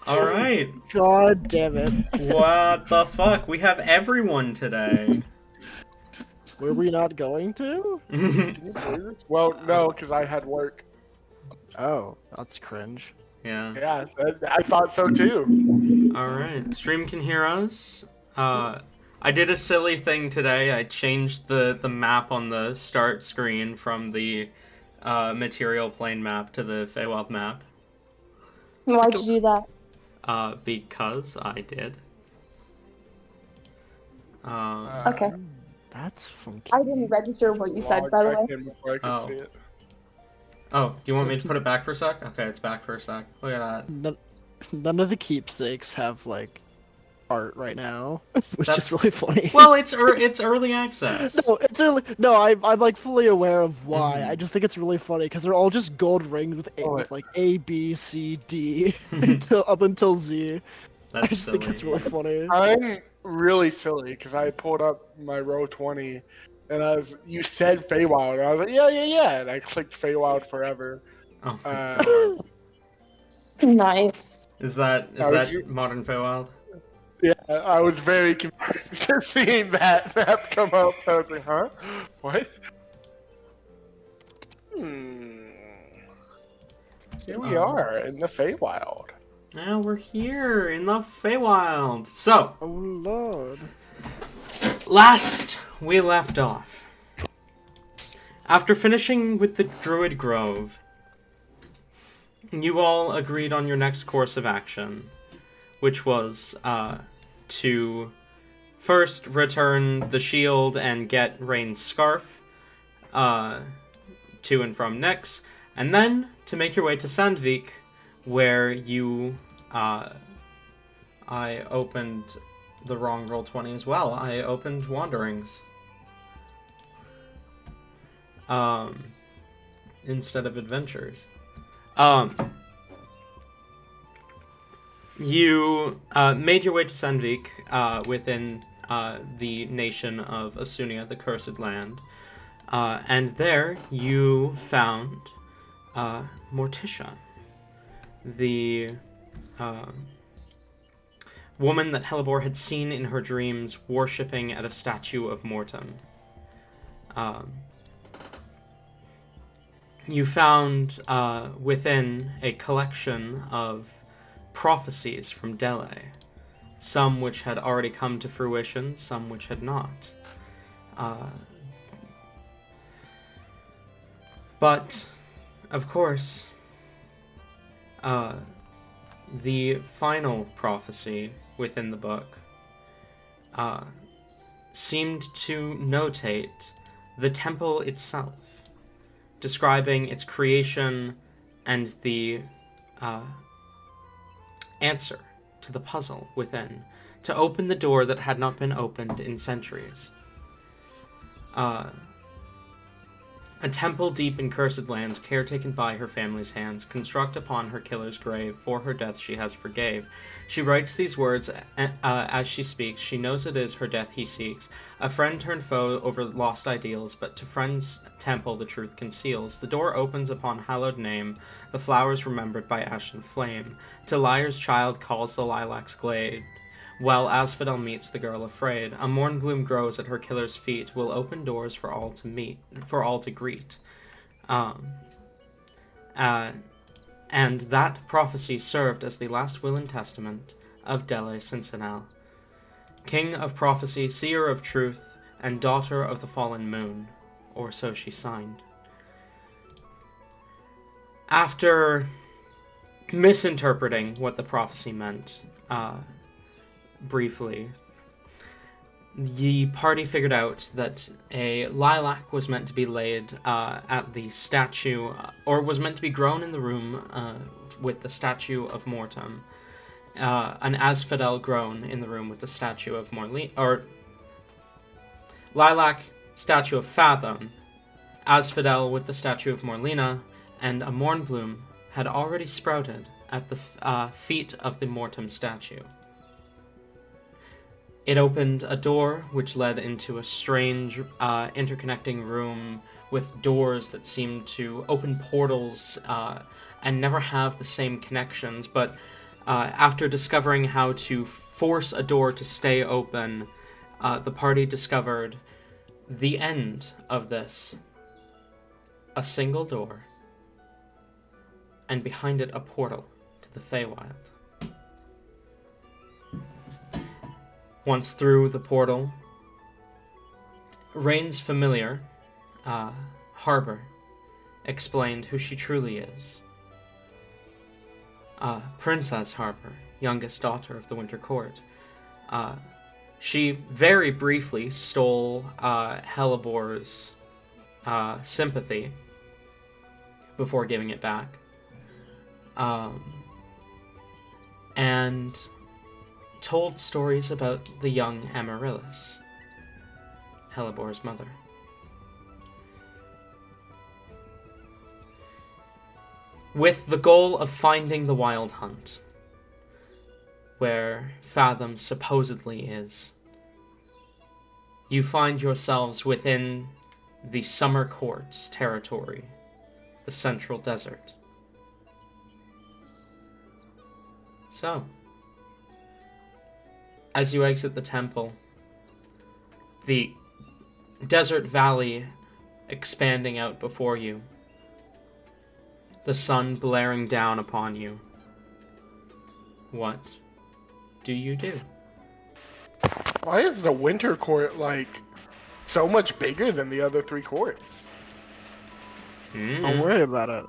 All right. God damn it. What the fuck? We have everyone today. Were we not going to? Well, no, because I had work. Oh, that's cringe. Yeah. Yeah, I thought so too. All right. Stream can hear us. I did a silly thing today. I changed the map on the start screen from the material plane map to the Feywild map. Why'd you do that? Because I did. Okay. That's funky. I didn't register what you said, Log by the back way. in before I could Oh. see it. Oh, do you want me to put it back for a sec? Okay, it's back for a sec. Look at that. None of the keepsakes have like art right now, which That's- is really funny. Well, it's early access. No, it's really no. I'm like fully aware of why. Mhm. I just think it's really funny because they're all just gold ringed with with like A, B, C, D up until Z. That's I just silly. think it's really funny. I'm really silly because I pulled up my row 20 and you said Feywild, and I was like, yeah, and I clicked Feywild forever. Oh my Uh, god. Nice. Is that Oh, did you- modern Feywild? Yeah, I was very confused seeing that map come up. I was like, huh? What? Here we are in the Feywild. Now we're here in the Feywild. So, Oh lord. last we left off, after finishing with the Druid Grove, you all agreed on your next course of action, which was to first return the shield and get Rain's scarf to and from Nyx, and then to make your way to Sandvik, where you I opened the wrong Roll20 as well. I opened Wanderings instead of Adventures. You made your way to Sandvik within the nation of Asunia, the Cursed Land, and there you found Morticia, the woman that Hellebore had seen in her dreams worshipping at a statue of Mortem. You found within a collection of prophecies from Dele, some which had already come to fruition, some which had not. But, of course, the final prophecy within the book seemed to notate the temple itself, describing its creation and the answer to the puzzle within, to open the door that had not been opened in centuries. A temple deep in Cursed Lands, caretaken by her family's hands, construct upon her killer's grave, for her death she has forgave. She writes these words as she speaks. She knows it is her death he seeks. A friend turned foe over lost ideals, but to friend's temple the truth conceals. The door opens upon hallowed name, the flowers remembered by ashen flame. To Lyre's child calls the lilac's glade, while Asphodel meets the girl afraid. A morn gloom grows at her killer's feet, will open doors for all to meet, for all to greet. And that prophecy served as the last will and testament of Dele Cincinal, king of prophecy, seer of truth, and daughter of the fallen moon, or so she signed. After misinterpreting what the prophecy meant, briefly, the party figured out that a lilac was meant to be laid at the statue, or was meant to be grown in the room with the statue of Mortem. An asphodel grown in the room with the statue of Morlina, or lilac, statue of Fathom, asphodel with the statue of Morlina, and a mornbloom had already sprouted at the feet of the Mortem statue. It opened a door which led into a strange interconnecting room with doors that seemed to open portals and never have the same connections, but after discovering how to force a door to stay open, the party discovered the end of this. A single door, and behind it a portal to the Feywild. Once through the portal, Rain's familiar, Harbor, explained who she truly is. Princess Harbor, youngest daughter of the Winter Court. She very briefly stole Helibor's sympathy before giving it back. And told stories about the young Amaryllis, Helibor's mother. With the goal of finding the Wild Hunt, where Fathom supposedly is, you find yourselves within the Summer Court's territory, the Central Desert. So, as you exit the temple, the desert valley expanding out before you, the sun blaring down upon you, what do you do? Why is the Winter Court, like, so much bigger than the other 3 courts? I'm worried about it.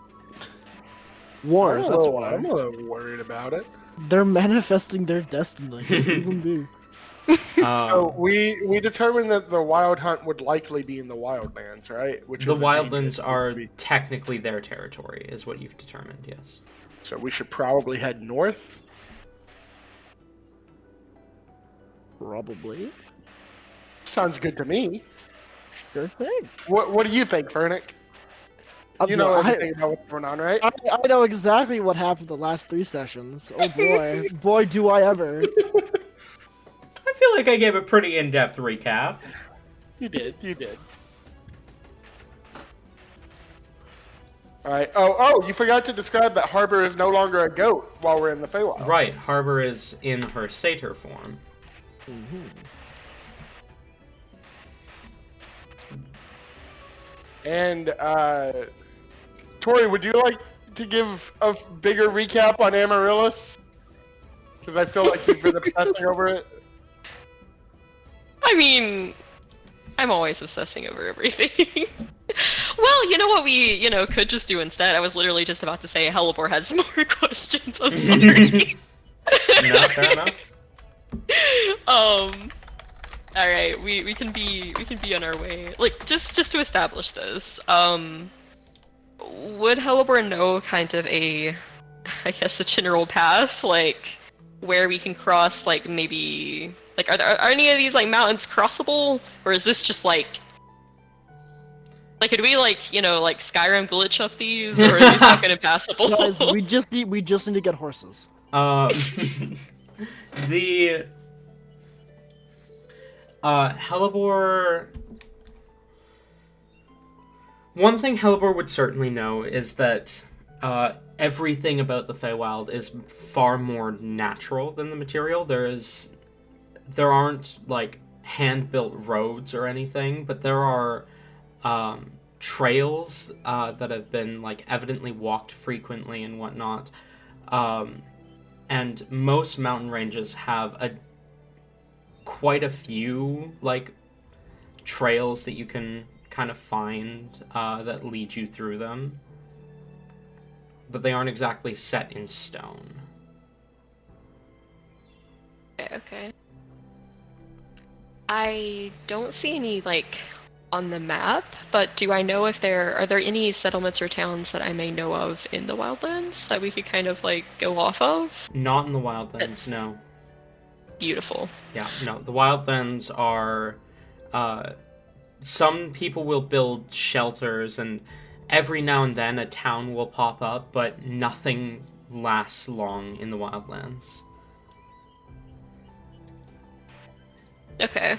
War, that's why. I'm a little worried about it. They're manifesting their destiny. Just leave them be. So we determined that the Wild Hunt would likely be in the Wildlands, right? Which The is Wildlands are technically their territory, is what you've determined, yes. So we should probably head north. Probably. Sounds good to me. Sure thing. What do you think, Fernick? You know everything about what's going on, right? I know exactly what happened the last 3 sessions. Oh boy. Boy, do I ever. I feel like I gave a pretty in-depth recap. You did. Alright. Oh, you forgot to describe that Harbor is no longer a goat while we're in the Feywild. Right, Harbor is in her satyr form. Mm-hmm. And, Tori, would you like to give a bigger recap on Amaryllis? Because I feel like you've been obsessing over it. I mean, I'm always obsessing over everything. Well, you know what we, could just do instead? I was literally just about to say Helibor has some more questions. I'm sorry. No, fair enough. All right, we can be on our way. Like, just to establish this, would Helibor know kind of a general path, like where we can cross, like maybe, like are any of these like mountains crossable, or is this just like could we like Skyrim glitch up these, or are these not gonna passable? Guys, we just need to get horses. The Helibor. One thing Helibor would certainly know is that everything about the Feywild is far more natural than the material. There aren't like hand-built roads or anything, but there are trails that have been like evidently walked frequently and whatnot. And most mountain ranges have quite a few like trails that you can kind of find that lead you through them, but they aren't exactly set in stone. Okay. I don't see any like on the map, but do I know if are there any settlements or towns that I may know of in the Wildlands that we could kind of like go off of? Not in the Wildlands, no. Beautiful. Yeah, no. The Wildlands are some people will build shelters, and every now and then a town will pop up, but nothing lasts long in the Wildlands. Okay.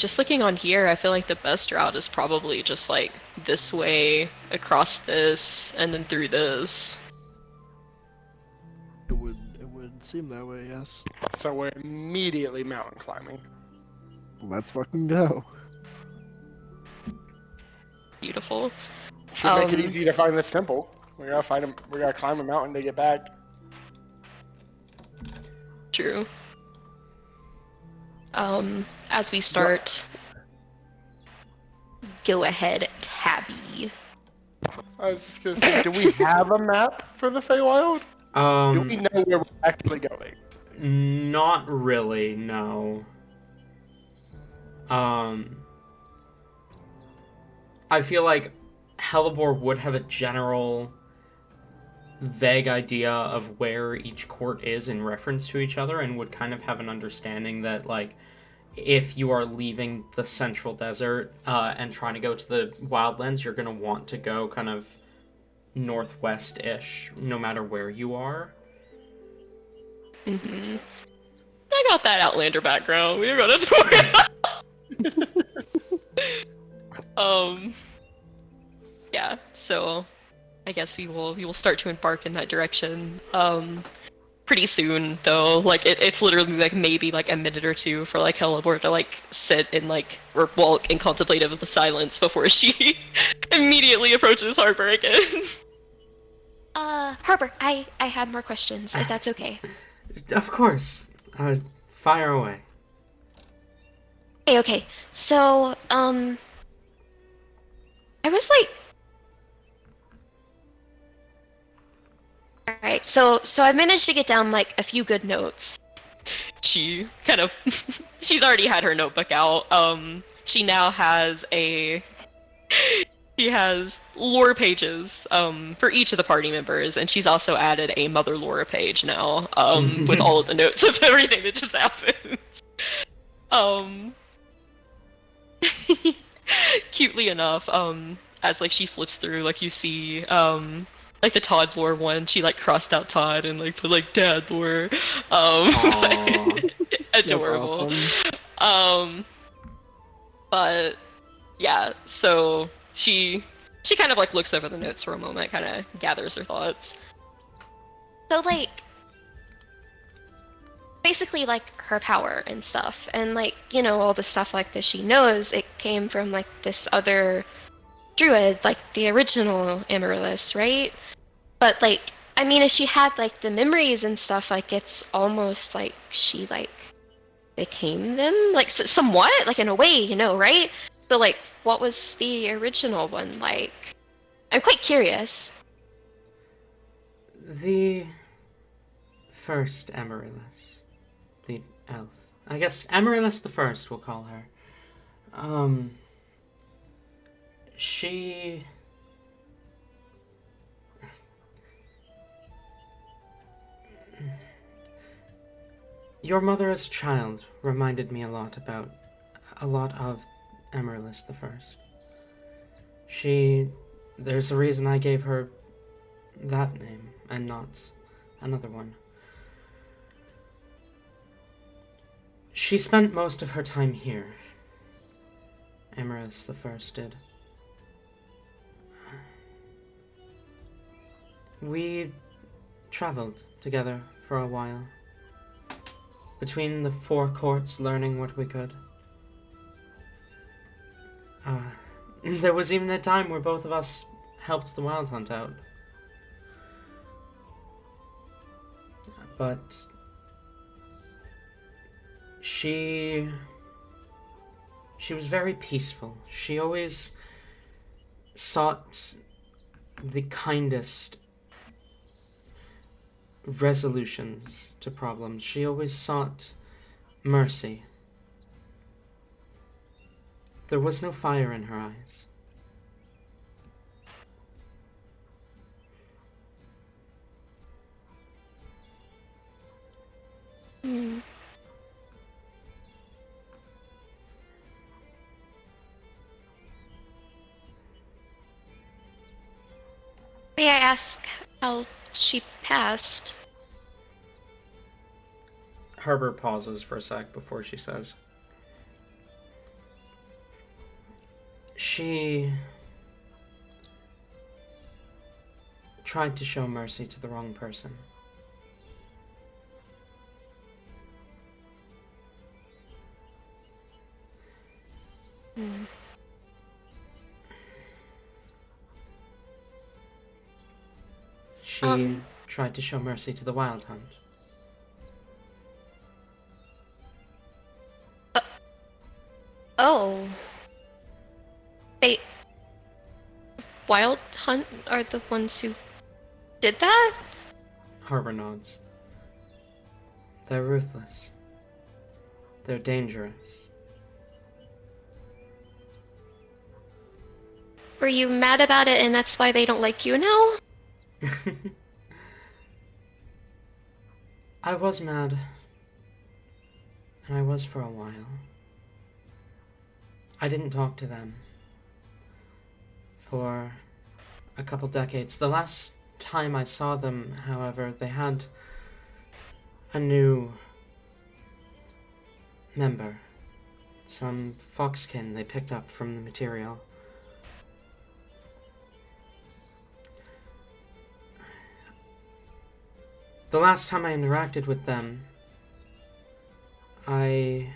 just looking on here, I feel like the best route is probably just like this way, across this, and then through this. It would seem that way, yes. So we're immediately mountain climbing. Let's fucking go. Beautiful. Should make it easy to find this temple. We gotta find him. We gotta climb a mountain to get back. True. As we start, go ahead, Tabby. I was just gonna say, do we have a map for the Feywild? Do we know where we're actually going? Not really, no. I feel like Hellebore would have a general vague idea of where each court is in reference to each other, and would kind of have an understanding that, like, if you are leaving the central desert and trying to go to the Wildlands, you're going to want to go kind of northwest-ish, no matter where you are. Mm-hmm. I got that Outlander background. We were gonna throw it out. Yeah, so I guess we will start to embark in that direction. Pretty soon though, like it's literally like maybe like a minute or two for like Hellebore to like sit and like or walk in contemplative of the silence before she immediately approaches Harper again. Harper, I had more questions, if that's okay. Of course. Fire away. Okay, so, I was like... Alright, so I managed to get down, like, a few good notes. She kind of... she's already had her notebook out. She now has she has lore pages for each of the party members, and she's also added a mother lore page now with all of the notes of everything that just happened. Cutely enough, as like she flips through, like you see like the Todd lore one, she like crossed out Todd and like put like Dad lore. Adorable. Awesome. But yeah, so she kind of like looks over the notes for a moment, kind of gathers her thoughts. So, like, basically, like, her power and stuff, and, like, you know, all the stuff, like, that she knows, it came from, like, this other druid, like, the original Amaryllis, right? But, like, I mean, if she had, like, the memories and stuff, like, it's almost like she, like, became them? Like, somewhat? Like, in a way, you know, right? So, like, what was the original one like? I'm quite curious. The first Amaryllis. The elf. I guess Amaryllis the First, we'll call her. She... Your mother as a child reminded me a lot of Amaryllis the First. There's a reason I gave her that name and not another one. She spent most of her time here. Amaryllis the First did. We traveled together for a while. Between the four courts, learning what we could. There was even a time where both of us helped the Wild Hunt out. But she was very peaceful. She always sought the kindest resolutions to problems. She always sought mercy. There was no fire in her eyes. Hmm. May I ask how she passed? Herbert pauses for a sec before she says, She tried to show mercy to the wrong person. Hmm. She tried to show mercy to the Wild Hunt. Oh. They... Wild Hunt are the ones who did that? Harbor nods. They're ruthless. They're dangerous. Were you mad about it and that's why they don't like you now? I was mad. And I was for a while. I didn't talk to them for a couple decades. The last time I saw them, however, they had a new member. Some foxkin they picked up from the material. The last time I interacted with them, I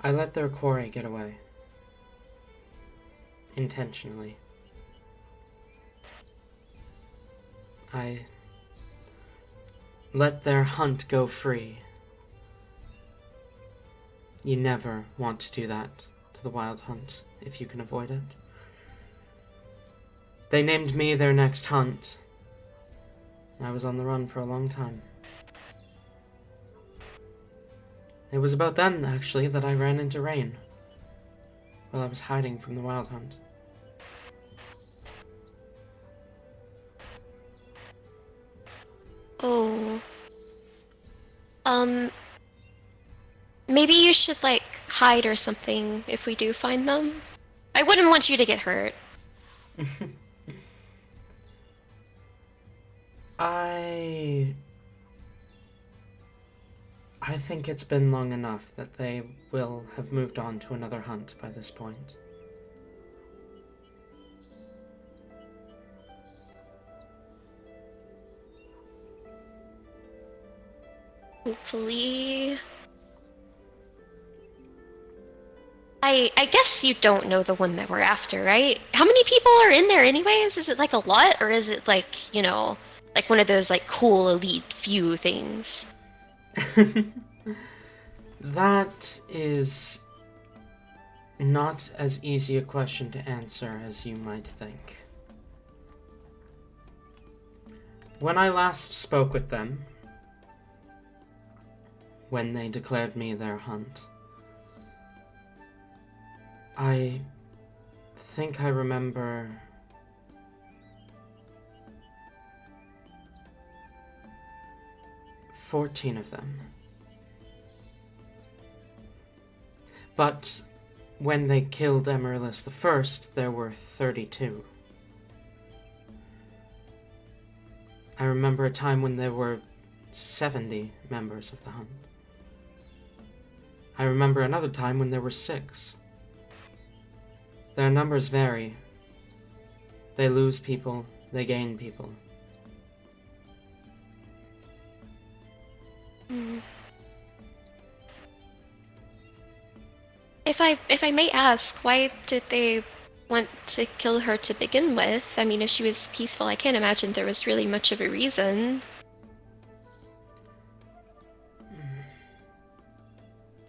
let their quarry get away. Intentionally. I let their hunt go free. You never want to do that to the Wild Hunt, if you can avoid it. They named me their next hunt. I was on the run for a long time. It was about then, actually, that I ran into Rain while I was hiding from the Wild Hunt. Oh. Maybe you should, like, hide or something if we do find them. I wouldn't want you to get hurt. I think it's been long enough that they will have moved on to another hunt by this point. Hopefully... I guess you don't know the one that we're after, right? How many people are in there anyways? Is it like a lot, or is it like, you know, like one of those like cool elite few things? That is not as easy a question to answer as you might think. When I last spoke with them, when they declared me their hunt, I think I remember 14 of them. But when they killed Amaryllis the First, there were 32. I remember a time when there were 70 members of the hunt. I remember another time when there were 6. Their numbers vary. They lose people, they gain people. If I may ask, why did they want to kill her to begin with? I mean, if she was peaceful, I can't imagine there was really much of a reason.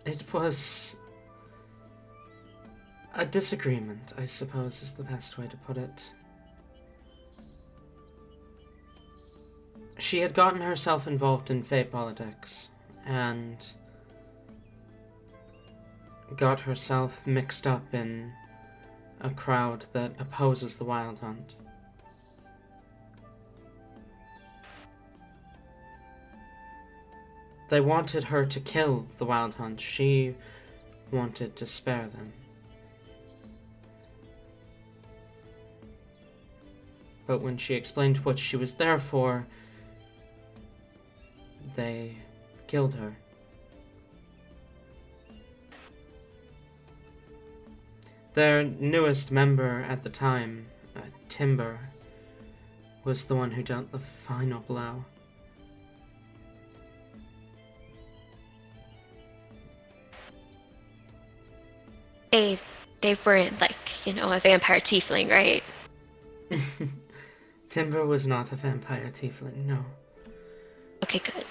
It was a disagreement, I suppose, is the best way to put it. She had gotten herself involved in fey politics, and got herself mixed up in a crowd that opposes the Wild Hunt. They wanted her to kill the Wild Hunt. She wanted to spare them. But when she explained what she was there for, they killed her Their newest member at the time, Timber, was the one who dealt the final blow. They weren't like, a vampire tiefling, right? Timber was not a vampire tiefling, no. Okay, good.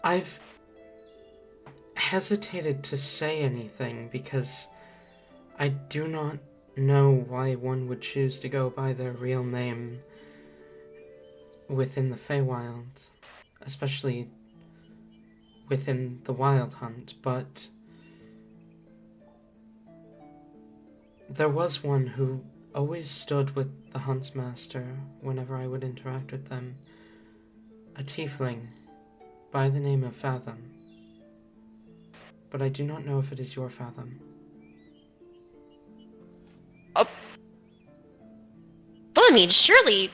I've hesitated to say anything because I do not know why one would choose to go by their real name within the Feywild, especially within the Wild Hunt, but there was one who always stood with the Huntsmaster whenever I would interact with them, a tiefling by the name of Fathom, but I do not know if it is your Fathom. Well, I mean, surely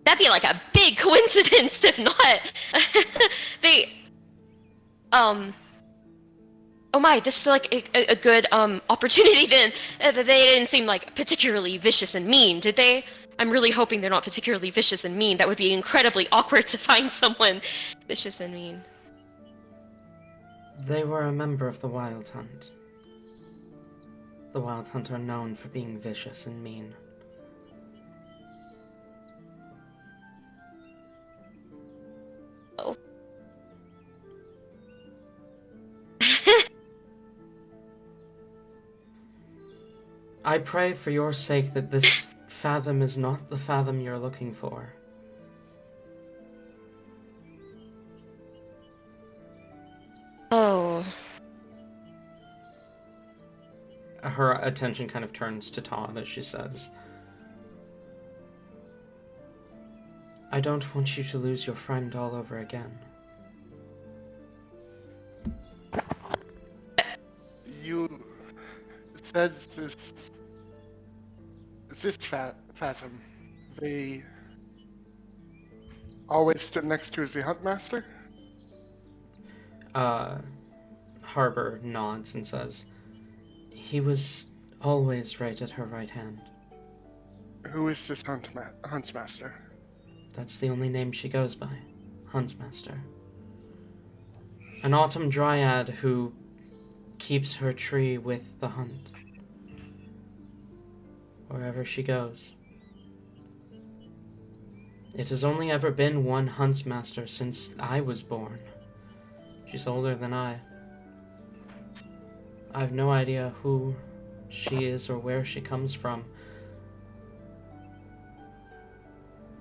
that'd be like a big coincidence if not. They, oh my, this is like a good opportunity then. They didn't seem like particularly vicious and mean, did they? I'm really hoping they're not particularly vicious and mean. That would be incredibly awkward to find someone vicious and mean. They were a member of the Wild Hunt. The Wild Hunt are known for being vicious and mean. Oh. I pray for your sake that this Fathom is not the Fathom you're looking for. Oh. Her attention kind of turns to Todd as she says, I don't want you to lose your friend all over again. You said this Fathom, they always stood next to as the Huntmaster? Harbor nods and says, he was always right at her right hand. Who is this Huntsmaster? That's the only name she goes by, Huntsmaster. An autumn dryad who keeps her tree with the hunt, wherever she goes. It has only ever been one Huntsmaster since I was born. She's older than I. I have no idea who she is or where she comes from,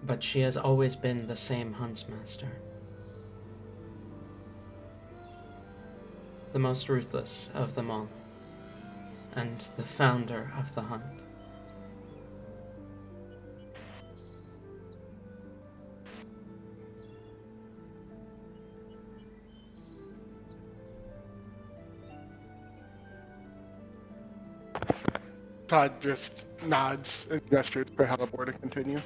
but she has always been the same Huntsmaster. The most ruthless of them all, and the founder of the hunt. Todd just nods and gestures for Halibor to continue.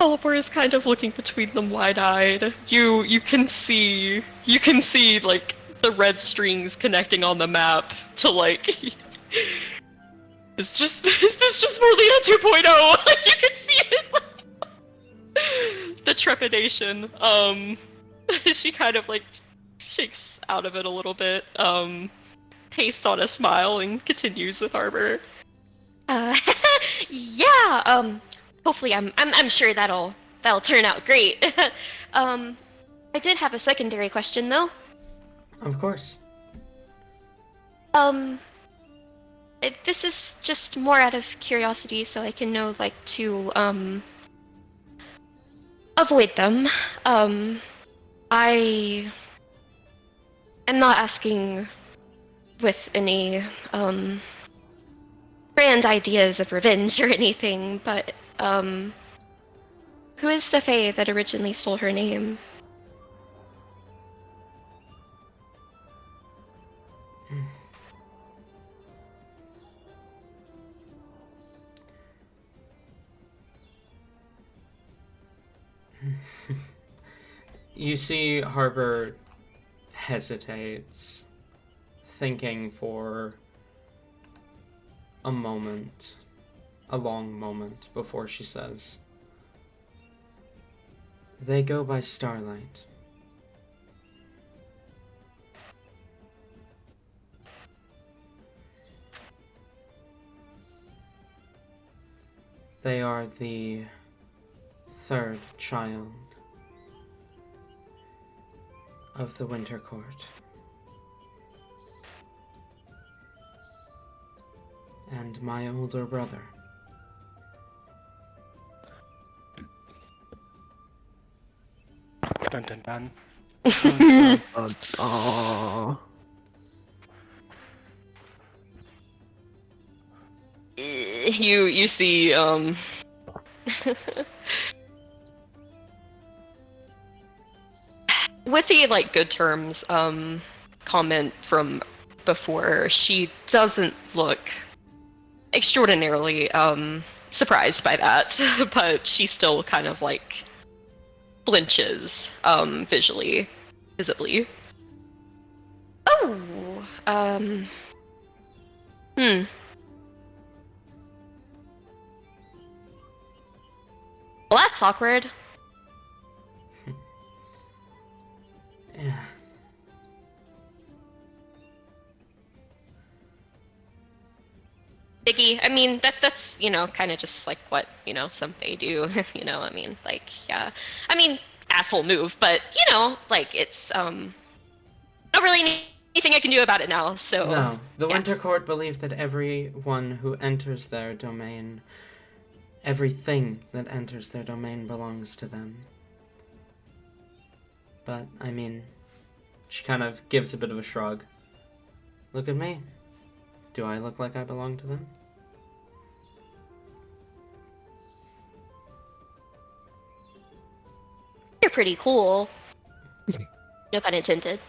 Halibor is kind of looking between them wide-eyed. You can see like the red strings connecting on the map to like is this just Merlina 2.0? Like you can see it. The trepidation. She kind of like shakes out of it a little bit. Pastes on a smile and continues with Harbor. Yeah, hopefully I'm sure that'll turn out great. I did have a secondary question though. Of course. This is just more out of curiosity so I can know like to avoid them. I am not asking with any grand ideas of revenge or anything, but who is the Fae that originally stole her name? You see Harper hesitates, thinking for a moment, a long moment, before she says, "They go by starlight." They are the third child of the Winter Court. And my older brother. Dun dun dun. Aw. You see with the like good terms comment from before, she doesn't look extraordinarily surprised by that, but she still kind of like flinches visibly. Oh, hmm. Well, that's awkward. Yeah. Biggie, I mean, that's, kind of just like what, some may do, I mean, like, yeah. I mean, asshole move, but, like, it's, not really anything I can do about it now, so. No, the yeah. Winter Court believe that everyone who enters their domain, everything that enters their domain belongs to them. But, I mean, she kind of gives a bit of a shrug. Look at me. Do I look like I belong to them? You're pretty cool. No pun intended.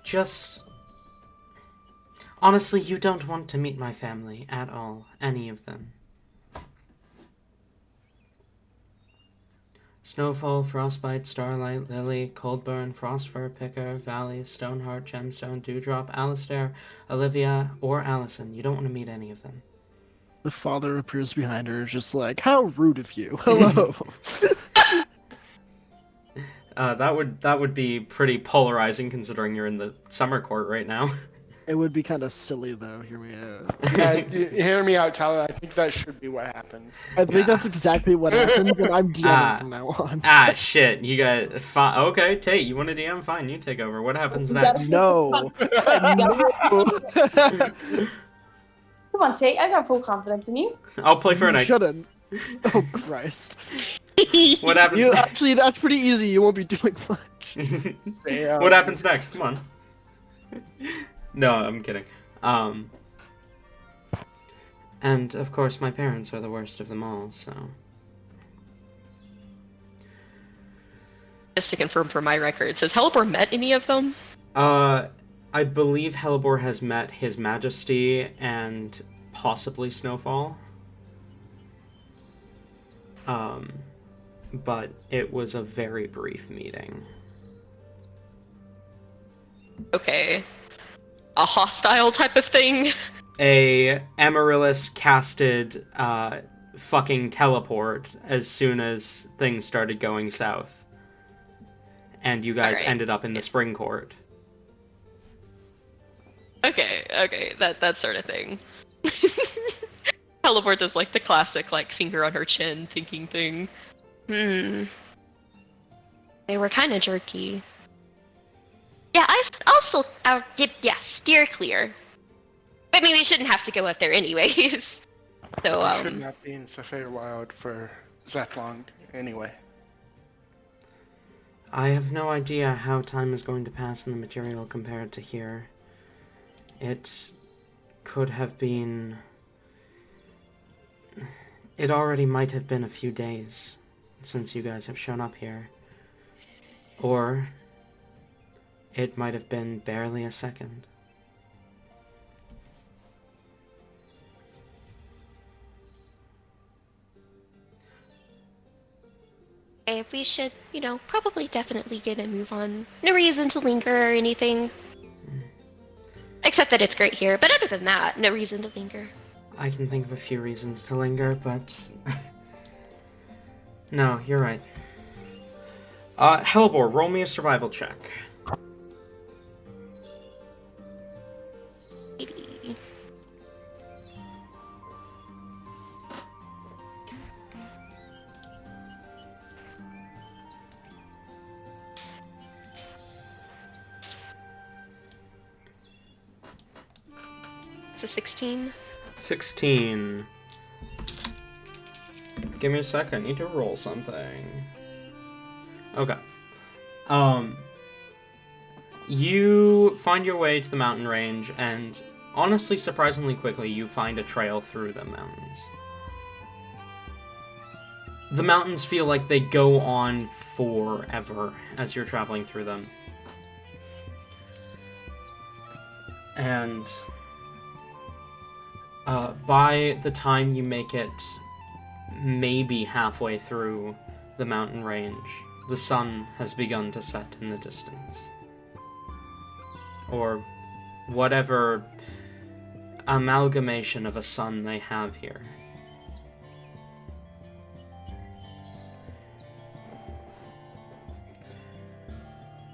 Just... Honestly, you don't want to meet my family at all. Any of them. Snowfall, Frostbite, Starlight, Lily, Coldburn, Frostfur, Picker, Valley, Stoneheart, Gemstone, Dewdrop, Alistair, Olivia, or Allison. You don't want to meet any of them. The father appears behind her, just like, how rude of you. Hello. That would be pretty polarizing considering you're in the summer court right now. It would be kind of silly, though. Hear me out. Hear me out, Tyler. I think that should be what happens. I think that's exactly what happens, and I'm DMing from now on. Shit. You got... Okay, Tate, you want to DM? Fine, you take over. What happens You next? No. Come on, Tate. I got full confidence in you. I'll play for a You night. shouldn't. Oh, Christ. What happens You, next? actually, that's pretty easy. You won't be doing much. Damn. What happens next? Come on. No, I'm kidding. And, of course, my parents are the worst of them all, so... Just to confirm for my records, has Helibor met any of them? I believe Helibor has met His Majesty and possibly Snowfall. But it was a very brief meeting. Okay. A hostile type of thing? A Amaryllis casted fucking teleport as soon as things started going south. And you guys Alright. ended up in the Spring Court. Okay, that sort of thing. Helibor does like the classic like finger on her chin thinking thing. They were kind of jerky. Yeah, steer clear. I mean, we shouldn't have to go up there anyways. So, Should not be in Feywild for that long, anyway. I have no idea how time is going to pass in the material compared to here. It could have been... It already might have been a few days since you guys have shown up here. Or it might have been barely a second. We should, probably definitely get a move on. No reason to linger or anything. Except that it's great here, but other than that, no reason to linger. I can think of a few reasons to linger, but... No, you're right. Hellbor, roll me a survival check. Maybe. It's a 16. 16. Give me a sec, I need to roll something. Okay. You find your way to the mountain range, and honestly, surprisingly quickly, you find a trail through the mountains. The mountains feel like they go on forever as you're traveling through them. And by the time you make it maybe halfway through the mountain range, the sun has begun to set in the distance. Or whatever amalgamation of a sun they have here.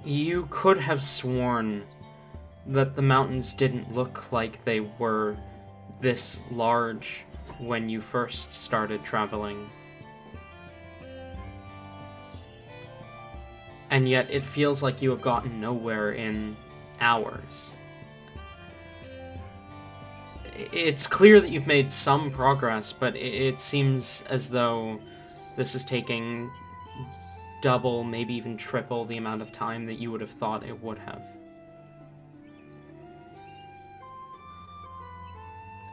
You could have sworn that the mountains didn't look like they were this large when you first started traveling. And yet it feels like you have gotten nowhere in hours. It's clear that you've made some progress, but it seems as though this is taking double, maybe even triple the amount of time that you would have thought it would have.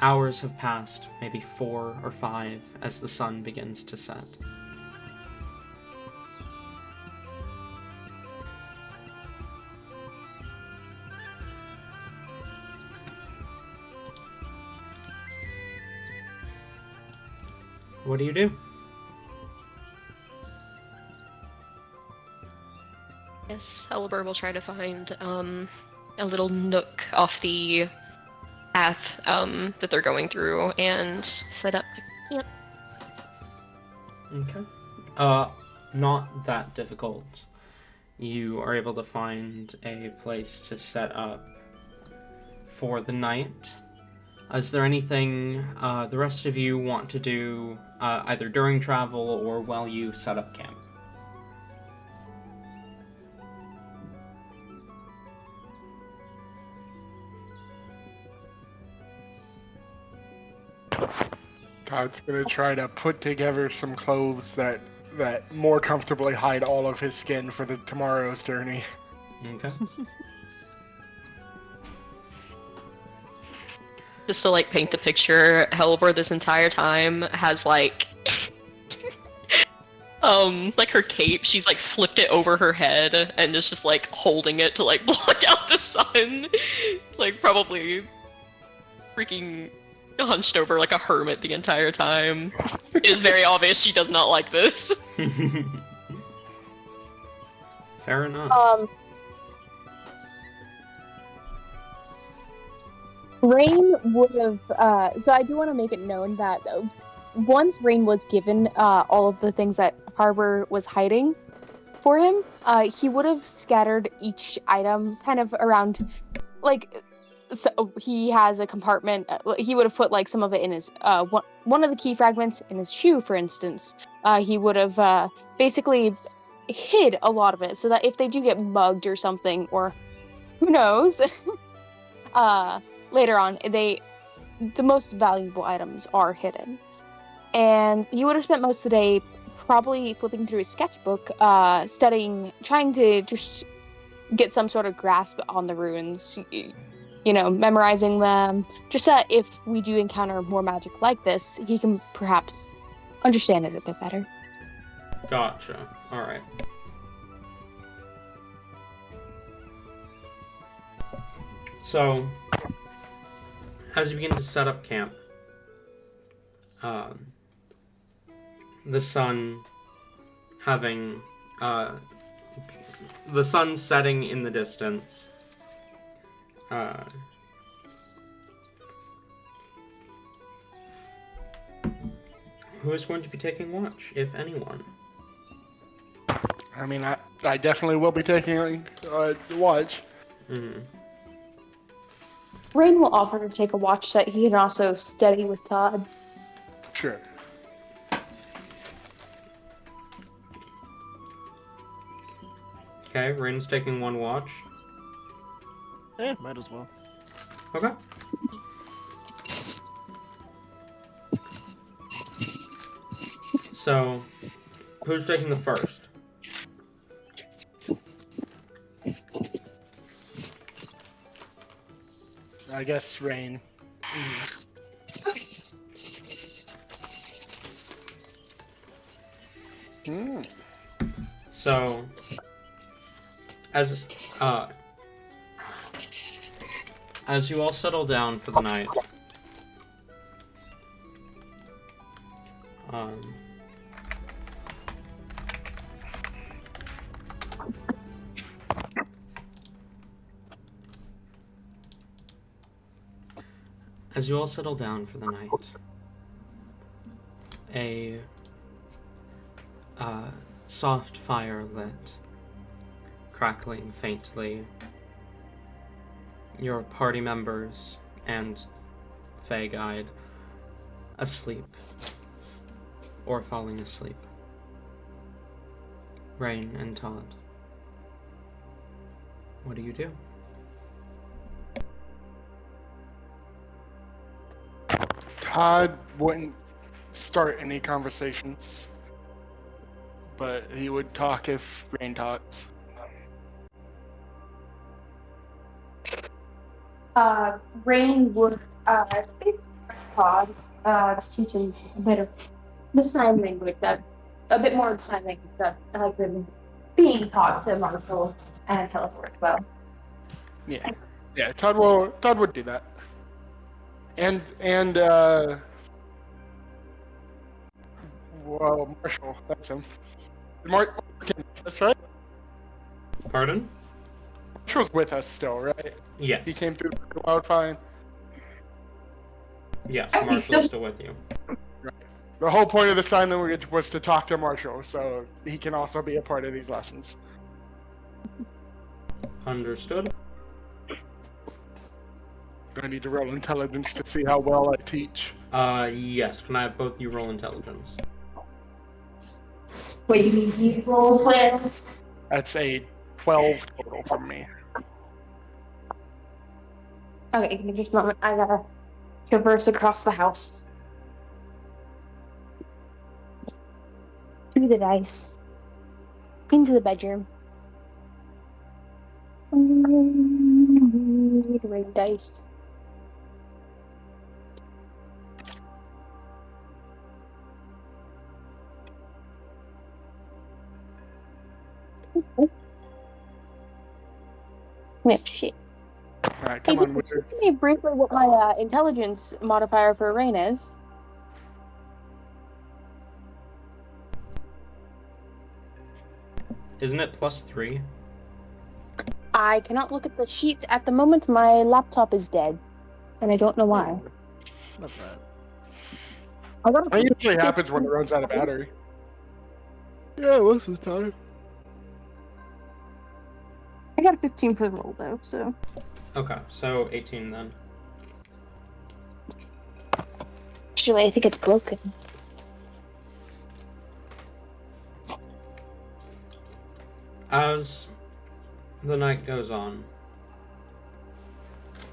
Hours have passed, maybe 4 or 5, as the sun begins to set. What do you do? Yes, Elber will try to find a little nook off the path that they're going through and set up. Yep. Okay. Not that difficult. You are able to find a place to set up for the night. Is there anything the rest of you want to do either during travel or while you set up camp? Todd's gonna try to put together some clothes that more comfortably hide all of his skin for the tomorrow's journey. Okay. Just to paint the picture, Hellbor this entire time has her cape, she's flipped it over her head and is just holding it to block out the sun. Probably freaking hunched over like a hermit the entire time. It is very obvious she does not like this. Fair enough. Rain would have. So I do want to make it known that once Rain was given all of the things that Harbor was hiding for him, he would have scattered each item kind of around, so he has a compartment. He would have put some of it in his one of the key fragments in his shoe, for instance. He would have basically hid a lot of it so that if they do get mugged or something, or who knows, later on, the most valuable items are hidden. And he would have spent most of the day probably flipping through his sketchbook, studying, trying to just get some sort of grasp on the runes, memorizing them, just so that if we do encounter more magic like this, he can perhaps understand it a bit better. Gotcha. Alright. So, as you begin to set up camp, the sun having the sun setting in the distance. Who is going to be taking watch, if anyone? I mean, I definitely will be taking watch. Mm-hmm. Rain will offer to take a watch so that he can also study with Todd. Sure. Okay, Rain's taking one watch. Yeah, might as well. Okay. So, who's taking the first? I guess Rain. Mm. So, as you all settle down for the night, a soft fire lit, crackling faintly. Your party members and Fae Guide asleep or falling asleep. Rain and Todd, what do you do? Todd wouldn't start any conversations, but he would talk if Rain talks. Rain would Todd to teach him a bit of the sign language, a bit more of the sign language that has been being taught to Marshall and teleport well. Yeah. Todd would do that. And well, Marshall, that's him. That's right. Pardon? Marshall's with us still, right? Yes. He came through the wildfire. Yes, Marshall is still with you. Right. The whole point of the sign language was to talk to Marshall, so he can also be a part of these lessons. Understood. I need to roll intelligence to see how well I teach. Yes. Can I have both you roll intelligence? Wait, you mean he rolls with? That's a 12 total from me. Okay, give me just a moment. I gotta traverse across the house. Through the dice. Into the bedroom. Ring dice. No shit. Alright, Hey, come on, did wizard. you tell me briefly what my intelligence modifier for rain is? Isn't it +3? I cannot look at the sheet at the moment. My laptop is dead, and I don't know why. Not bad. I got That usually happens when it runs out of battery. Yeah, what's this time? I got a 15 for the roll though, so. Okay, so 18 then. Actually, I think it's broken. As the night goes on,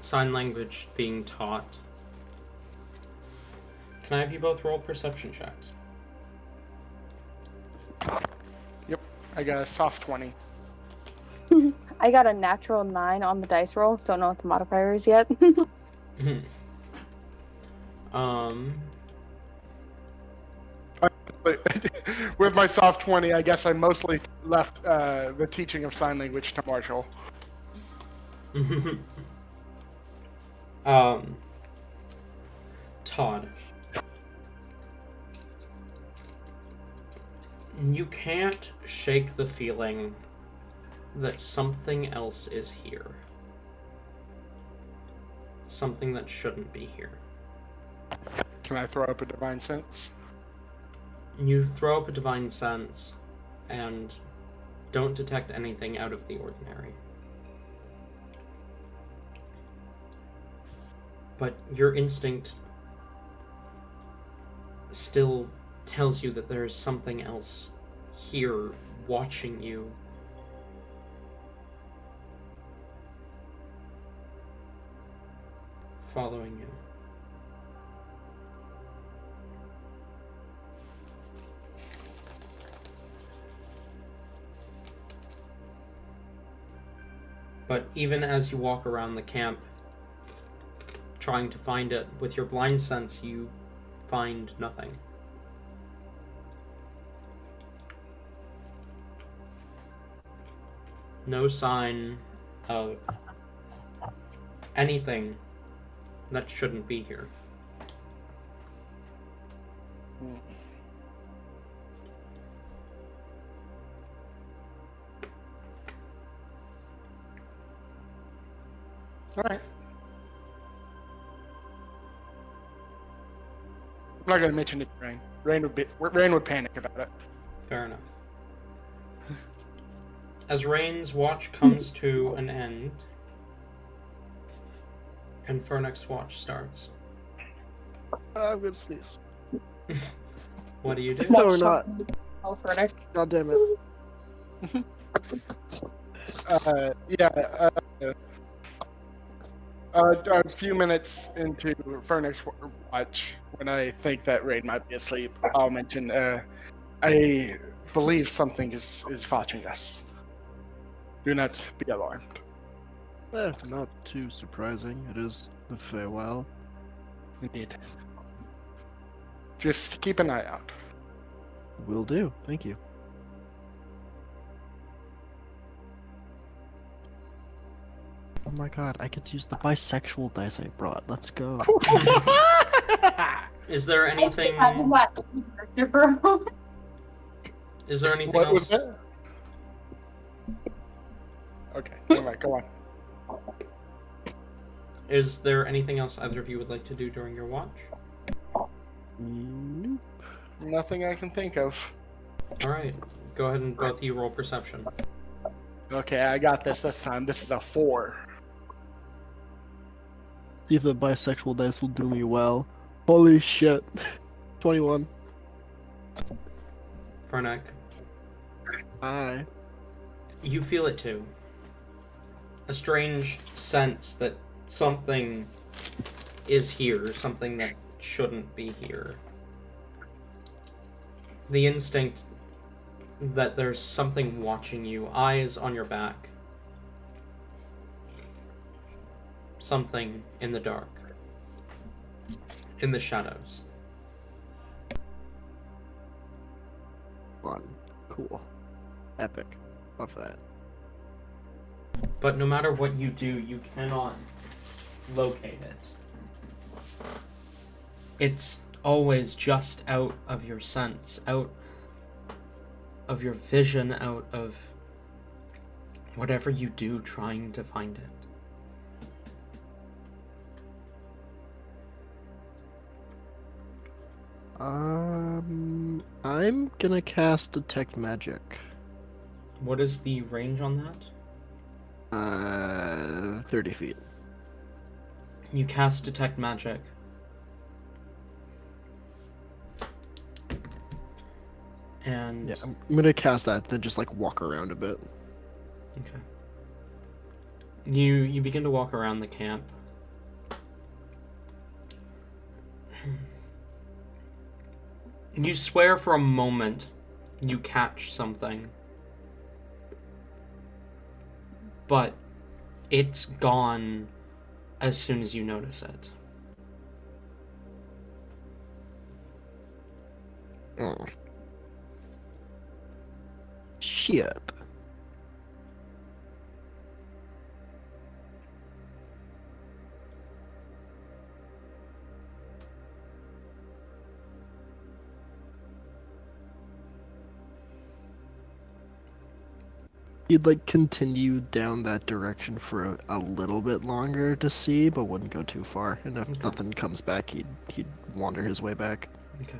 sign language being taught. Can I have you both roll perception checks? Yep, I got a soft 20. I got a natural 9 on the dice roll. Don't know what the modifier is yet. With my soft 20, I guess I mostly left the teaching of sign language to Marshall. Todd. You can't shake the feeling that something else is here. Something that shouldn't be here. Can I throw up a divine sense? You throw up a divine sense and don't detect anything out of the ordinary. But your instinct still tells you that there is something else here watching you. Following you. But even as you walk around the camp, trying to find it, with your blind sense, you find nothing. No sign of anything that shouldn't be here. All right. I'm not gonna mention it to Rain. Rain would panic about it. Fair enough. As Rain's watch comes to an end, and Fernex's watch starts, I'm gonna sneeze. what do you do? No, we're not. Oh, Fernick. God damn it. Yeah. A few minutes into Fernex's watch, when I think that Rain might be asleep, I'll mention, I believe something is watching us. Do not be alarmed. Not too surprising. It is the Feywild. Indeed. Just keep an eye out. Will do. Thank you. Oh my god, I could use the bisexual dice I brought. Let's go. Is there anything? Imagine that character for a moment. Is there anything What was else? that? Okay, never mind, go on. Is there anything else either of you would like to do during your watch? Nope. Nothing I can think of. All right, go ahead and both of you roll perception. Okay, I got this time. This is a 4. See if the bisexual dice will do me well. Holy shit. 21. Fernek, Aye. you feel it too. A strange sense that something is here, something that shouldn't be here. The instinct that there's something watching you, eyes on your back. Something in the dark. In the shadows. Fun. Cool. Epic. Love that. But no matter what you do, you cannot locate it. It's always just out of your sense, out of your vision, out of whatever you do trying to find it. I'm gonna cast Detect Magic. What is the range on that? 30 feet. You cast Detect Magic. And Yeah, I'm gonna cast that, then just like walk around a bit. okay. You begin to walk around the camp. You swear for a moment you catch something. But it's gone as soon as you notice it. Oh. Shit. He'd like continue down that direction for a little bit longer to see, but wouldn't go too far. And if Okay. nothing comes back, he'd wander his way back. Okay.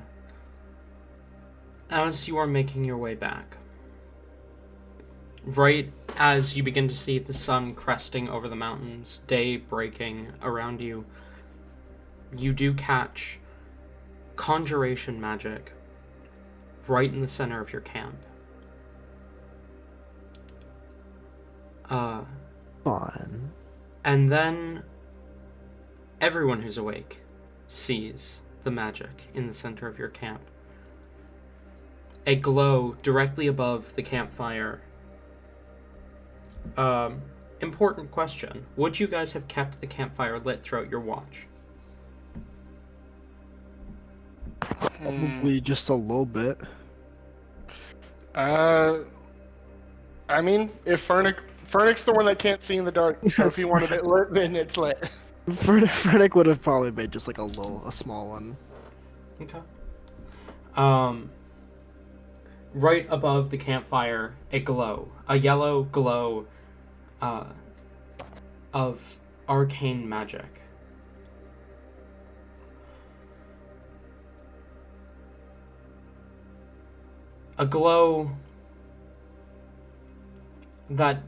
As you are making your way back, right as you begin to see the sun cresting over the mountains, day breaking around you, you do catch conjuration magic right in the center of your camp. Fun. And then everyone who's awake sees the magic in the center of your camp. A glow directly above the campfire. Important question. Would you guys have kept the campfire lit throughout your watch? Probably just a little bit. I mean, if Fernic's the one that can't see in the dark, so if he wanted it lit, then it's lit. Frederick would have probably made just like a small one. Okay. Right above the campfire, a glow. A yellow glow of arcane magic. A glow that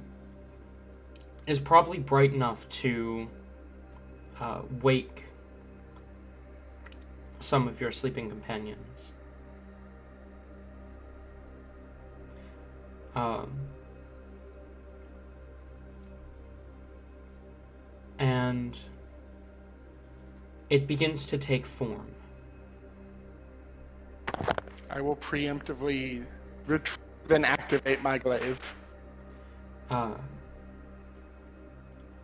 is probably bright enough to wake some of your sleeping companions. And it begins to take form. I will preemptively retrieve and activate my glaive.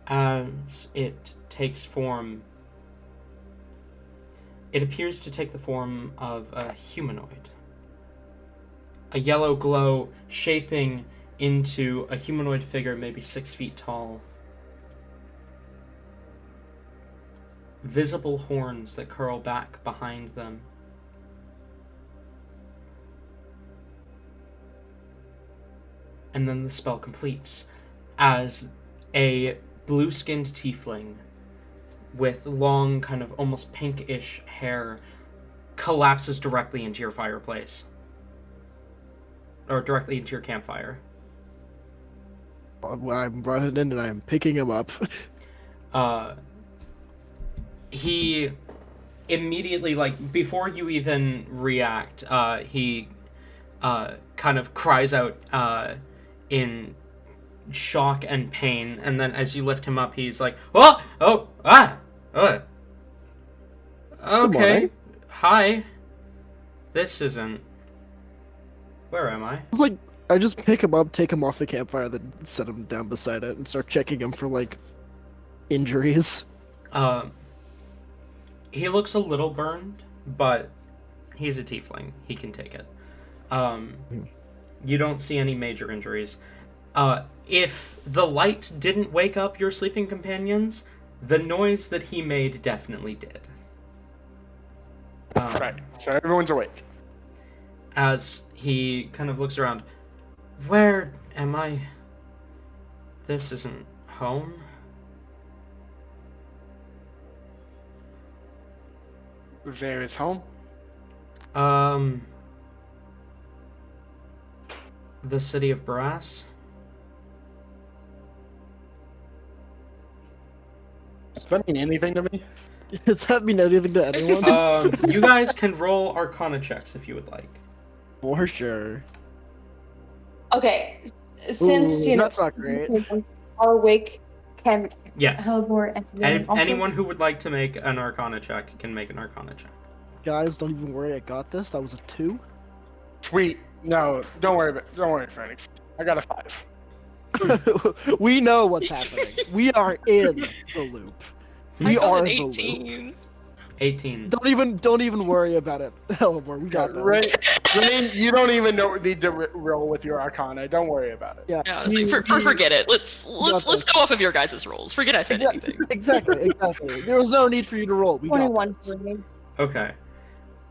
As it takes form, it appears to take the form of a humanoid. A yellow glow shaping into a humanoid figure, maybe 6 feet tall. Visible horns that curl back behind them. And then the spell completes as a blue-skinned tiefling with long, kind of almost pinkish hair collapses directly into your fireplace. Or directly into your campfire. I'm running in and I'm picking him up. He immediately, like, before you even react, he kind of cries out in shock and pain, and then as you lift him up, he's like, okay, hi, this isn't, where am I? It's like, I just pick him up, take him off the campfire, then set him down beside it, and start checking him for, like, injuries. He looks a little burned, but he's a tiefling. He can take it. You don't see any major injuries. If the light didn't wake up your sleeping companions, the noise that he made definitely did. Right, so everyone's awake. As he kind of looks around, where am I? This isn't home. There is home. The city of Brass. Does that mean anything to me? Does that mean anything to anyone? You guys can roll Arcana checks if you would like. For sure. Okay, since Ooh, you know that's not great. are awake, can Yes. Hellbor and And if also... anyone who would like to make an Arcana check can make an Arcana check. Guys, don't even worry, I got this. That was a 2. Sweet. No, don't worry, Phoenix. I got a 5. We know what's happening. We are in the loop. We I got are an the loop. 18. 18. Don't even worry about it. Hellbor, we got this. Rain, you don't even need to roll with your Arcana. Don't worry about it. Yeah. Yeah, I was like, forget it. Let's go off of your guys' rolls. Forget I said anything. Exactly. There was no need for you to roll. We got 21 this. for me. Okay.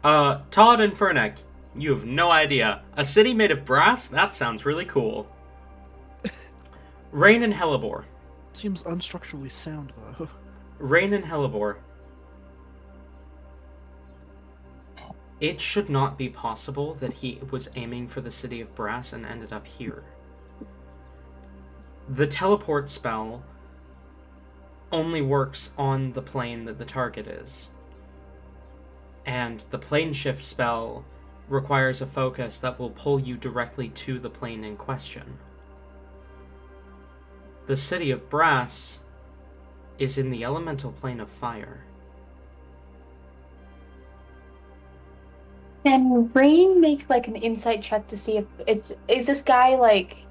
Todd and Fernek, you have no idea. A city made of brass? That sounds really cool. Rain and Hellebore. Seems unstructurally sound, though. Rain and Hellebore. It should not be possible that he was aiming for the City of Brass and ended up here. The teleport spell only works on the plane that the target is. And the plane shift spell requires a focus that will pull you directly to the plane in question. The City of Brass is in the elemental plane of fire. Can Rain make like an insight check to see if is this guy like,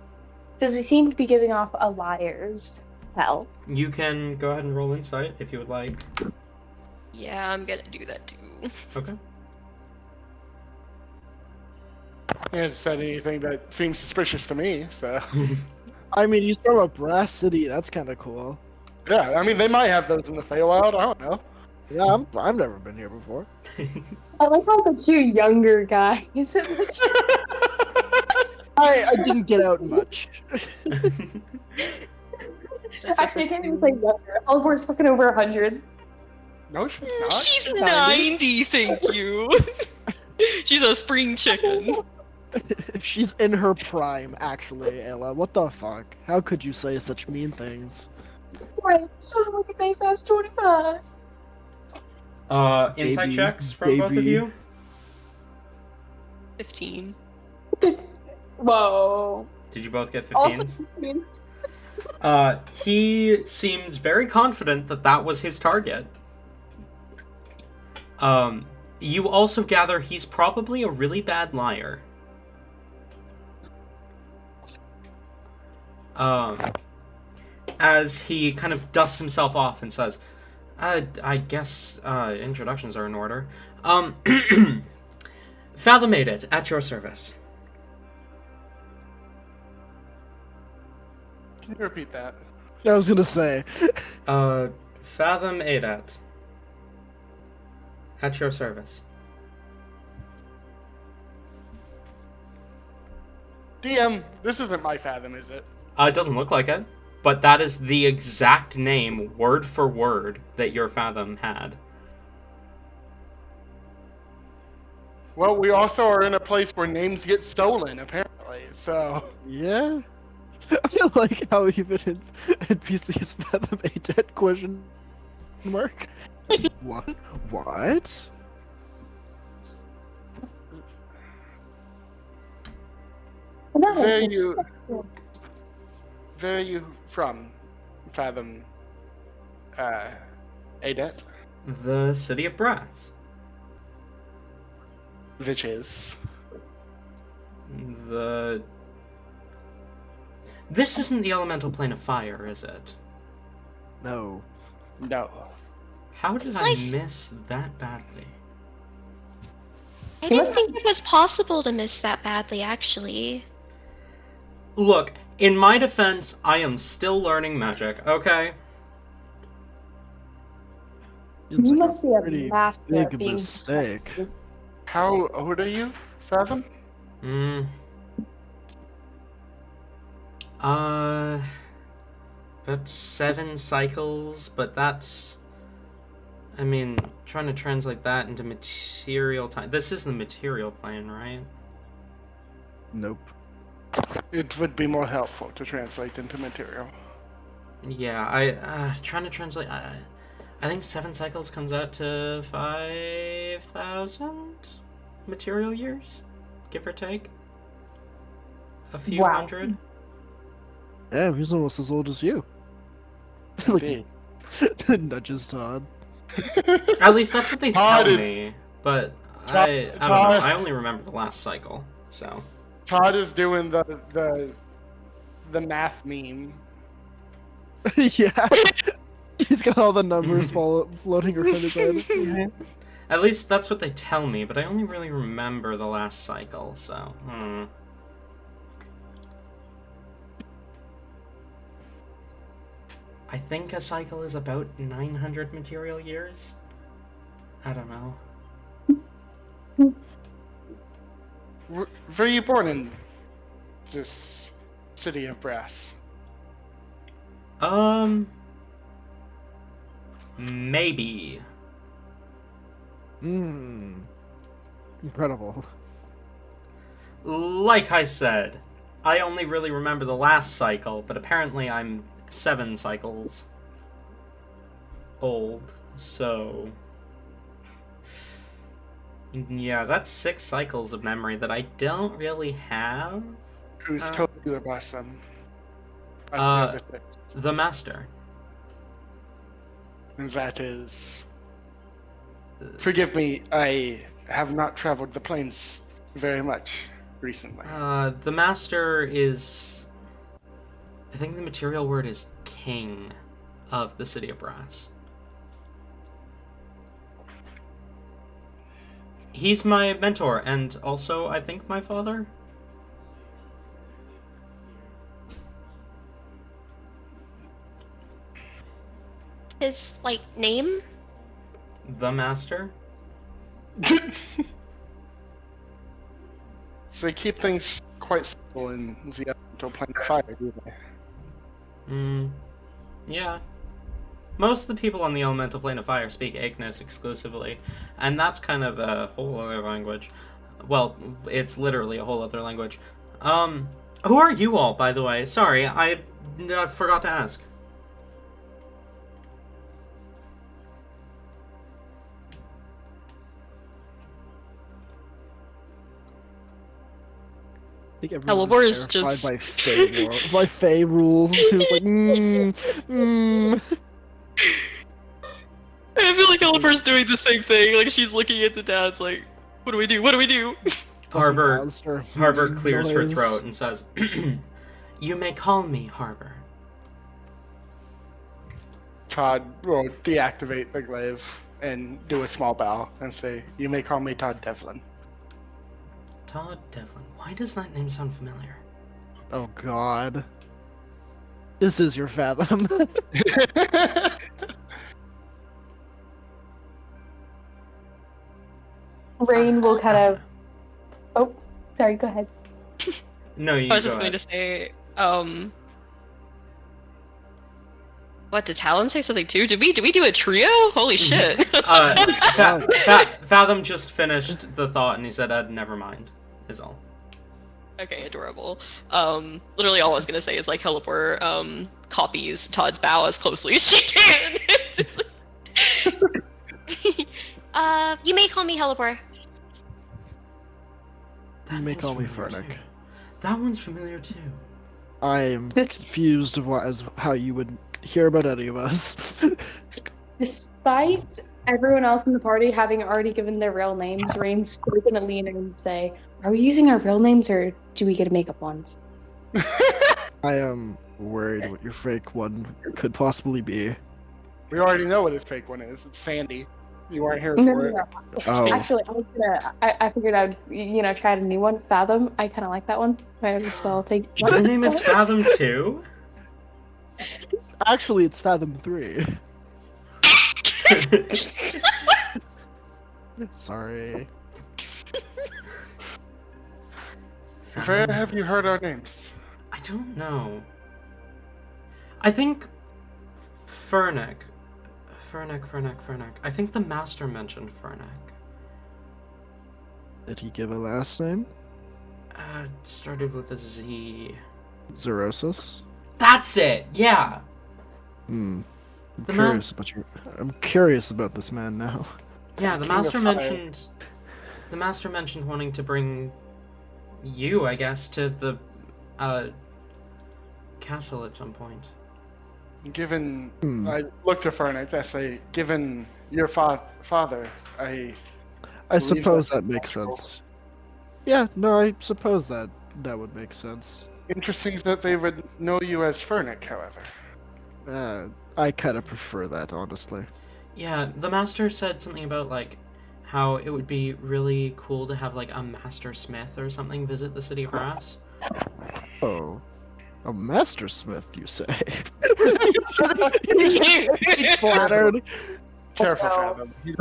does he seem to be giving off a liar's spell? You can go ahead and roll insight if you would like. Yeah, I'm gonna do that too. Okay. He hasn't said anything that seems suspicious to me, so. I mean, he's from a Brass City. That's kind of cool. Yeah, I mean, they might have those in the Feywild. I don't know. Yeah, I've never been here before. I like how the two younger guys. I didn't get out much. Actually, I can't even say younger. Hellebore's fucking over 100. No, she's not. She's 90, thank you. She's a spring chicken. She's in her prime, actually, Ayla. What the fuck? How could you say such mean things? Right, she doesn't look at me past 25. Insight Baby, checks from both of baby. you? 15. Whoa. Did you both get Also, 15s? He seems very confident that that was his target. You also gather he's probably a really bad liar. As he kind of dusts himself off and says, I guess introductions are in order. Fathom made it, at your service. Can you repeat that? I was gonna say. Fathom Adat. At your service. DM, this isn't my Fathom, is it? It doesn't look like it, but that is the exact name, word for word, that your Fathom had. Well, we also are in a place where names get stolen, apparently, so... Yeah? I like how even in NPCs fathom a dead question mark. What? What? That Where is you, suspectful. where are you from, Fathom, Adet? The City of Brass. Which is... This isn't the elemental plane of fire, is it? No. No. How did It's I like- miss that badly? I didn't think it was possible to miss that badly, actually. Look, in my defense, I am still learning magic, okay? Seems You like must be a pretty master at big being mistake. How old are you, Fathom? About 7 cycles, but that's... I mean, trying to translate that into material time... This is the material plane, right? Nope. It would be more helpful to translate into material. Yeah, trying to translate... I think 7 cycles comes out to 5,000 material years, give or take. A few Wow. hundred. Yeah, he's almost as old as you. Like, Indeed. nudges Todd. At least that's what they Todd tell is- me. But Todd- I don't know. Todd- I only remember the last cycle, so... Todd is doing the math meme. Yeah. He's got all the numbers floating around his head. At least that's what they tell me, but I only really remember the last cycle, so... I think a cycle is about 900 material years? I don't know. Were you born in this city of brass? Maybe. Incredible. Like I said, I only really remember the last cycle, but apparently I'm 7 cycles old, so... Yeah, that's 6 cycles of memory that I don't really have. Who's told you about them? The Master. And that is... Forgive me, I have not traveled the plains very much recently. The Master is... I think the material word is king of the City of Brass. He's my mentor, and also, I think, my father. His, like, name? The Master? So they keep things quite simple in the elemental plane of fire, do they? Yeah. Most of the people on the elemental plane of fire speak Ignis exclusively, and that's kind of a whole other language. Well, it's literally a whole other language. Who are you all, by the way? Sorry, I forgot to ask. I think everyone Halibor was is terrified just- by Fae rules. He was like, I feel like Oliver's doing the same thing. Like, she's looking at the dads like, what do we do? What do we do? Harbor monster. clears her Noise. throat and says, "You may call me Harbor." Todd will deactivate the glaive and do a small bow and say, "You may call me Todd Devlin." Todd Devlin. Why does that name sound familiar? Oh god. This is your fathom. Rain will kind of. Oh, sorry. Go ahead. No, you I was go just going ahead. to say, what, did Talon say something too? Did we do a trio? Holy shit. Fathom just finished the thought and he said, never mind, is all. Okay, adorable. Literally all I was gonna say is like Helipor copies Todd's bow as closely as she can. You may call me Helipor. You may one's call me familiar Fernick. too. That one's familiar too. I am This- confused as how you would hear about any of us. Despite everyone else in the party having already given their real names, Rain's still gonna lean in and say, "Are we using our real names or do we get to make up ones?" I am worried what your fake one could possibly be. We already know what his fake one is. It's Sandy. You weren't here No, for no, it. no. Oh, Actually, I figured I'd try a new one. Fathom. I kind of like that one. Might as well take. Your name is Fathom too? actually, it's Fathom 3. Sorry. Where have you heard our names? I don't know. I think Fernick. I think the Master mentioned Fernick. Did he give a last name? Started with a Z. Zerosis? That's it! Yeah! I'm The curious about I'm curious about this man now. Yeah, the King of Master Fire. mentioned... The Master mentioned wanting to bring you, I guess, to the, castle at some point. Given, Hmm. I look to Fernick, I say, given your father, I believe suppose that's that makes natural. sense. Yeah, no, I suppose that would make sense. Interesting that they would know you as Fernick, however. I kind of prefer that, honestly. Yeah, the Master said something about, like, how it would be really cool to have, like, a Master Smith or something visit the City of Brass. Oh. A master smith, you say? He's flattered. Careful, no. Fathom. He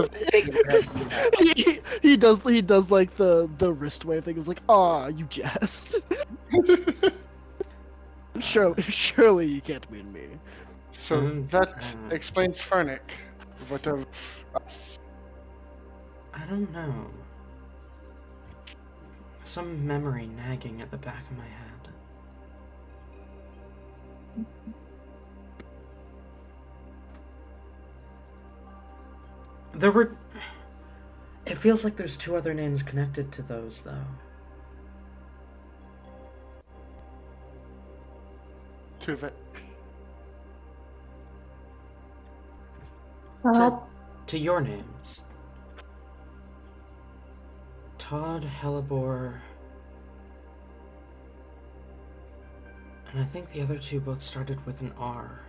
doesn't he does like the wrist wave thing. He's like, "Aw, you jest." Surely you can't mean me. So that uh, explains Fernick. What of us? I don't know. Some memory nagging at the back of my head. There were... It feels like there's 2 other names connected to those, though. Tuvit. To your names. Todd, Hellebore... And I think the other 2 both started with an R.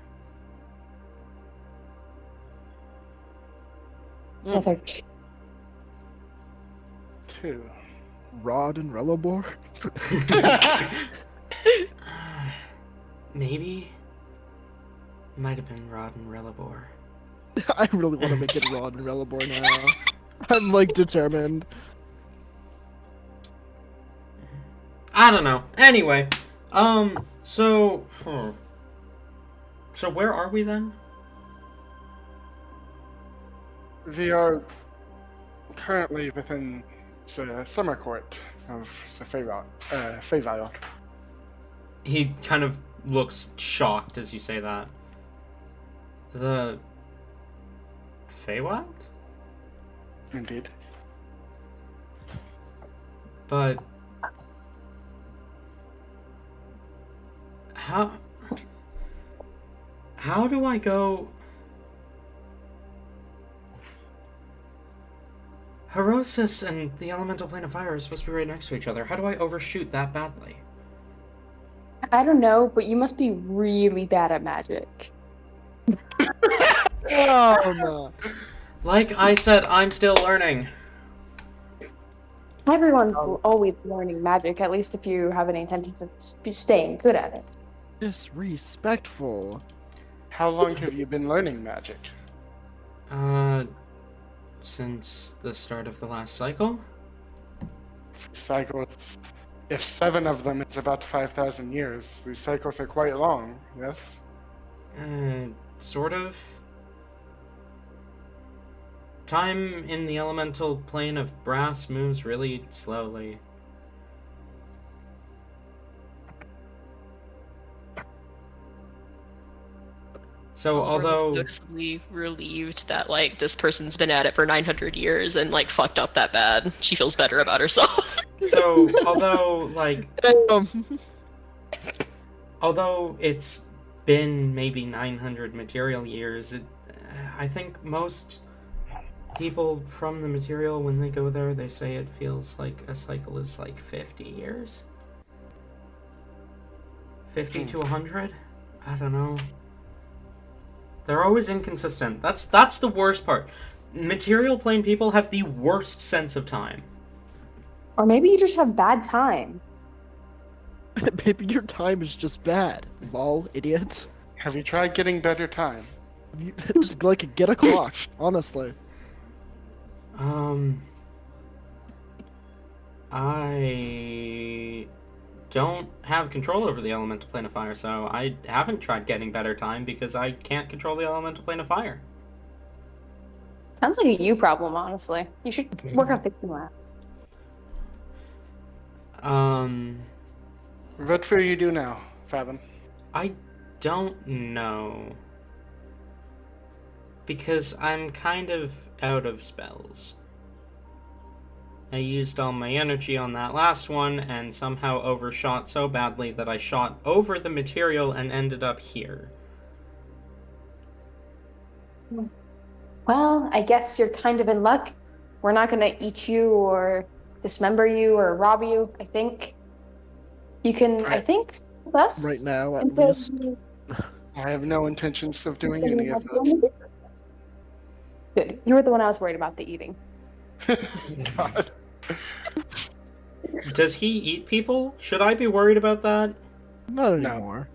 Yes, sir. 2. Rod and Relabor? Maybe? Might have been Rod and Relabor. I really want to make it Rod and Relabor now. I'm like determined. I don't know. Anyway, so where are we then? We are currently within the summer court of the Feywild. He kind of looks shocked as you say that. The Feywild? Indeed. But how do I go? Herosis and the elemental plane of fire are supposed to be right next to each other. How do I overshoot that badly? I don't know, but you must be really bad at magic. Oh no. Like I said, I'm still learning. Everyone's always learning magic, at least if you have any intention of staying good at it. Disrespectful. How long have you been learning magic? Since the start of the last cycle? Cycles. If 7 of them is about 5,000 years, these cycles are quite long, yes? Sort of. Time in the elemental plane of brass moves really slowly. So, Oliver looks although... noticeably relieved that, like, this person's been at it for 900 years and, like, fucked up that bad, she feels better about herself. So, although, like... Although it's been maybe 900 material years, I think most people from the material, when they go there, they say it feels like a cycle is like 50 years. 50 to 100? I don't know. They're always inconsistent. That's the worst part. Material plane people have the worst sense of time. Or maybe you just have bad time. Maybe your time is just bad. Lol, idiots. Have you tried getting better time? You just like get a clock, honestly. I don't have control over the elemental plane of fire, so I haven't tried getting better time because I can't control the elemental plane of fire. Sounds like a you problem, honestly. You should work on fixing that. What will you do now, Fathom? I don't know. Because I'm kind of out of spells. I used all my energy on that last one and somehow overshot so badly that I shot over the material and ended up here. Well, I guess you're kind of in luck. We're not gonna eat you or dismember you or rob you, I think. You can, I think, stay with us. Right now, at until least. you- I have no intentions of doing any of those. Good. You were the one I was worried about, the eating. God. Does he eat people? Should I be worried about that? Not No. anymore.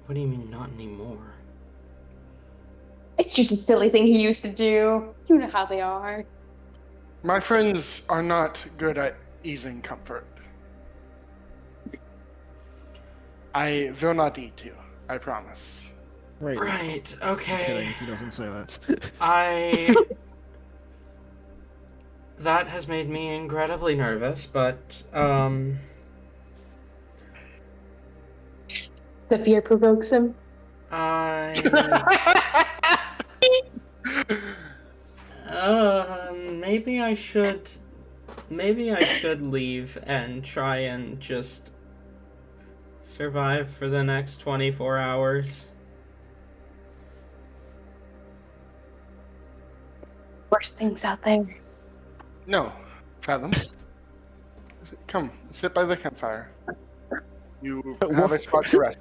What do you mean, not anymore? It's just a silly thing he used to do. You know how they are. My friends are not good at easing comfort. I will not eat you. I promise. Right. Right, I'm okay. kidding. He doesn't say that. That has made me incredibly nervous, but, The fear provokes him. Maybe I should... Maybe I should leave and try and just survive for the next 24 hours. Worse things out there. No, Fathom. Come, sit by the campfire. You have a spot to rest.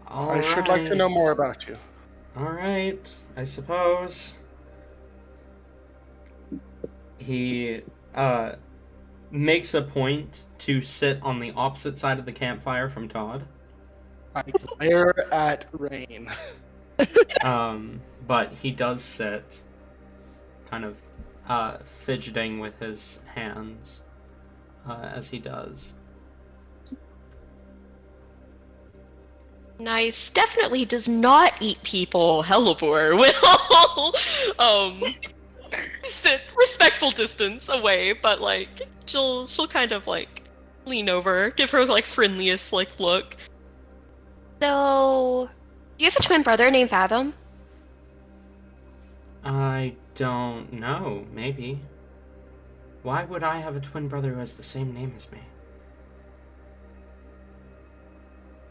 I should like to know more about you. Alright, I suppose. He, makes a point to sit on the opposite side of the campfire from Todd. I glare at Rain. But he does sit, kind of, fidgeting with his hands, as he does. Nice. Definitely does not eat people. Hellebore will sit respectful distance away, but like she'll kind of like lean over, give her like friendliest like look. So, do you have a twin brother named Fathom? I don't know, maybe. Why would I have a twin brother who has the same name as me?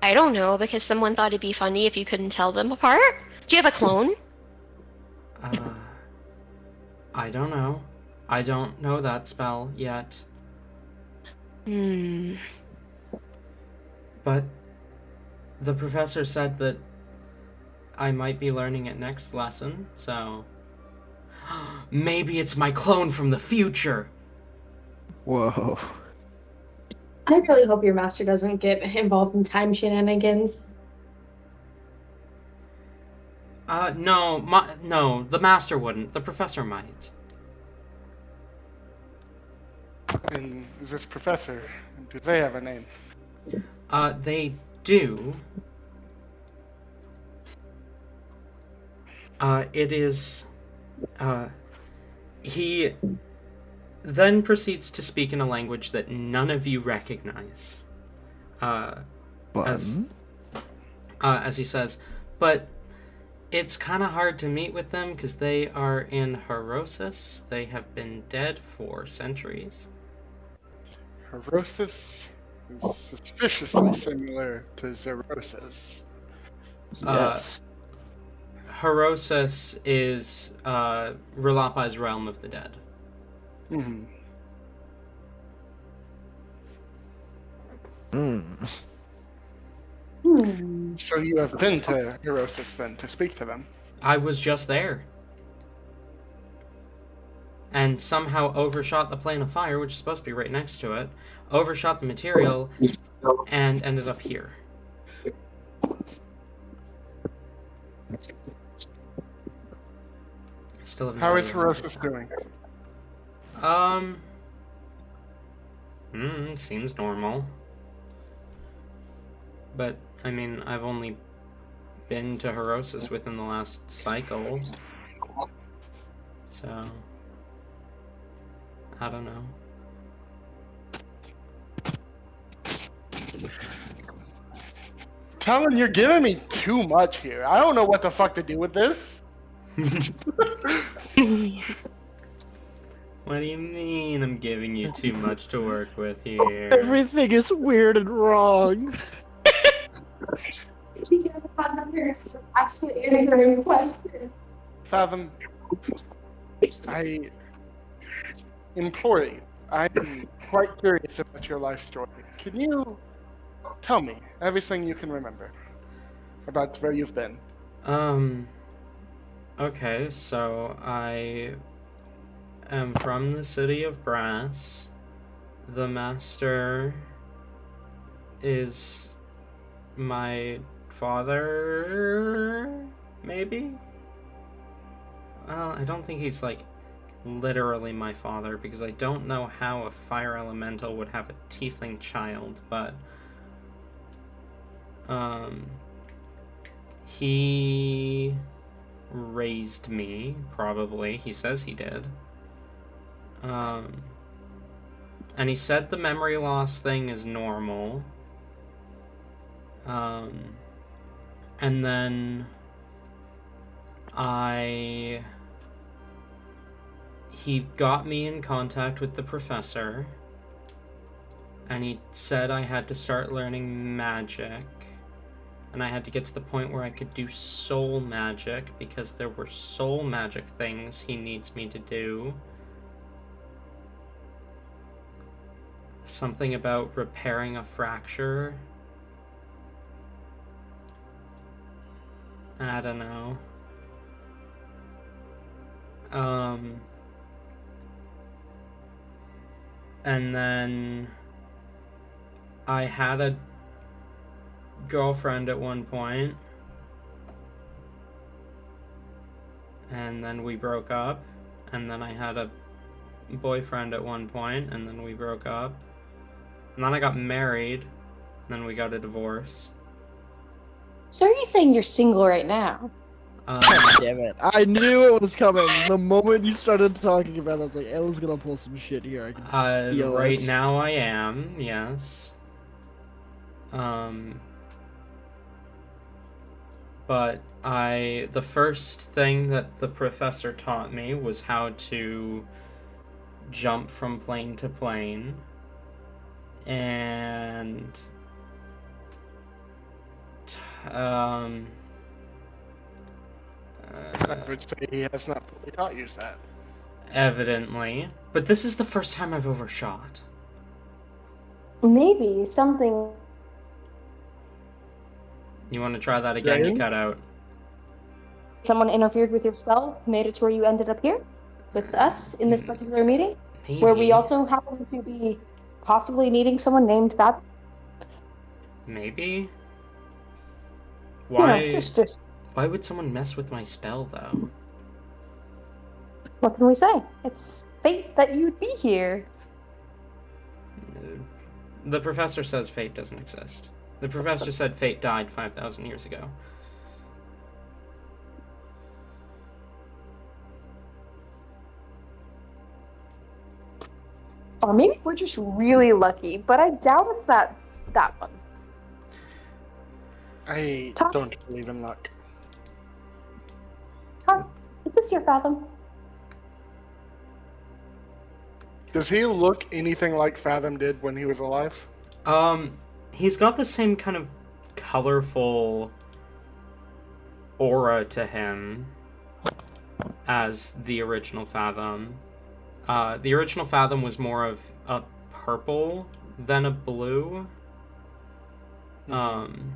I don't know, because someone thought it'd be funny if you couldn't tell them apart. Do you have a clone? I don't know. I don't know that spell yet. But the professor said that I might be learning it next lesson, so... Maybe it's my clone from the future! Whoa. I really hope your master doesn't get involved in time shenanigans. No, the master wouldn't. The professor might. And this professor, do they have a name? They do. It is... He then proceeds to speak in a language that none of you recognize. As he says, but it's kind of hard to meet with them because they are in Herosis. They have been dead for centuries. Herosis is suspiciously similar to Xerosis. Yes. Herosis is Rulapa's realm of the dead. Mm-hmm. So you have been to Herosis then to speak to them? I was just there. And somehow overshot the plane of fire, which is supposed to be right next to it, overshot the material, and ended up here. Still have no How is idea. Herosis doing? Seems normal. But, I mean, I've only been to Herosis within the last cycle. So... I don't know. Talon, you're giving me too much here. I don't know what the fuck to do with this. What do you mean I'm giving you too much to work with here? Everything is weird and wrong. Actually answering the question. Fathom, I implore you. I'm quite curious about your life story. Can you tell me everything you can remember about where you've been? Okay, so I am from the city of Brass. The master is my father, maybe? Well, I don't think he's, like, literally my father, because I don't know how a fire elemental would have a tiefling child, but he raised me, probably. He says he did. And he said the memory loss thing is normal. And then he got me in contact with the professor, and he said I had to start learning magic, and I had to get to the point where I could do soul magic, because there were soul magic things he needs me to do. Something about repairing a fracture. I don't know. And then I had a girlfriend at one point, and then we broke up, and then I had a boyfriend at one point, and then we broke up, and then I got married, and then we got a divorce. So are you saying you're single right now? Damn it. I knew it was coming. The moment you started talking about it, I was like, Ella's gonna pull some shit here. I can feel right it. now I am, yes. But the first thing that the professor taught me was how to jump from plane to plane. And I would say he has not fully taught you that. evidently. But this is the first time I've overshot. Maybe something. You want to try that again? You Right? cut out. Someone interfered with your spell, made it to where you ended up here with us in this particular meeting, Maybe. where we also happen to be possibly needing someone named that. Maybe. You know, Why? just Why would someone mess with my spell, though? what can we say? It's fate that you'd be here. The professor says fate doesn't exist. The professor said fate died 5,000 years ago. Or maybe we're just really lucky, but I doubt it's that one. I Talk. don't believe in luck. Huh? Is this your Fathom? Does he look anything like Fathom did when he was alive? He's got the same kind of colorful aura to him as the original Fathom. The original Fathom was more of a purple than a blue. And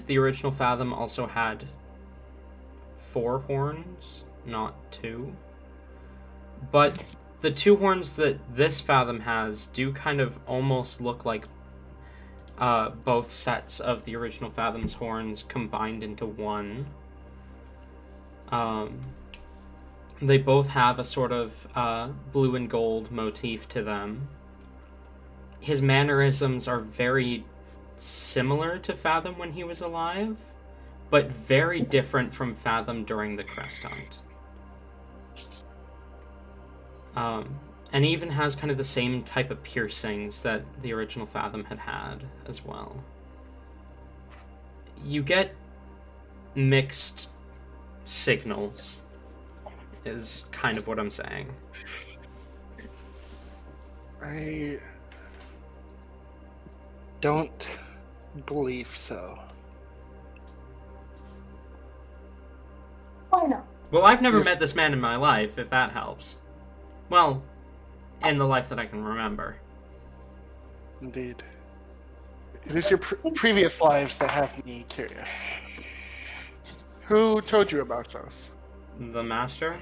the original Fathom also had 4 horns, not 2. But the 2 horns that this Fathom has do kind of almost look like both sets of the original Fathom's horns combined into one. They both have a sort of blue and gold motif to them. His mannerisms are very similar to Fathom when he was alive, but very different from Fathom during the Crest Hunt. And he even has kind of the same type of piercings that the original Fathom had as well. You get mixed signals, is kind of what I'm saying. I don't believe so. Why not? Well, I've never Yes. met this man in my life, if that helps. Well, in the life that I can remember. Indeed. It is your previous lives that have me curious. Who told you about those? The Master?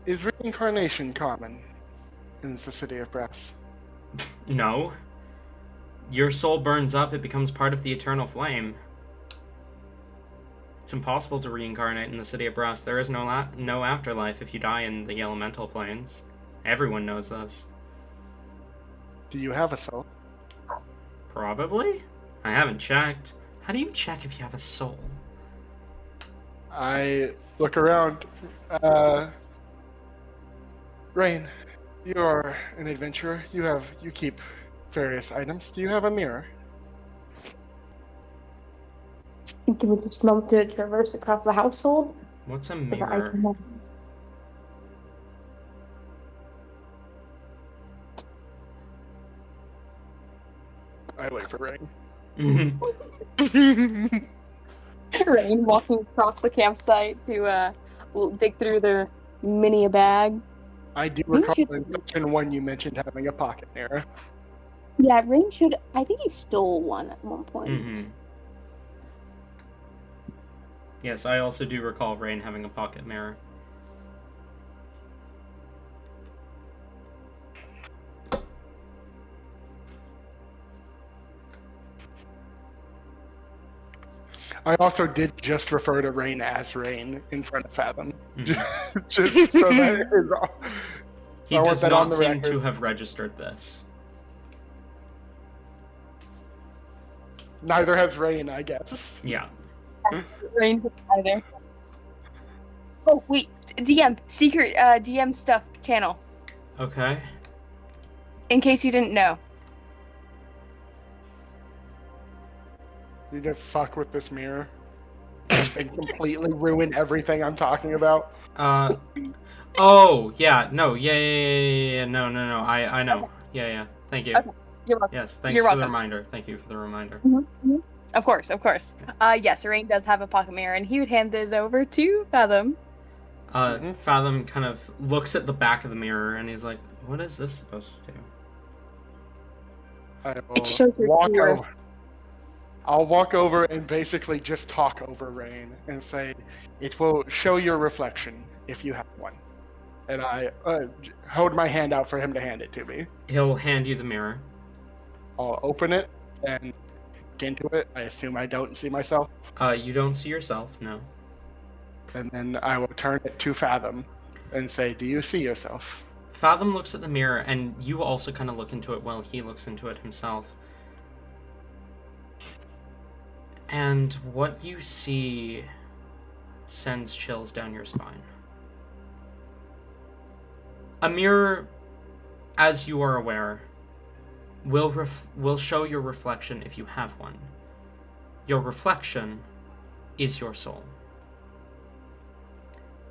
Is reincarnation common in the city of brass? No. Your soul burns up, it becomes part of the eternal flame. It's impossible to reincarnate in the city of brass. There is no afterlife if you die in the elemental planes. Everyone knows this. Do you have a soul? Probably? I haven't checked. How do you check if you have a soul? I look around. Rain, you are an adventurer. You keep various items. Do you have a mirror? Give me just a moment to traverse across the household. What's a So that I mirror? can I wait for Rain. Rain walking across the campsite to dig through their mini bag. I do Rain recall should- in section 1 you mentioned having a pocket mirror. Yeah, Rain should. I think he stole one at one point. Yes, I also do recall Rain having a pocket mirror. I also did just refer to Rain as Rain in front of Fathom. Mhm. Just so that is all. He I want does that on not the seem record. to have registered this. Neither has Rain, I guess. Yeah. Rain either. Oh wait, DM secret DM stuff channel. Okay. In case you didn't know. You just fuck with this mirror and completely ruin everything I'm talking about. Oh, yeah, no, yeah, no, I know. Yeah, thank you. Okay. You're welcome. Yes, thanks You're for the welcome. reminder. Thank you for the reminder. Of course. Yes, Rain does have a pocket mirror, and he would hand it over to Fathom. Fathom kind of looks at the back of the mirror and he's like, what is this supposed to do? I It will shows your walk fears. over. I'll walk over and basically just talk over Rain and say, it will show your reflection if you have one. And I hold my hand out for him to hand it to me. He'll hand you the mirror. I'll open it and look into it. I assume I don't see myself. You don't see yourself, no. And then I will turn it to Fathom and say, do you see yourself? Fathom looks at the mirror, and you also kind of look into it while he looks into it himself. And what you see sends chills down your spine. A mirror, as you are aware, will show your reflection if you have one. Your reflection is your soul.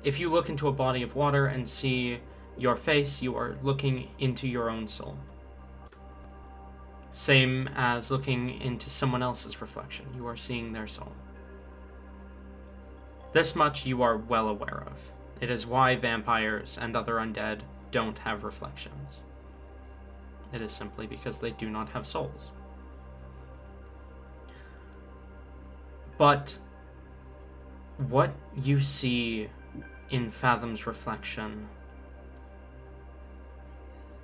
If you look into a body of water and see your face, you are looking into your own soul. Same as looking into someone else's reflection. You are seeing their soul. This much you are well aware of. It is why vampires and other undead don't have reflections. It is simply because they do not have souls. But what you see in Fathom's reflection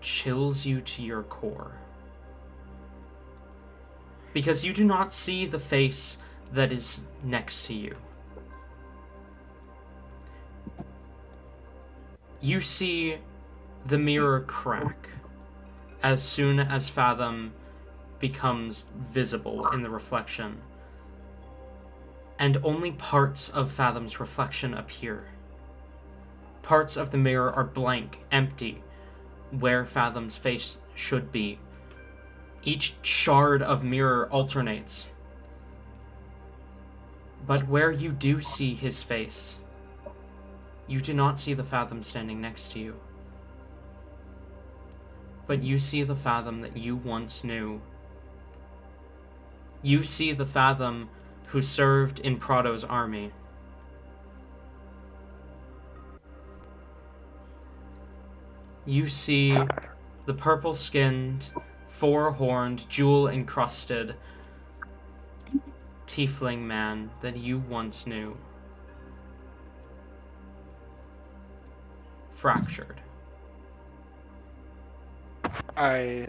chills you to your core. Because you do not see the face that is next to you. You see the mirror crack as soon as Fathom becomes visible in the reflection, and only parts of Fathom's reflection appear. Parts of the mirror are blank, empty, where Fathom's face should be. Each shard of mirror alternates. But where you do see his face, you do not see the Fathom standing next to you. But you see the Fathom that you once knew. You see the Fathom who served in Prado's army. You see the purple-skinned, four-horned, jewel-encrusted tiefling man that you once knew. fractured. I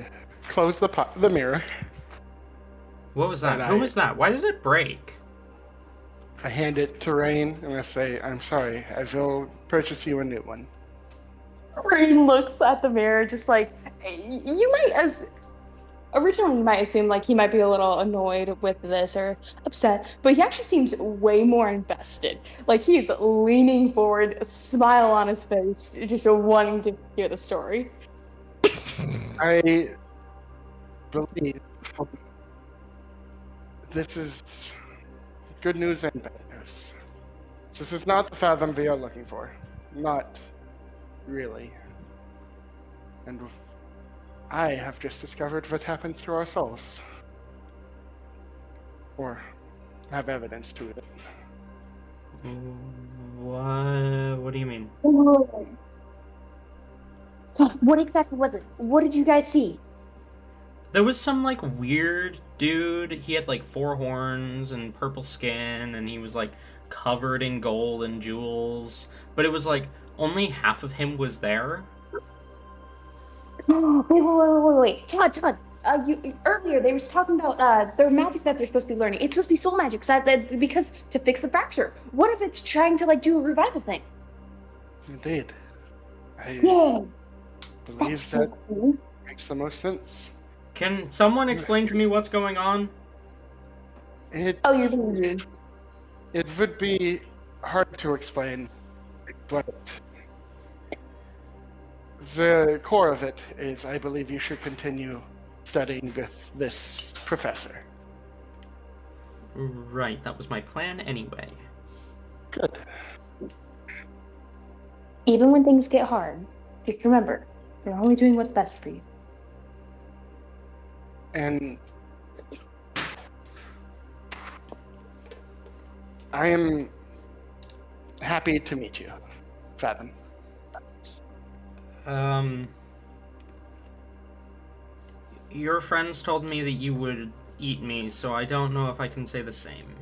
close the mirror. What was that? And Who was that? Why did it break? I hand it to Rain and I say, "I'm sorry. I will purchase you a new one." Rain looks at the mirror, just like you might as originally you might assume like he might be a little annoyed with this or upset, but he actually seems way more invested. Like he's leaning forward, a smile on his face, just wanting to hear the story. I believe this is good news and bad news. This is not the fathom we are looking for. Not really. And I have just discovered what happens to our souls. Or have evidence to it. What do you mean? What exactly was it? What did you guys see? There was some like weird dude. He had like 4 horns and purple skin, and he was like covered in gold and jewels. But it was like only half of him was there. Wait. Todd. Earlier they was talking about their magic that they're supposed to be learning. It's supposed to be soul magic, because to fix the fracture. What if it's trying to like do a revival thing? Indeed. I Yeah, believe that's that so cool. makes the most sense. Can someone explain to me what's going on? It Oh, you're being rude. it would be hard to explain, but the core of it is I believe you should continue studying with this professor. Right, that was my plan anyway. Good. Even when things get hard, just remember, you're only doing what's best for you. And I am happy to meet you, Fathom. Your friends told me that you would eat me, so I don't know if I can say the same.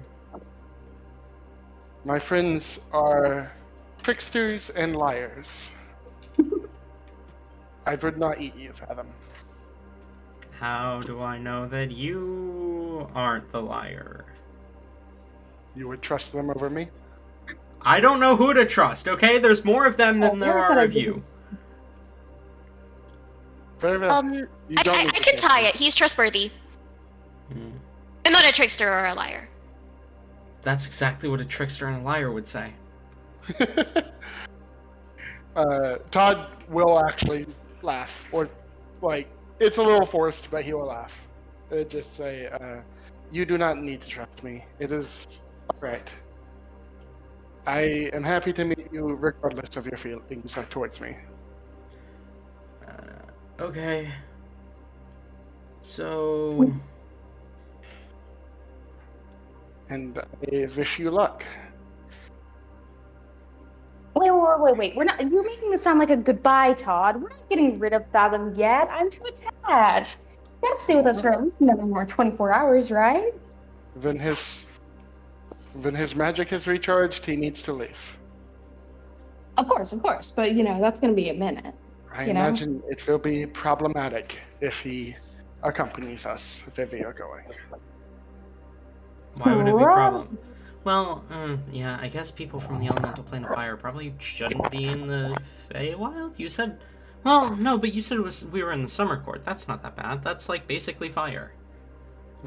My friends are tricksters and liars. I would not eat you, Fathom. How do I know that you aren't the liar? You would trust them over me? I don't know who to trust, okay? There's more of them than there are of you. Very well. You don't I need to can trust tie me. it. He's trustworthy. Hmm. I'm not a trickster or a liar. That's exactly what a trickster and a liar would say. Todd will actually laugh, or like it's a little forced, but he will laugh. Just say, "You do not need to trust me. It is all right. I am happy to meet you, regardless of your feelings towards me." Okay. So... And I wish you luck. Wait. We're not. You're making this sound like a goodbye, Todd. We're not getting rid of Fathom yet. I'm too attached. You gotta stay with us for at least another more 24 hours, right? When his magic is recharged, he needs to leave. Of course. But that's gonna be a minute. I You know? imagine it will be problematic if he accompanies us where we are going. Why would it be a problem? Well, yeah, I guess people from the elemental plane of fire probably shouldn't be in the Feywild? You said... Well, no, but you said we were in the Summer Court. That's not that bad. That's, like, basically fire.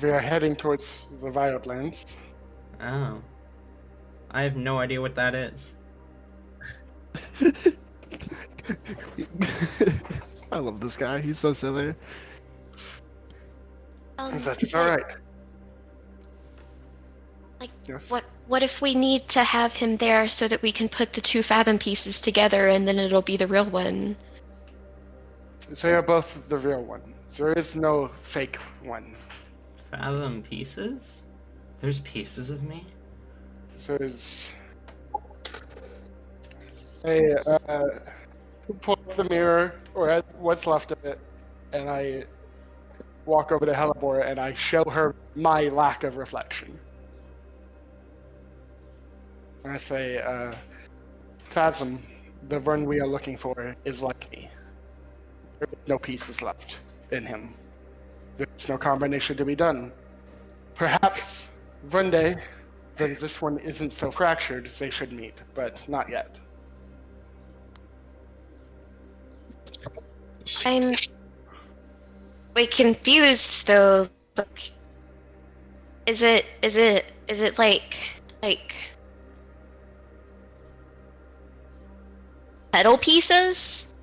We are heading towards the Wildlands. Oh. I have no idea what that is. I love this guy. He's so silly. That is all right. Like, Yes. what if we need to have him there so that we can put the 2 fathom pieces together and then it'll be the real one? They are both the real one. There is no fake one. Fathom pieces? There's pieces of me? There's a pull up the mirror, or what's left of it, and I walk over to Hellebore and I show her my lack of reflection. And I say, Fathom, the Vern we are looking for is like me. There is no pieces left in him. There's no combination to be done. Perhaps one day, when this one isn't so fractured, they should meet, but not yet. I'm way confused though. Like, is it like metal pieces?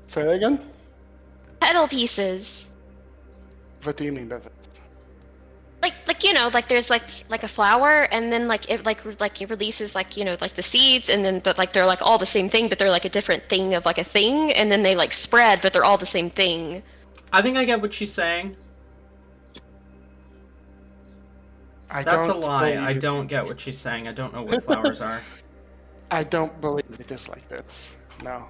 Say that again? Metal pieces. What do you mean, does it? Like you know, like there's like a flower, and then like it releases like, you know, like the seeds, and then but like they're like all the same thing, but they're like a different thing of like a thing, and then they like spread, but they're all the same thing. I think I get what she's saying. That's a lie. I don't get what she's saying. I don't know what flowers are. I don't believe it is like this. No.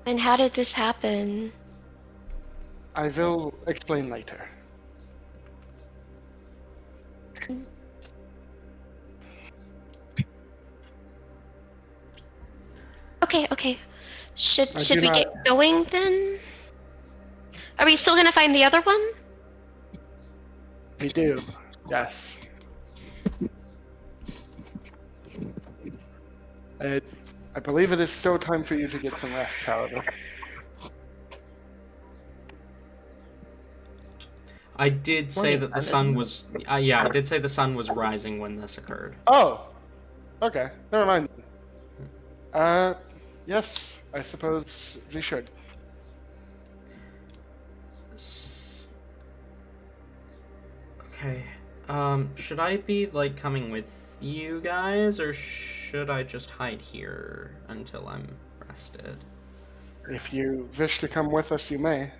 And how did this happen? I will explain later. Okay. Should do we not- get going then? Are we still gonna find the other one? We do, yes. I believe it is still time for you to get some rest, however. I did say that the sun was... yeah, I did say the sun was rising when this occurred. Oh! Okay, never mind. Yes, I suppose we should. Okay. Should I be, like, coming with you guys, or should I just hide here until I'm rested? If you wish to come with us, you may.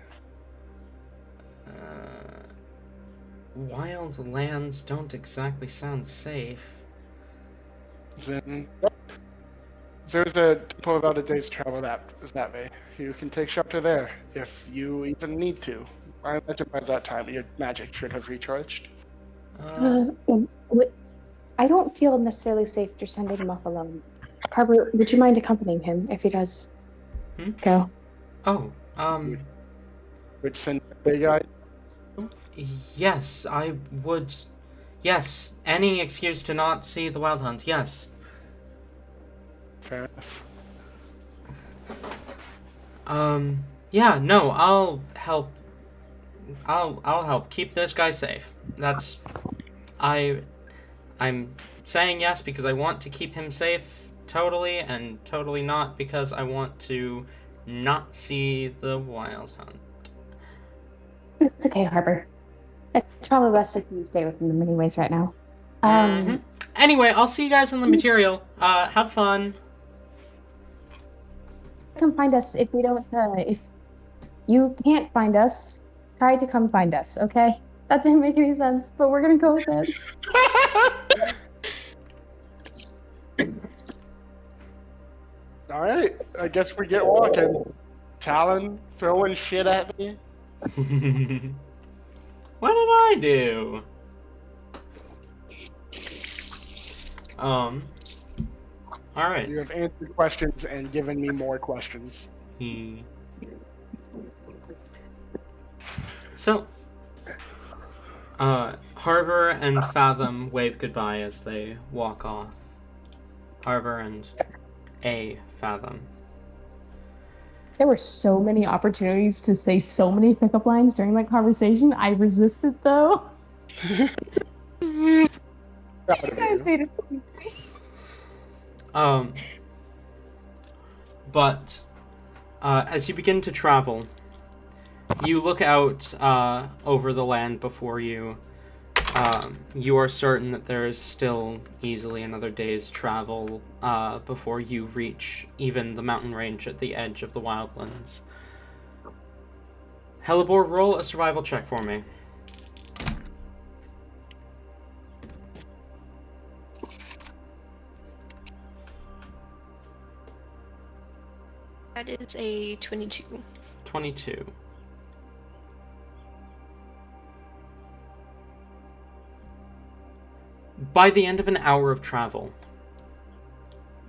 Wildlands don't exactly sound safe. Then there's a temple about a day's travel that way. You can take shelter there if you even need to. I imagine by that time your magic should have recharged. I don't feel necessarily safe just sending him off alone. Harper, would you mind accompanying him if he does go? Oh, Which send the big guy. yes, I would. Yes, any excuse to not see the Wild Hunt, yes. Fair enough. Yeah, no, I'll help. I'll help keep this guy safe. That's... I'm saying yes because I want to keep him safe totally, and totally not because I want to not see the Wild Hunt. It's okay, Harper. It's probably best if you stay with him anyways right now. Anyway, I'll see you guys in the material. Have fun. Come find us if we don't. If you can't find us, try to come find us. Okay? That didn't make any sense, but we're gonna go with it. All right, I guess we get walking. Talon throwing shit at me. What did I do? Alright. You have answered questions and given me more questions. So, Harbor and Fathom wave goodbye as they walk off. Harbor and Fathom. There were so many opportunities to say so many pickup lines during that conversation. I resisted, though. You guys made it. But as you begin to travel, you look out over the land before you. You are certain that there is still easily another day's travel before you reach even the mountain range at the edge of the Wildlands. Hellebore, roll a survival check for me. That is a 22. 22. By the end of an hour of travel,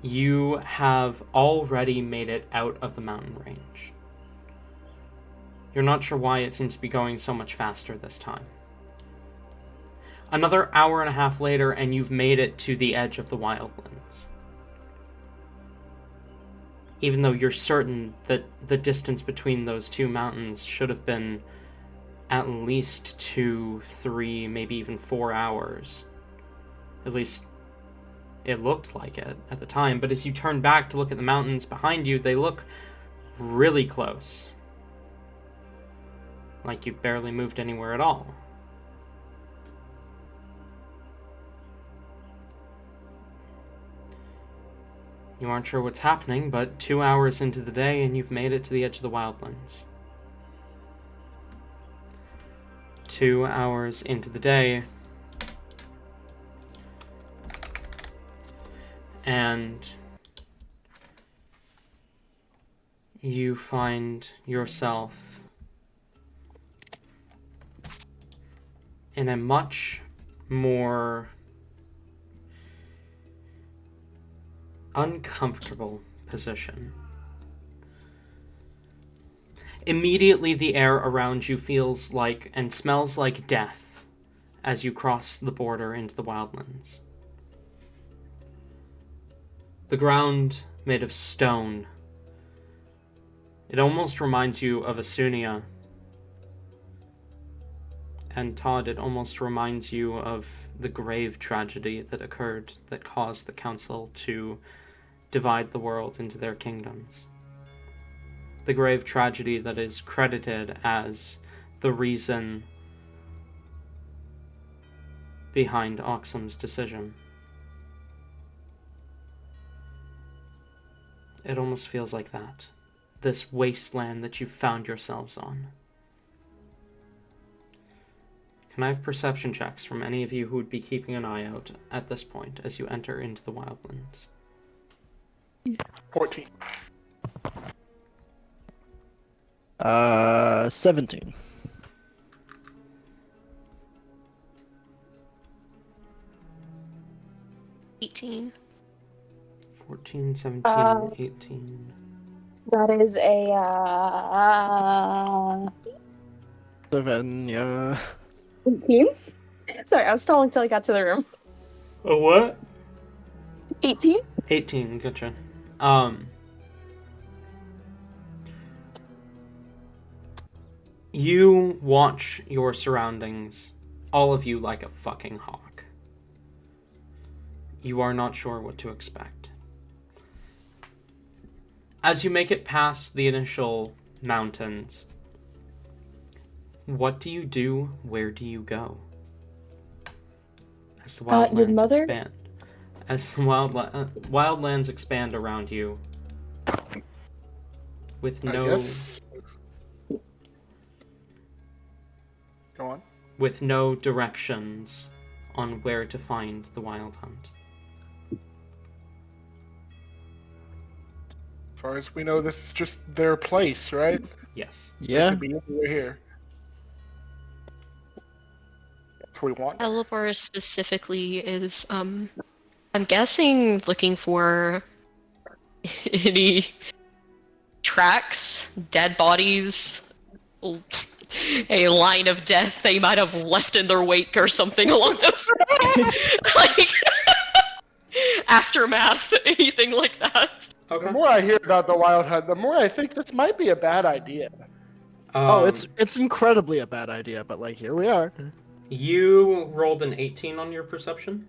you have already made it out of the mountain range. You're not sure why it seems to be going so much faster this time. Another hour and a half later, and you've made it to the edge of the Wildlands. Even though you're certain that the distance between those two mountains should have been at least 2, 3, maybe even 4 hours. At least it looked like it at the time, but as you turn back to look at the mountains behind you, they look really close. Like you've barely moved anywhere at all. You aren't sure what's happening, but 2 hours into the day and you've made it to the edge of the Wildlands. 2 hours into the day, and you find yourself in a much more uncomfortable position. Immediately, the air around you feels like and smells like death as you cross the border into the Wildlands. The ground made of stone. It almost reminds you of Asunia. And Todd, it almost reminds you of the grave tragedy that occurred that caused the council to divide the world into their kingdoms. The grave tragedy that is credited as the reason behind Oxum's decision. It almost feels like that. This wasteland that you've found yourselves on. Can I have perception checks from any of you who would be keeping an eye out at this point as you enter into the Wildlands? 14. 17. 18. 14, 17, 18. That is a 7, yeah. 18. Sorry, I was stalling until I got to the room. A what? 18. 18, gotcha. You watch your surroundings, all of you, like a fucking hawk. You are not sure what to expect. As you make it past the initial mountains, what do you do? Where do you go? As the Your wildlands mother? expand. As the wildlands expand around you, with I no guess. Go on. with no directions on where to find the Wild Hunt. As far as we know, this is just their place, right? Yes. They Yeah. could be anywhere here. That's what we want. Elibor specifically is, I'm guessing looking for any tracks, dead bodies, a line of death they might have left in their wake or something along those lines. Like, aftermath, anything like that. Okay. The more I hear about the Wild Hunt, the more I think this might be a bad idea. Oh, it's incredibly a bad idea, but like here we are. You rolled an 18 on your perception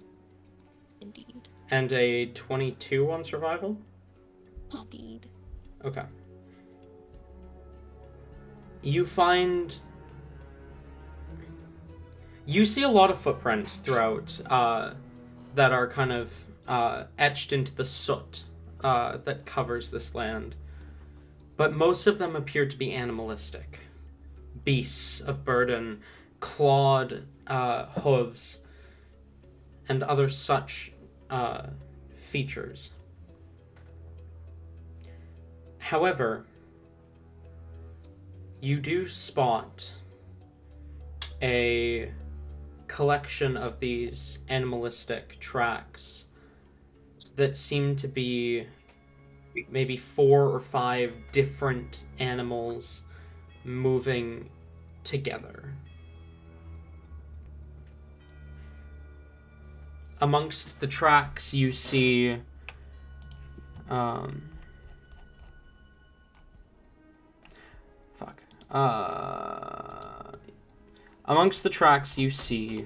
Indeed. and a 22 on survival. Indeed. Okay. You find... You see a lot of footprints throughout that are kind of etched into the soot that covers this land. But most of them appear to be animalistic. Beasts of burden, clawed hooves, and other such features. However, you do spot a collection of these animalistic tracks that seem to be maybe 4 or 5 different animals moving together. Amongst the tracks, you see amongst the tracks, you see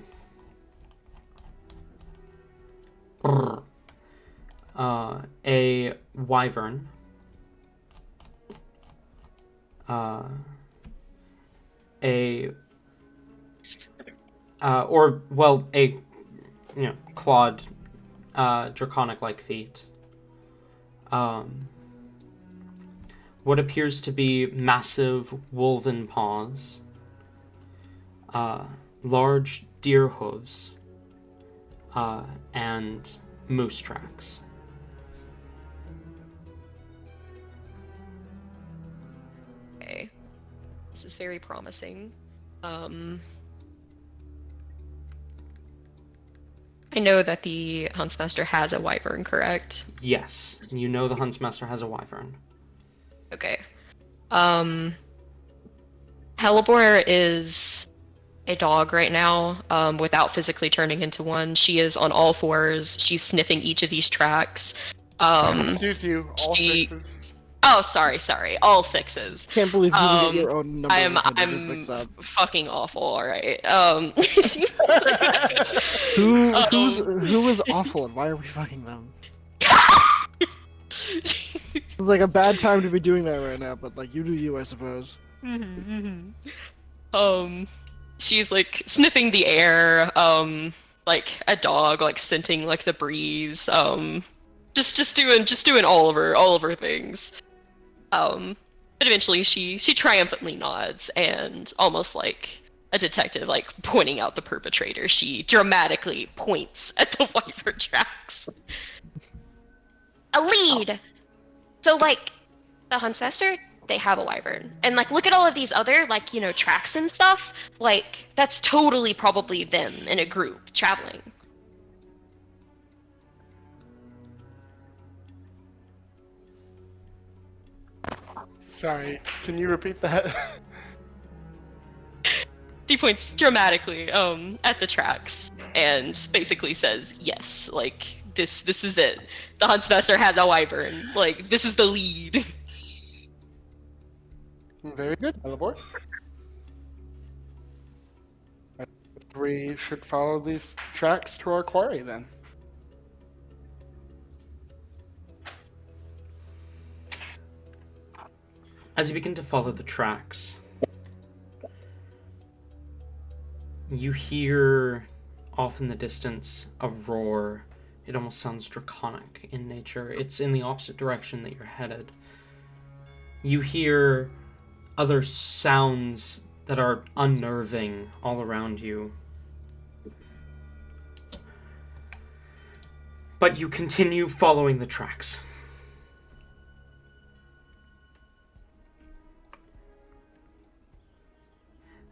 a wyvern, clawed, draconic-like feet. What appears to be massive wolven paws, large deer hooves, and moose tracks. Okay. This is very promising. I know that the Huntsmaster has a wyvern, correct? Yes, you know the Huntsmaster has a wyvern. Okay. Hellebore is a dog right now, without physically turning into one. She is on all fours. She's sniffing each of these tracks. Excuse you, all she- sixes. Oh, sorry, all 6s. Can't believe you get your own number I'm of appendages mixed up. fucking awful. All right. Who was awful and why are we fucking them? It's like a bad time to be doing that right now, but like you do you, I suppose. She's like sniffing the air, like a dog, like scenting like the breeze, just doing all of her things. But eventually she triumphantly nods and, almost like a detective like pointing out the perpetrator, she dramatically points at the wyvern tracks. A lead. So like the Huntsmaster, they have a wyvern, and like look at all of these other like tracks and stuff. Like that's totally probably them in a group traveling. Sorry, can you repeat that? She points dramatically at the tracks and basically says, yes, like this is it. The Huntsmaster has a wyvern. Like this is the lead. Very good, Hellebore. We should follow these tracks to our quarry then. As you begin to follow the tracks, you hear off in the distance a roar. It almost sounds draconic in nature. It's in the opposite direction that you're headed. You hear other sounds that are unnerving all around you. But you continue following the tracks.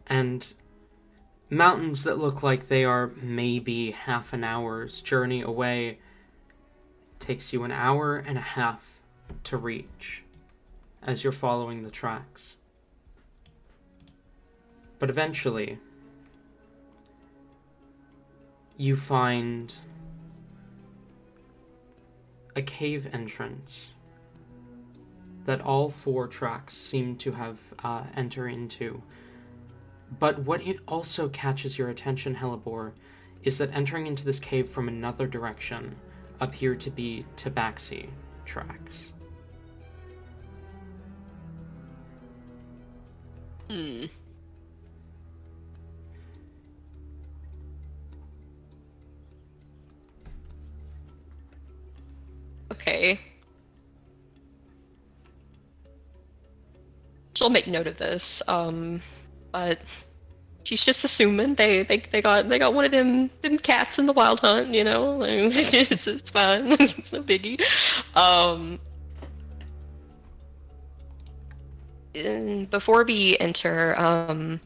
And mountains that look like they are maybe half an hour's journey away takes you an hour and a half to reach as you're following the tracks. But eventually, you find a cave entrance that all 4 tracks seem to have enter into. But what it also catches your attention, Hellebore, is that entering into this cave from another direction appear to be tabaxi tracks. Okay. She'll make note of this. But she's just assuming they got one of them cats in the wild hunt, it's fine. It's no biggie. Before we enter,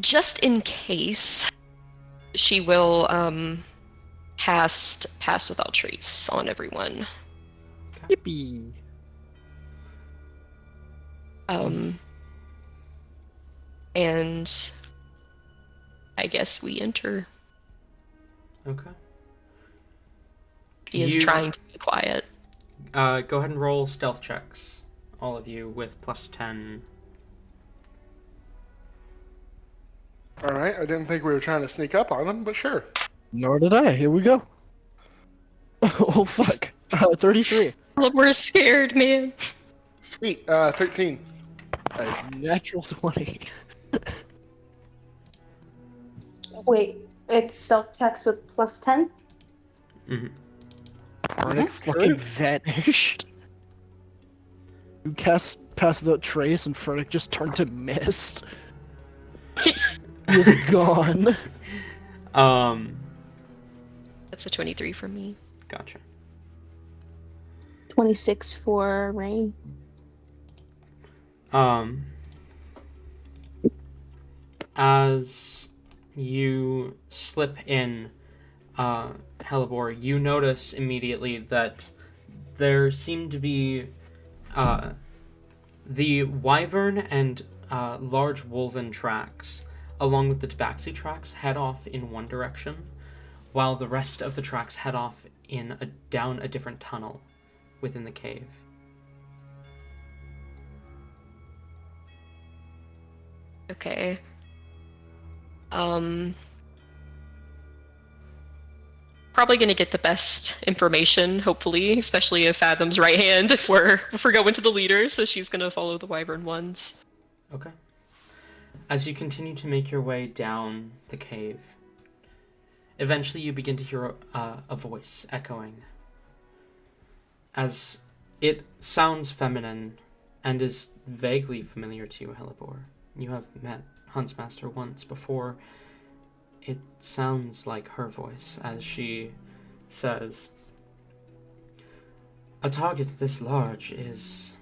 just in case, she will cast Pass Without Trace on everyone. Yippee. And I guess we enter. Okay. She is trying to be quiet. Go ahead and roll stealth checks, all of you, with +10. All right, I didn't think we were trying to sneak up on them, but sure. Nor did I. Here we go. Oh, fuck. 33. We're scared, man. Sweet. 13. A natural 20. Wait, it's stealth checks with +10? Mm-hmm. Arctic fucking vanished. You cast Pass Without Trace and Frederick just turned to mist. He is gone. That's a 23 for me. Gotcha. 26 for Rain. As you slip in, Hellebore, you notice immediately that there seem to be the wyvern and large wolven tracks, along with the tabaxi tracks, head off in one direction, while the rest of the tracks head off down a different tunnel within the cave. Okay. Probably gonna get the best information, hopefully, especially if Fathom's right hand if we're going to the leader, so she's gonna follow the wyvern ones. Okay. As you continue to make your way down the cave, eventually you begin to hear a voice echoing. As it sounds feminine and is vaguely familiar to you, Hellebore. You have met Huntsmaster once before. It sounds like her voice as she says, "A target this large is...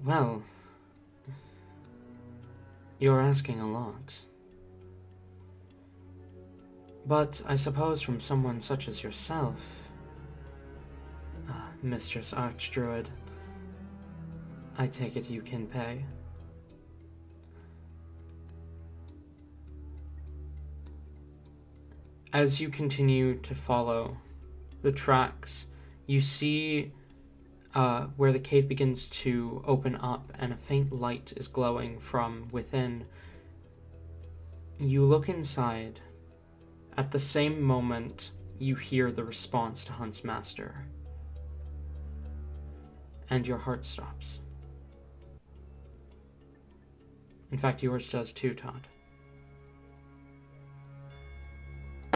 well... you're asking a lot. But I suppose from someone such as yourself, Mistress Archdruid, I take it you can pay." As you continue to follow the tracks, you see where the cave begins to open up and a faint light is glowing from within. You look inside. At the same moment, you hear the response to Huntsmaster. And your heart stops. In fact, yours does too, Todd.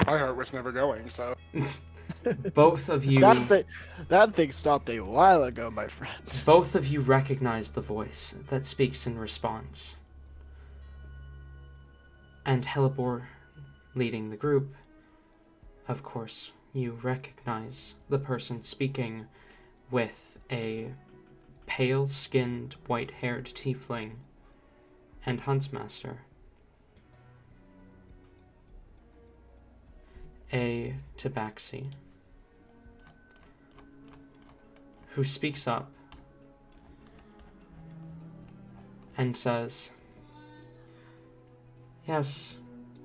My heart was never going, so. Both of you... That thing stopped a while ago, my friend. Both of you recognize the voice that speaks in response. And Hellebore, leading the group, of course, you recognize the person speaking with a pale-skinned, white-haired tiefling and Huntsmaster. A tabaxi who speaks up and says, "Yes,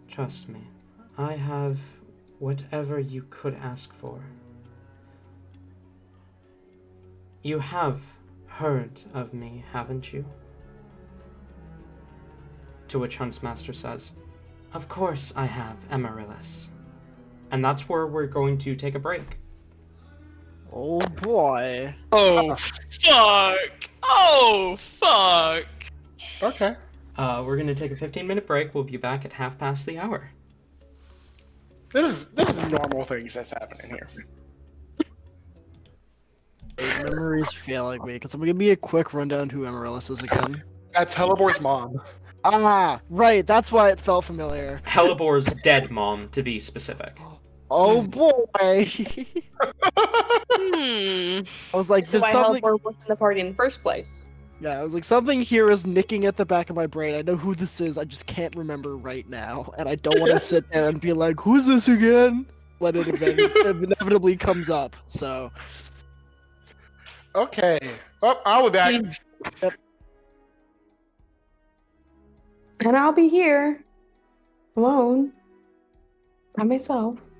trust me, I have whatever you could ask for. You have heard of me, haven't you?" To which Huntsmaster says, "Of course I have, Amaryllis." And that's where we're going to take a break. Oh boy. Oh, fuck! Oh, fuck! Okay. We're going to take a 15-minute break. We'll be back at 1:30. This is normal things that's happening here. My memory's failing me, because I'm gonna give me a quick rundown who Amaryllis is again. That's Hellebore's mom. Ah, right, that's why it felt familiar. Hellebore's dead mom, to be specific. Oh boy! Hmm. I was like, So there's why something. Hellebore was in the party in the first place? Yeah, I was like, something here is nicking at the back of my brain. I know who this is, I just can't remember right now. And I don't want to sit there and be like, who's this again? When it inevitably comes up, so. Okay. Oh, I'll be back. And I'll be here alone by myself.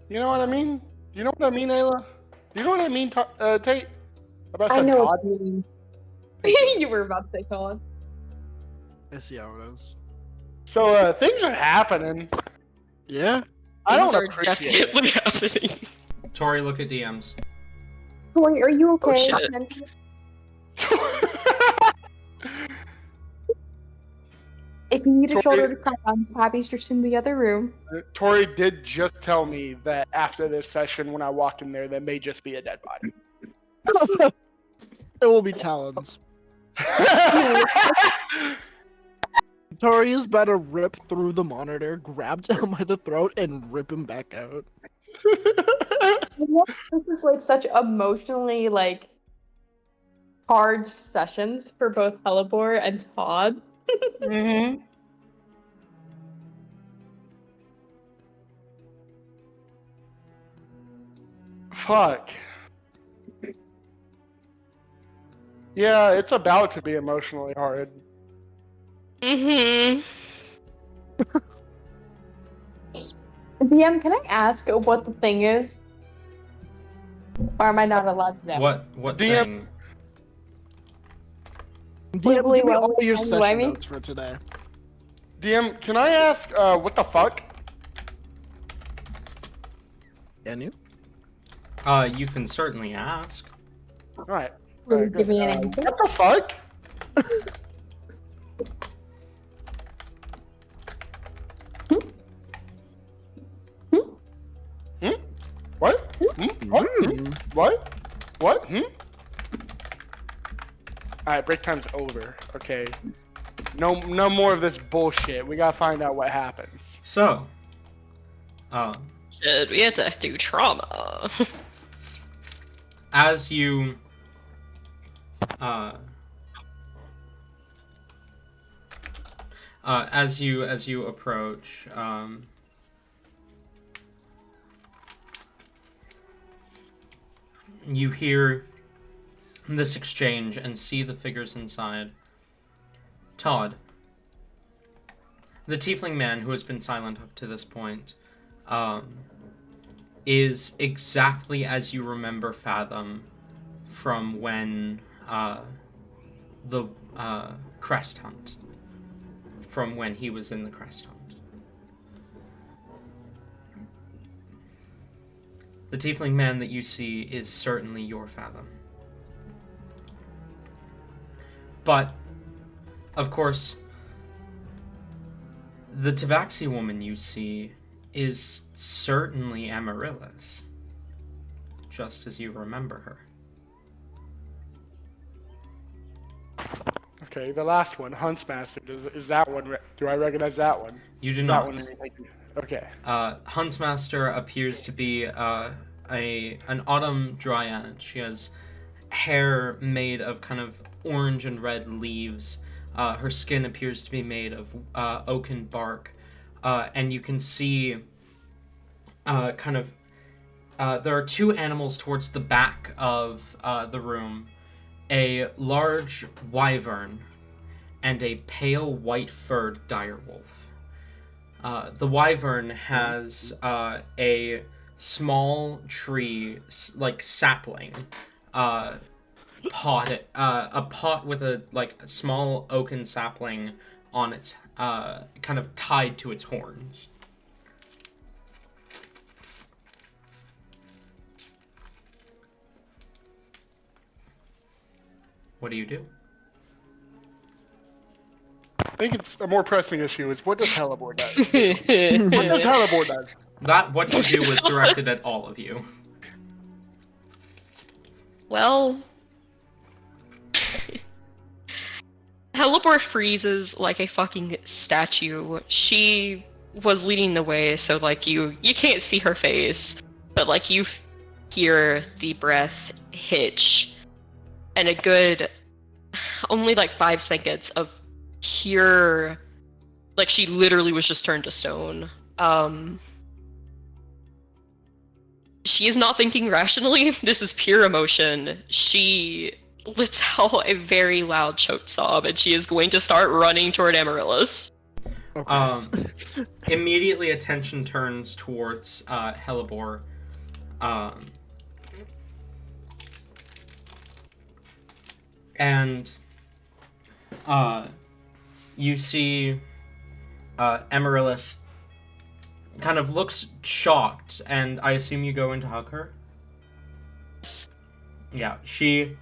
You know what I mean? You know what I mean, Ayla? You know what I mean, Tate? About I said know Todd? what you mean. You were about to say Todd. I see how it is. So, things are happening. Yeah. I Things don't are appreciate it. definitely happening. Tori, look at DMs. Tori, are you okay? Oh, shit. If you need a Tori- shoulder to cry on, Tabby's just in the other room. Tori did just tell me that after this session, when I walk in there, there may just be a dead body. There will be talons. Tori is about to rip through the monitor, grab him by the throat, and rip him back out. This is like such emotionally like hard sessions for both Hellebore and Todd. Mm-hmm. Fuck. Yeah, it's about to be emotionally hard. Mm-hmm. DM, can I ask what the thing is? Or am I not allowed to know? What DM thing? DM, Wibbly give me all wobbly your timey session wimey? notes for today. DM, can I ask, what the fuck? Can you? You can certainly ask. Alright. Will you give me an answer? What the fuck? What? What? What? What? Alright, break time's over. Okay. No more of this bullshit. We gotta find out what happens. So, Shit, we had to do trauma. as you as you approach, you hear this exchange and see the figures inside. Todd, the tiefling man who has been silent up to this point, is exactly as you remember Fathom from when the crest hunt, from when he was in the crest hunt. The tiefling man that you see is certainly your Fathom. But, of course, the Tabaxi woman you see is certainly Amaryllis, just as you remember her. Okay, the last one, Huntsmaster. Is that one? Do I recognize that one? You do Is not. That one okay. Huntsmaster appears to be an autumn dryad. She has hair made of kind of orange and red leaves. Her skin appears to be made of oaken bark. And you can see there are two animals towards the back of the room. A large wyvern and a pale white-furred direwolf. The wyvern has a small tree, like sapling, a pot with a small oaken sapling on its kind of tied to its horns. What do you do? I think it's a more pressing issue is what does Hellebore do? What does Hellebore do? That what you do was directed at all of you. Well, Hellebore freezes like a fucking statue. She was leading the way, so like you can't see her face, but like you hear the breath hitch, and a good only like 5 seconds of pure, like she literally was just turned to stone. She is not thinking rationally. This is pure emotion. She lets out a very loud choke sob, and she is going to start running toward Amaryllis. Oh, Christ. Immediately attention turns towards Hellebore. And you see Amaryllis kind of looks shocked, and I assume you go in to hug her? Yeah, she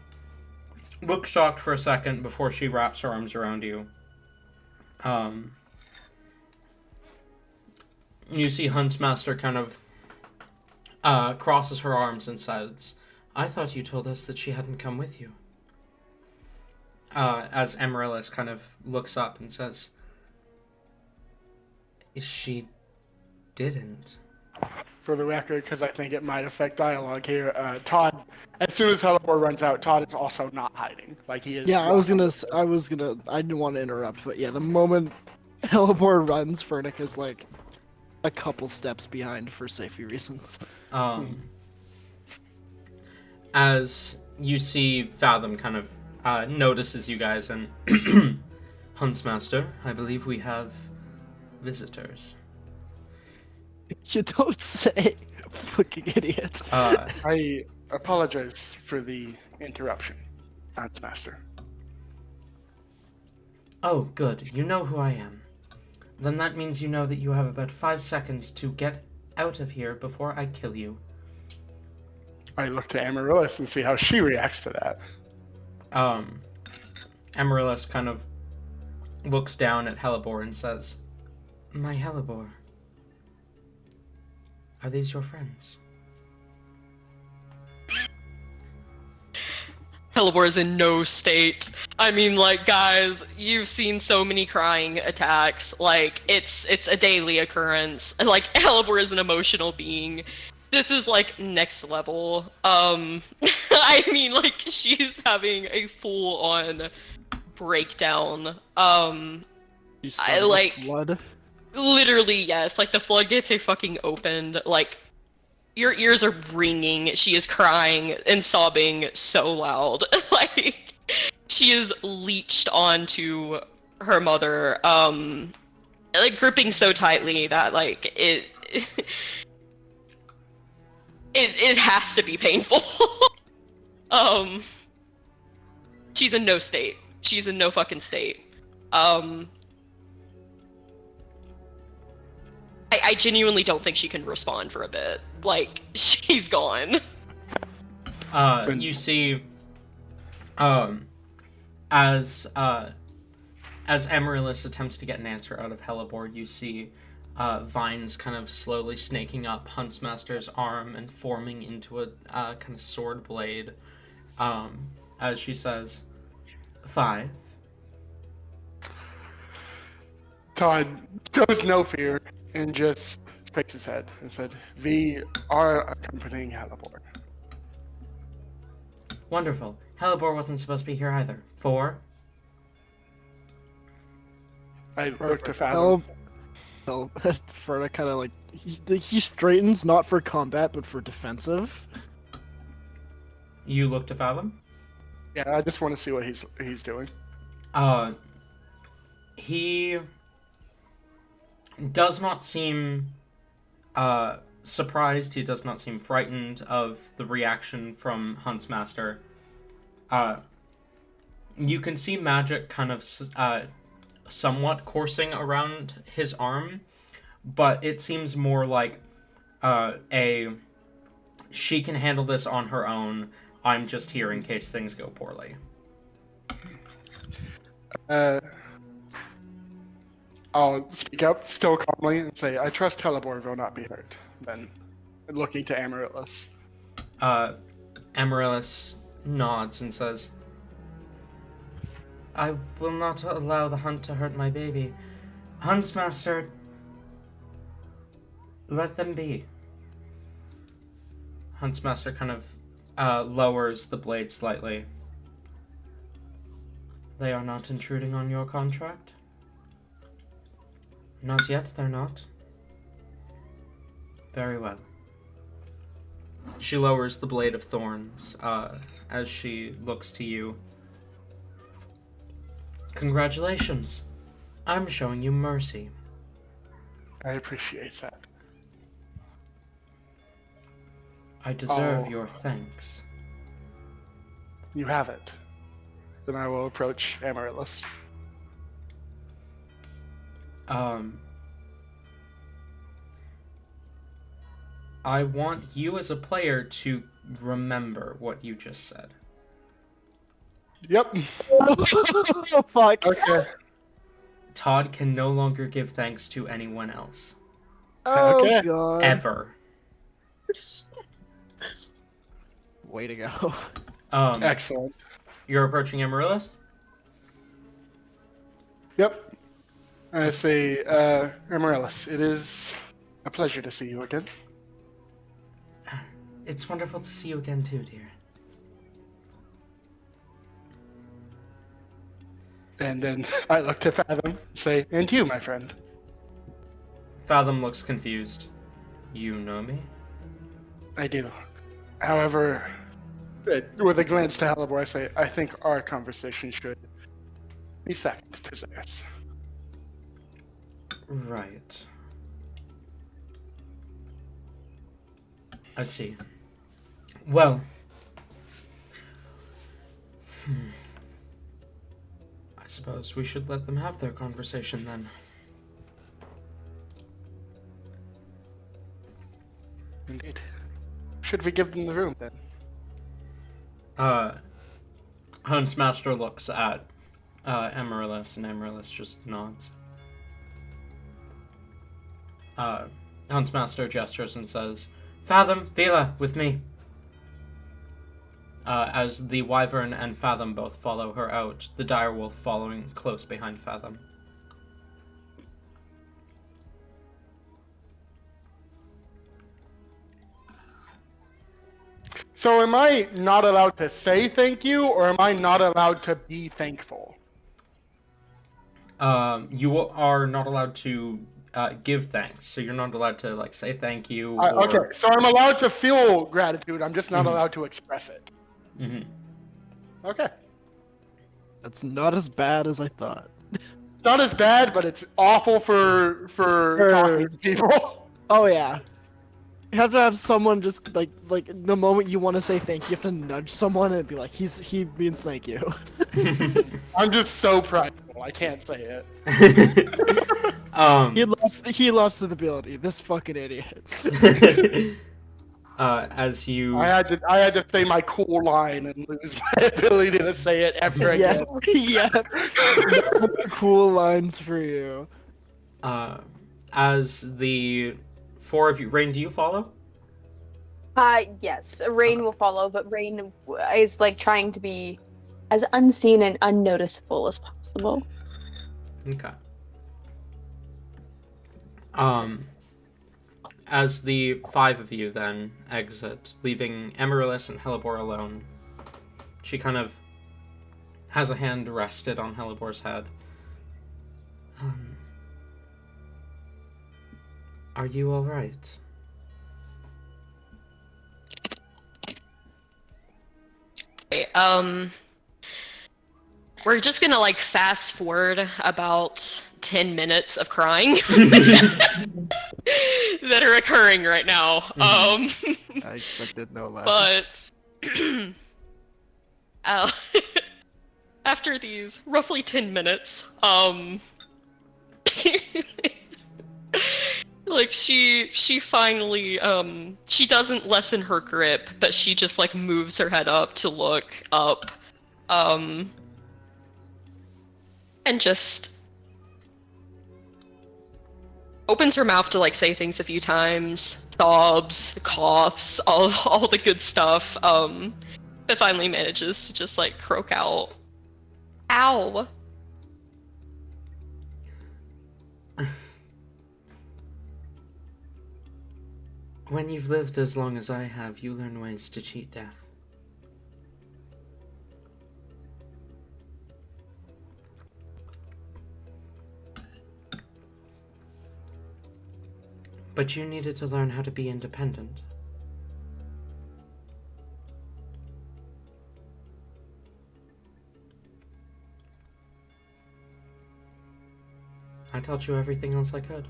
looks shocked for a second before she wraps her arms around you. You see Huntsmaster kind of crosses her arms and says, I thought you told us that she hadn't come with you. As Amaryllis kind of looks up and says, she didn't. For the record, because I think it might affect dialogue here, Todd, as soon as Hellebore runs out, Todd is also not hiding. Like, he is... Yeah, I didn't want to interrupt, but yeah, the moment Hellebore runs, Fernic is like a couple steps behind for safety reasons. As you see Fathom kind of notices you guys, and Huntsmaster, I believe we have visitors. You don't say, fucking idiot. I apologize for the interruption, Huntsmaster. Oh, good. You know who I am. Then that means you know that you have about 5 seconds to get out of here before I kill you. I look to Amaryllis and see how she reacts to that. Amaryllis kind of looks down at Hellebore and says, My Hellebore, are these your friends? Hellebore is in no state. I mean, like, guys, you've seen so many crying attacks. Like, it's a daily occurrence. Like, Hellebore is an emotional being. This is, like, next level. I mean, like, she's having a full-on breakdown. I, like... Flood? Literally, yes. Like, the floodgates are fucking opened. Like, your ears are ringing. She is crying and sobbing so loud. Like, she is leeched onto her mother, like, gripping so tightly that, like, it has to be painful. She's in no state. She's in no fucking state. I genuinely don't think she can respond for a bit. Like, she's gone. You see, as Amaryllis attempts to get an answer out of Hellebore, you see vines kind of slowly snaking up Huntsmaster's arm and forming into a kind of sword blade, as she says, 5. Todd shows no fear and just shakes his head and said, We are accompanying Hellebore. Wonderful. Hellebore wasn't supposed to be here either. 4. I look to Fathom. Fernic kind of like, he straightens not for combat, but for defensive. You look to Fathom? Yeah, I just want to see what he's doing. He does not seem surprised. He does not seem frightened of the reaction from Huntsmaster. You can see magic kind of somewhat coursing around his arm, but it seems more like she can handle this on her own. I'm just here in case things go poorly. I'll speak up still calmly and say, I trust Hellebore will not be hurt. Then, looking to Amaryllis. Amaryllis nods and says, I will not allow the hunt to hurt my baby. Huntsmaster, let them be. Huntsmaster kind of lowers the blade slightly. They are not intruding on your contract? Not yet, they're not. Very well. She lowers the blade of thorns as she looks to you. Congratulations. I'm showing you mercy. I appreciate that. I deserve Oh. your thanks. You have it. Then I will approach Amaryllis. I want you as a player to remember what you just said. Yep. Oh, fuck. Okay. Todd can no longer give thanks to anyone else. Oh, Okay. God. Ever. Way to go. Excellent. You're approaching Amaryllis? Yep. I say, Amaryllis, it is a pleasure to see you again. It's wonderful to see you again too, dear. And then I look to Fathom and say, and you, my friend. Fathom looks confused. You know me? I do. However, with a glance to Halibor, I say, I think our conversation should be second to theirs. Right. I see. Well. I suppose we should let them have their conversation then. Indeed. Should we give them the room then? Huntsmaster looks at Amaryllis, and Amaryllis just nods. Huntsmaster gestures and says, Fathom, Vila, with me. As the Wyvern and Fathom both follow her out, the direwolf following close behind Fathom. So am I not allowed to say thank you, or am I not allowed to be thankful? You are not allowed to give thanks, so you're not allowed to like say thank you. Or... Okay, so I'm allowed to feel gratitude, I'm just not allowed to express it. Okay. That's not as bad as I thought. It's not as bad, but it's awful for talking to people. Oh, yeah. You have to have someone just, like the moment you want to say thank you, you have to nudge someone and be like, he means thank you. I'm just so prideful, I can't say it. He lost the ability, this fucking idiot. As you... I had to say my cool line and lose my ability to say it ever again. Yeah. Cool lines for you. As the four of you... Rain, do you follow? Yes, Rain will follow, but Rain is like trying to be as unseen and unnoticeable as possible. Okay. As the five of you then exit, leaving Amaryllis and Helibor alone, she kind of has a hand rested on Helibor's head. Are you all right? Okay, we're just gonna like fast forward about 10 minutes of crying that are occurring right now. I expected no less. But after these roughly 10 minutes, like she finally she doesn't lessen her grip, but she just like moves her head up to look up, and just opens her mouth to like say things a few times, sobs, coughs, all the good stuff, but finally manages to just like croak out, "Ow." When you've lived as long as I have, you learn ways to cheat death. But you needed to learn how to be independent. I taught you everything else I could.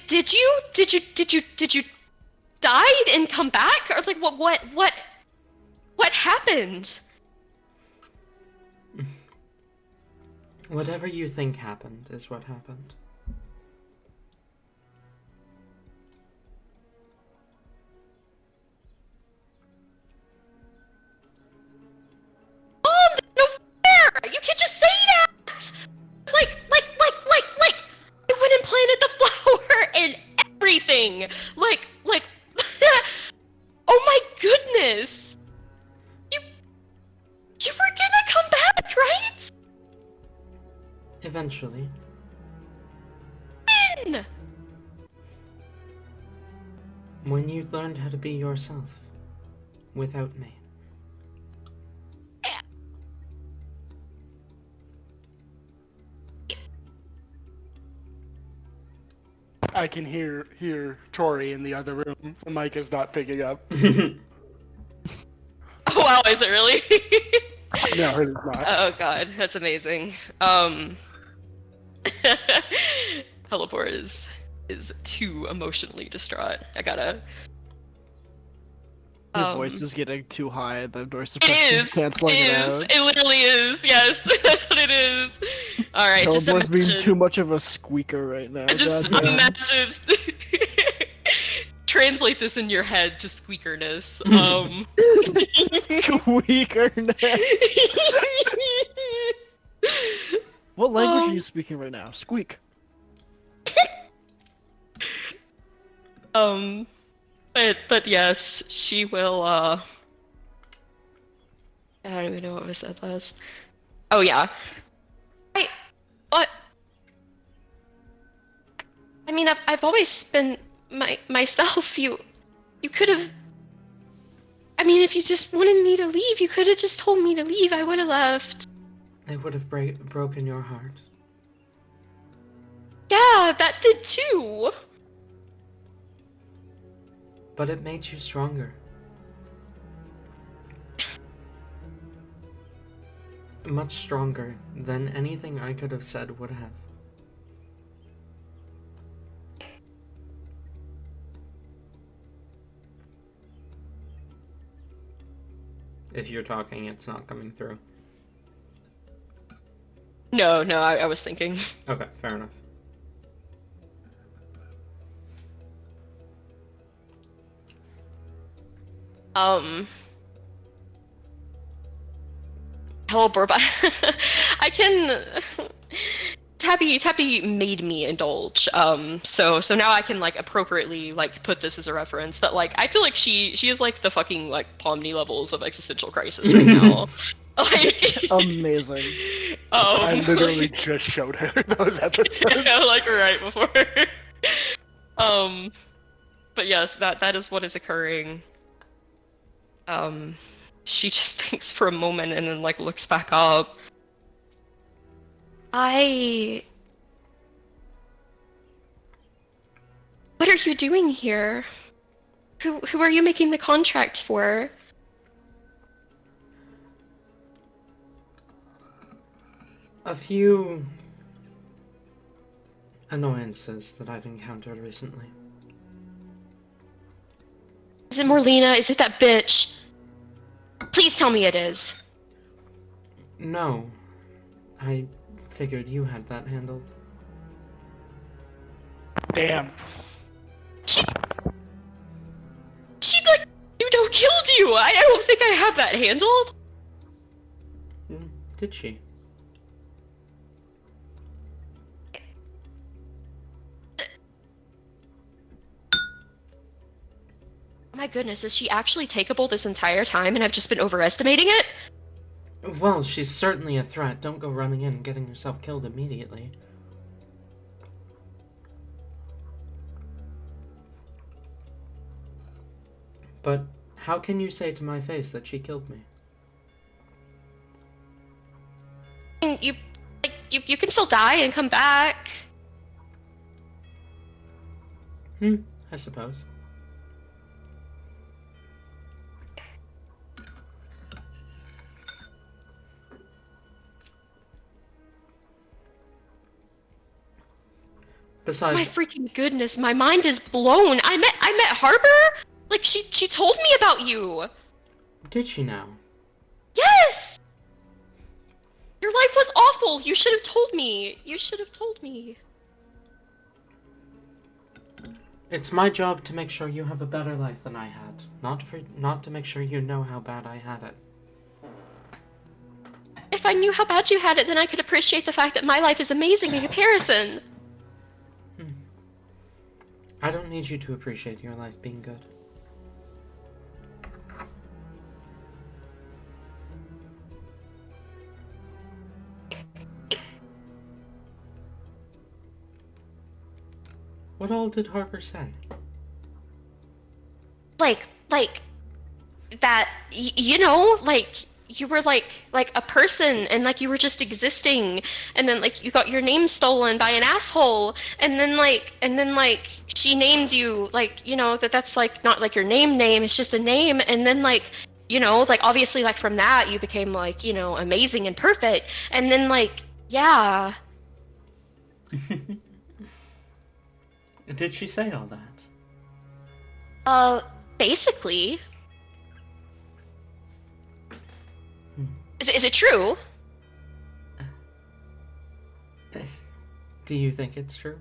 Did you died and come back? Or like what happened? Whatever you think happened is what happened. No fair! You can't just say that! It's like, I went and planted the flower and everything! Like, oh my goodness! You were gonna come back, right? Eventually. When? When you learned how to be yourself. Without me. I can hear Tori in the other room. The mic is not picking up. Oh wow, is it really? No, it is not. Oh god, that's amazing. Heliport is too emotionally distraught. I gotta. Your voice is getting too high. The noise It suppression's is. canceling it out. It literally is. Yes, that's what it is. All right, just Teleport's being imagine. too much of a squeaker right now. Just goddamn. imagine. Translate this in your head to squeakerness. Squeakerness. What language are you speaking right now? Squeak. But yes, she will. I don't even know what was said last. Oh yeah. What? I mean, I've always been myself. You could have. I mean, if you just wanted me to leave, you could have just told me to leave. I would have left. It would have broken your heart. Yeah, that did too. But it made you stronger. Much stronger than anything I could have said would have. If you're talking, it's not coming through. No, I was thinking. Okay, fair enough. Heliport, I can. Tappy made me indulge. So now I can like appropriately like put this as a reference that like I feel like she is like the fucking like Pomni levels of existential crisis right now. Like Amazing. I literally just showed her those episodes. Yeah, like right before. But yes, that is what is occurring. She just thinks for a moment and then like looks back up. What are you doing here? Who are you making the contract for? A few annoyances that I've encountered recently. Is it Morlina? Is it that bitch? Please tell me it is. No. I figured you had that handled. Damn. She like killed you. I don't think I have that handled. Did she? My goodness, is she actually takeable this entire time and I've just been overestimating it? Well, she's certainly a threat. Don't go running in and getting yourself killed immediately. But how can you say to my face that she killed me? You can still die and come back. I suppose. Besides, My freaking goodness, my mind is blown. I met Harbor? Like, she told me about you. did she now? Yes! Your life was awful. You should have told me. You should have told me. It's my job to make sure you have a better life than I had. Not to make sure you know how bad I had it. If I knew how bad you had it, then I could appreciate the fact that my life is amazing in comparison. I don't need you to appreciate your life being good. What all did Harper say? Like that, you know, like, you were like a person, and like you were just existing, and then like you got your name stolen by an asshole, and then like she named you, like, you know, that's like not like your name, it's just a name, and then like, you know, like obviously like from that you became like, you know, amazing and perfect, and then like, yeah. Did she say all that? Basically. Is it true? Do you think it's true?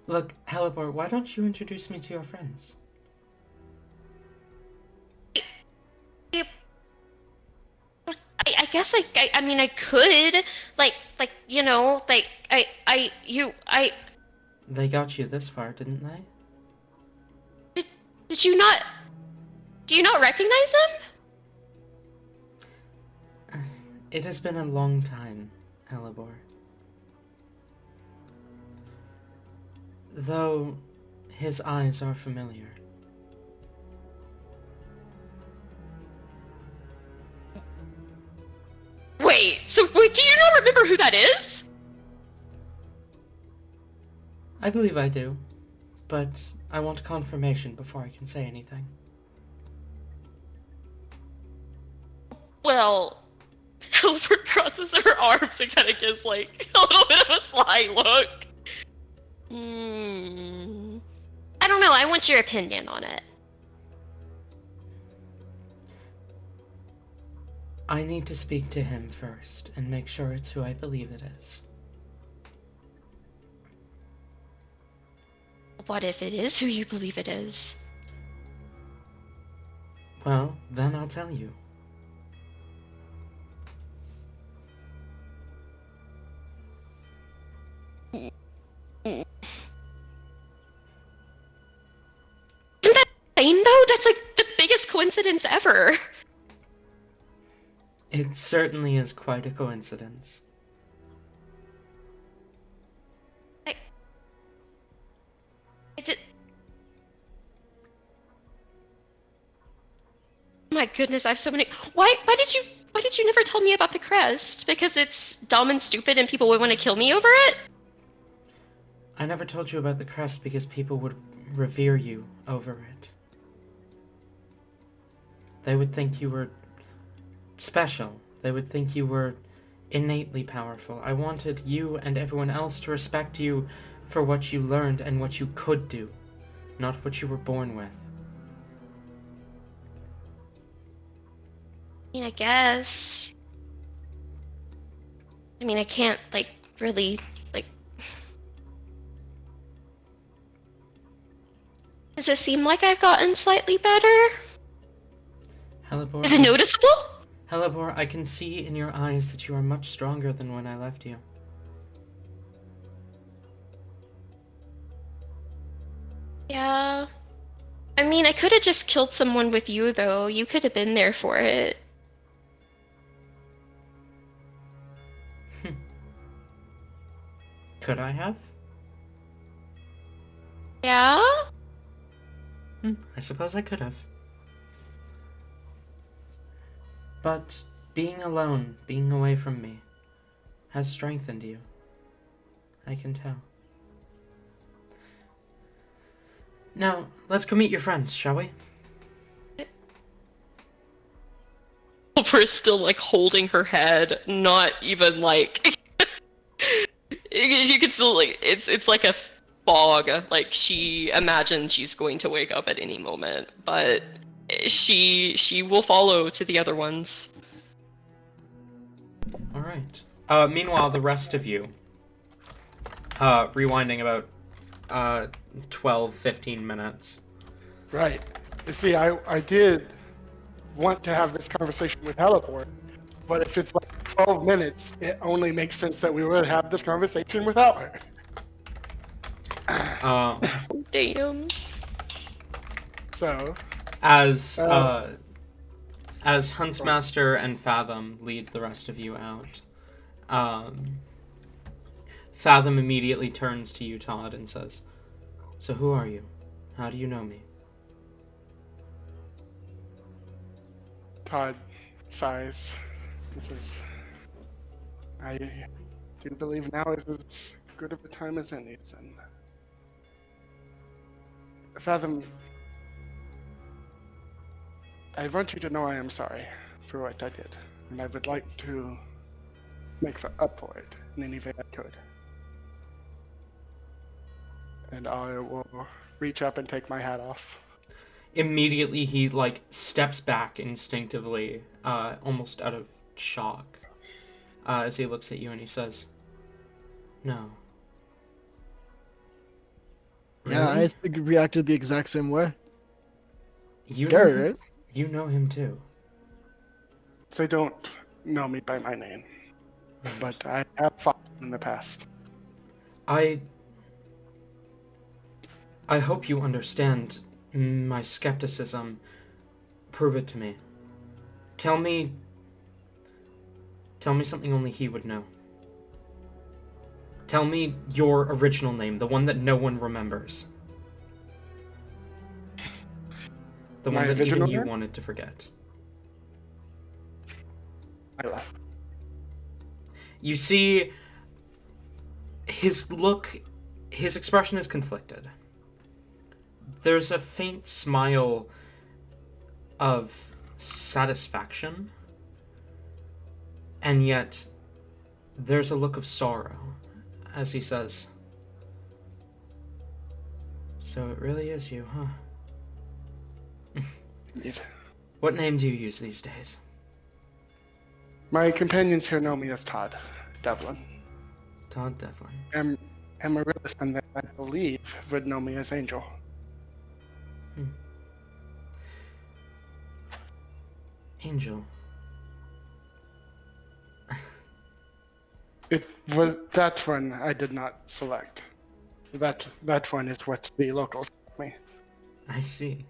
Look, Halibor, why don't you introduce me to your friends? I guess I mean I could, like you know, like I. They got you this far, didn't they? Did you not? Do you not recognize him? It has been a long time, Halibor. Though his eyes are familiar. Wait, so wait, do you not remember who that is? I believe I do, but I want confirmation before I can say anything. Well, Albert crosses her arms and kind of gives like a little bit of a sly look. I don't know. I want your opinion on it. I need to speak to him first and make sure it's who I believe it is. What if it is who you believe it is? Well, then I'll tell you. Isn't that insane though? That's like the biggest coincidence ever. It certainly is quite a coincidence. I did. Oh my goodness, I have so many. Why did you never tell me about the crest? Because it's dumb and stupid and people would want to kill me over it? I never told you about the crest because people would revere you over it. They would think you were special. They would think you were innately powerful. I wanted you and everyone else to respect you for what you learned and what you could do, not what you were born with. I mean, I guess. I mean, I can't, like, really, like... Does it seem like I've gotten slightly better? Halibor, Is it noticeable? Halibor, I can see in your eyes that you are much stronger than when I left you. Yeah. I mean, I could have just killed someone with you, though. You could have been there for it. Could I have? Yeah? I suppose I could have. But being alone, being away from me, has strengthened you. I can tell. Now, let's go meet your friends, shall we? Helper is still like holding her head, not even like you can still like it's like a fog. Like she imagines she's going to wake up at any moment, but she will follow to the other ones. All right. Meanwhile, the rest of you, rewinding about 12, 15 minutes. Right. You see, I did want to have this conversation with Heliport, but if it's like 12 minutes, it only makes sense that we would have this conversation without her. Damn. So, As Huntsmaster and Fathom lead the rest of you out, Fathom immediately turns to you, Todd, and says, "So who are you? How do you know me?" Todd sighs. He says, I do believe now is as good of a time as any, and Fathom, I want you to know I am sorry for what I did, and I would like to make up for it in any way I could. And I will reach up and take my hat off. Immediately, he like steps back instinctively, almost out of shock, as he looks at you and he says, "No." Yeah, Really? I reacted the exact same way. You Gary, know, right? you know him too. They don't know me by my name, but I have fought in the past. I hope you understand my skepticism. Prove it to me. Tell me something only he would know. Tell me your original name, the one that no one remembers. The My one that even original you name? wanted to forget. I left. You see, his expression is conflicted. There's a faint smile of satisfaction, and yet there's a look of sorrow as he says, "So it really is you, huh? Indeed. What name do you use these days?" My companions here know me as Todd Devlin. Todd Devlin. Amaryllis, and that I believe would know me as Angel. Angel. It was that one I did not select. That one is what the locals told me. I see.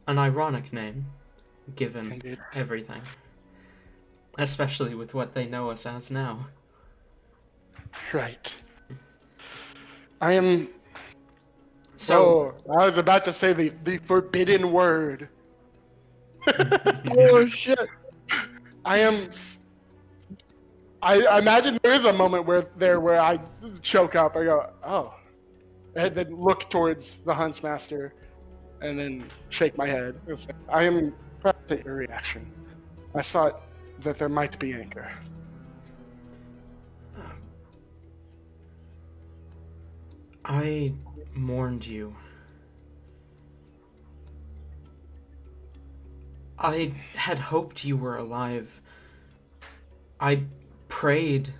An ironic name, given Indeed. everything. Especially with what they know us as now. Right. I am. So, Oh, I was about to say the forbidden word. Oh shit! I imagine there is a moment where I choke up. I go, oh, and then look towards the Huntsmaster, and then shake my head. It's like, I am proud at your reaction. I thought that there might be anger. I mourned you. I had hoped you were alive. I prayed.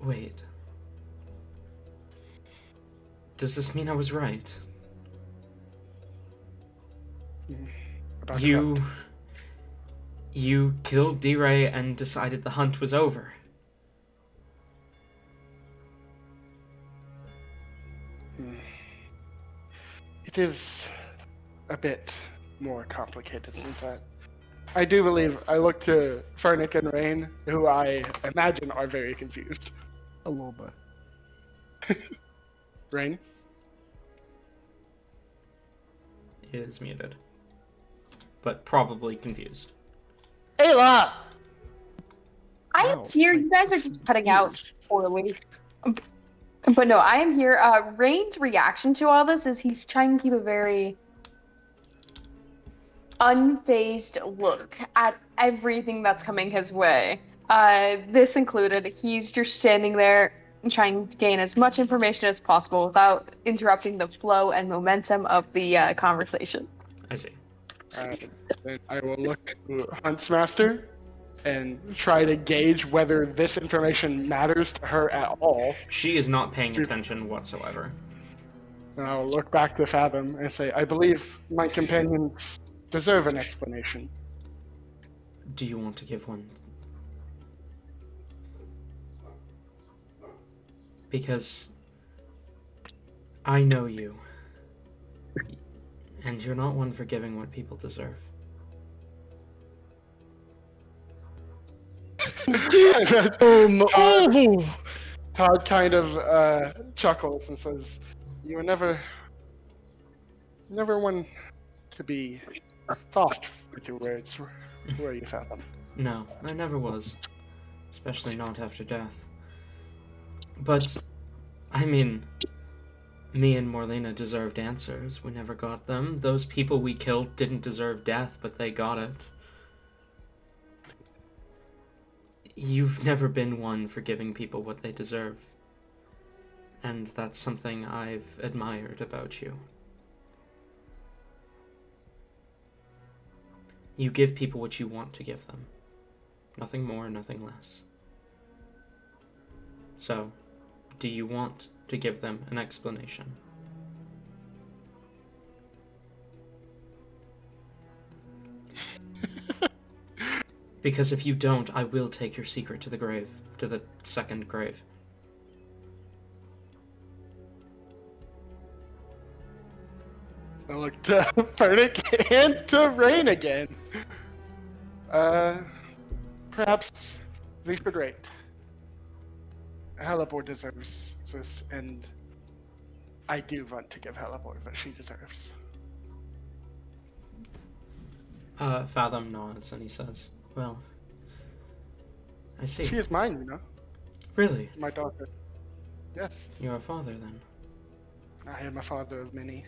Wait. Does this mean I was right? About You what? killed D-Ray and decided the hunt was over. It is a bit more complicated than that. I do believe I look to Fernick and Rain, who I imagine are very confused. A little bit. Rain? Is muted. But probably confused. Ayla! I am Wow. here. You guys are just cutting out poorly. But no, I am here. Rain's reaction to all this is he's trying to keep a very unfazed look at everything that's coming his way. This included, he's just standing there trying to gain as much information as possible without interrupting the flow and momentum of the conversation. I see. Then I will look at Huntsmaster and try to gauge whether this information matters to her at all. She is not paying attention whatsoever. And I will look back to Fathom and say, I believe my companions deserve an explanation. Do you want to give one? Because I know you. And you're not one for giving what people deserve. Todd kind of chuckles and says, "You were never one to be soft with your words, were you, Fathom?" No, I never was. Especially not after death. But, I mean, me and Morlena deserved answers. We never got them. Those people we killed didn't deserve death, but they got it. You've never been one for giving people what they deserve. And that's something I've admired about you. You give people what you want to give them. Nothing more, nothing less. So, do you want to give them an explanation? Because if you don't, I will take your secret to the grave, to the second grave. I look to Fernic and to Rain again. Perhaps these are great. Halibor deserves this, and I do want to give Halibor what she deserves. Fathom nods and he says, well, I see. She is mine, you know. Really? My daughter. Yes. You're a father, then? I am a father of many.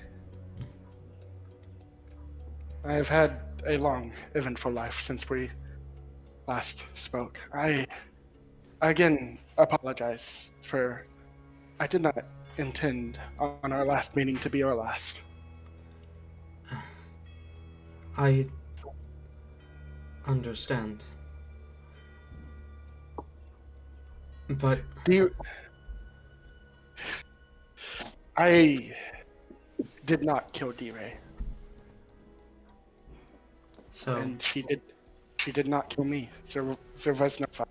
I have had a long, eventful life since we last spoke. I, again, apologize for... I did not intend on our last meeting to be our last. I understand. But... I did not kill D-Ray. So... And she did not kill me. There was no fight.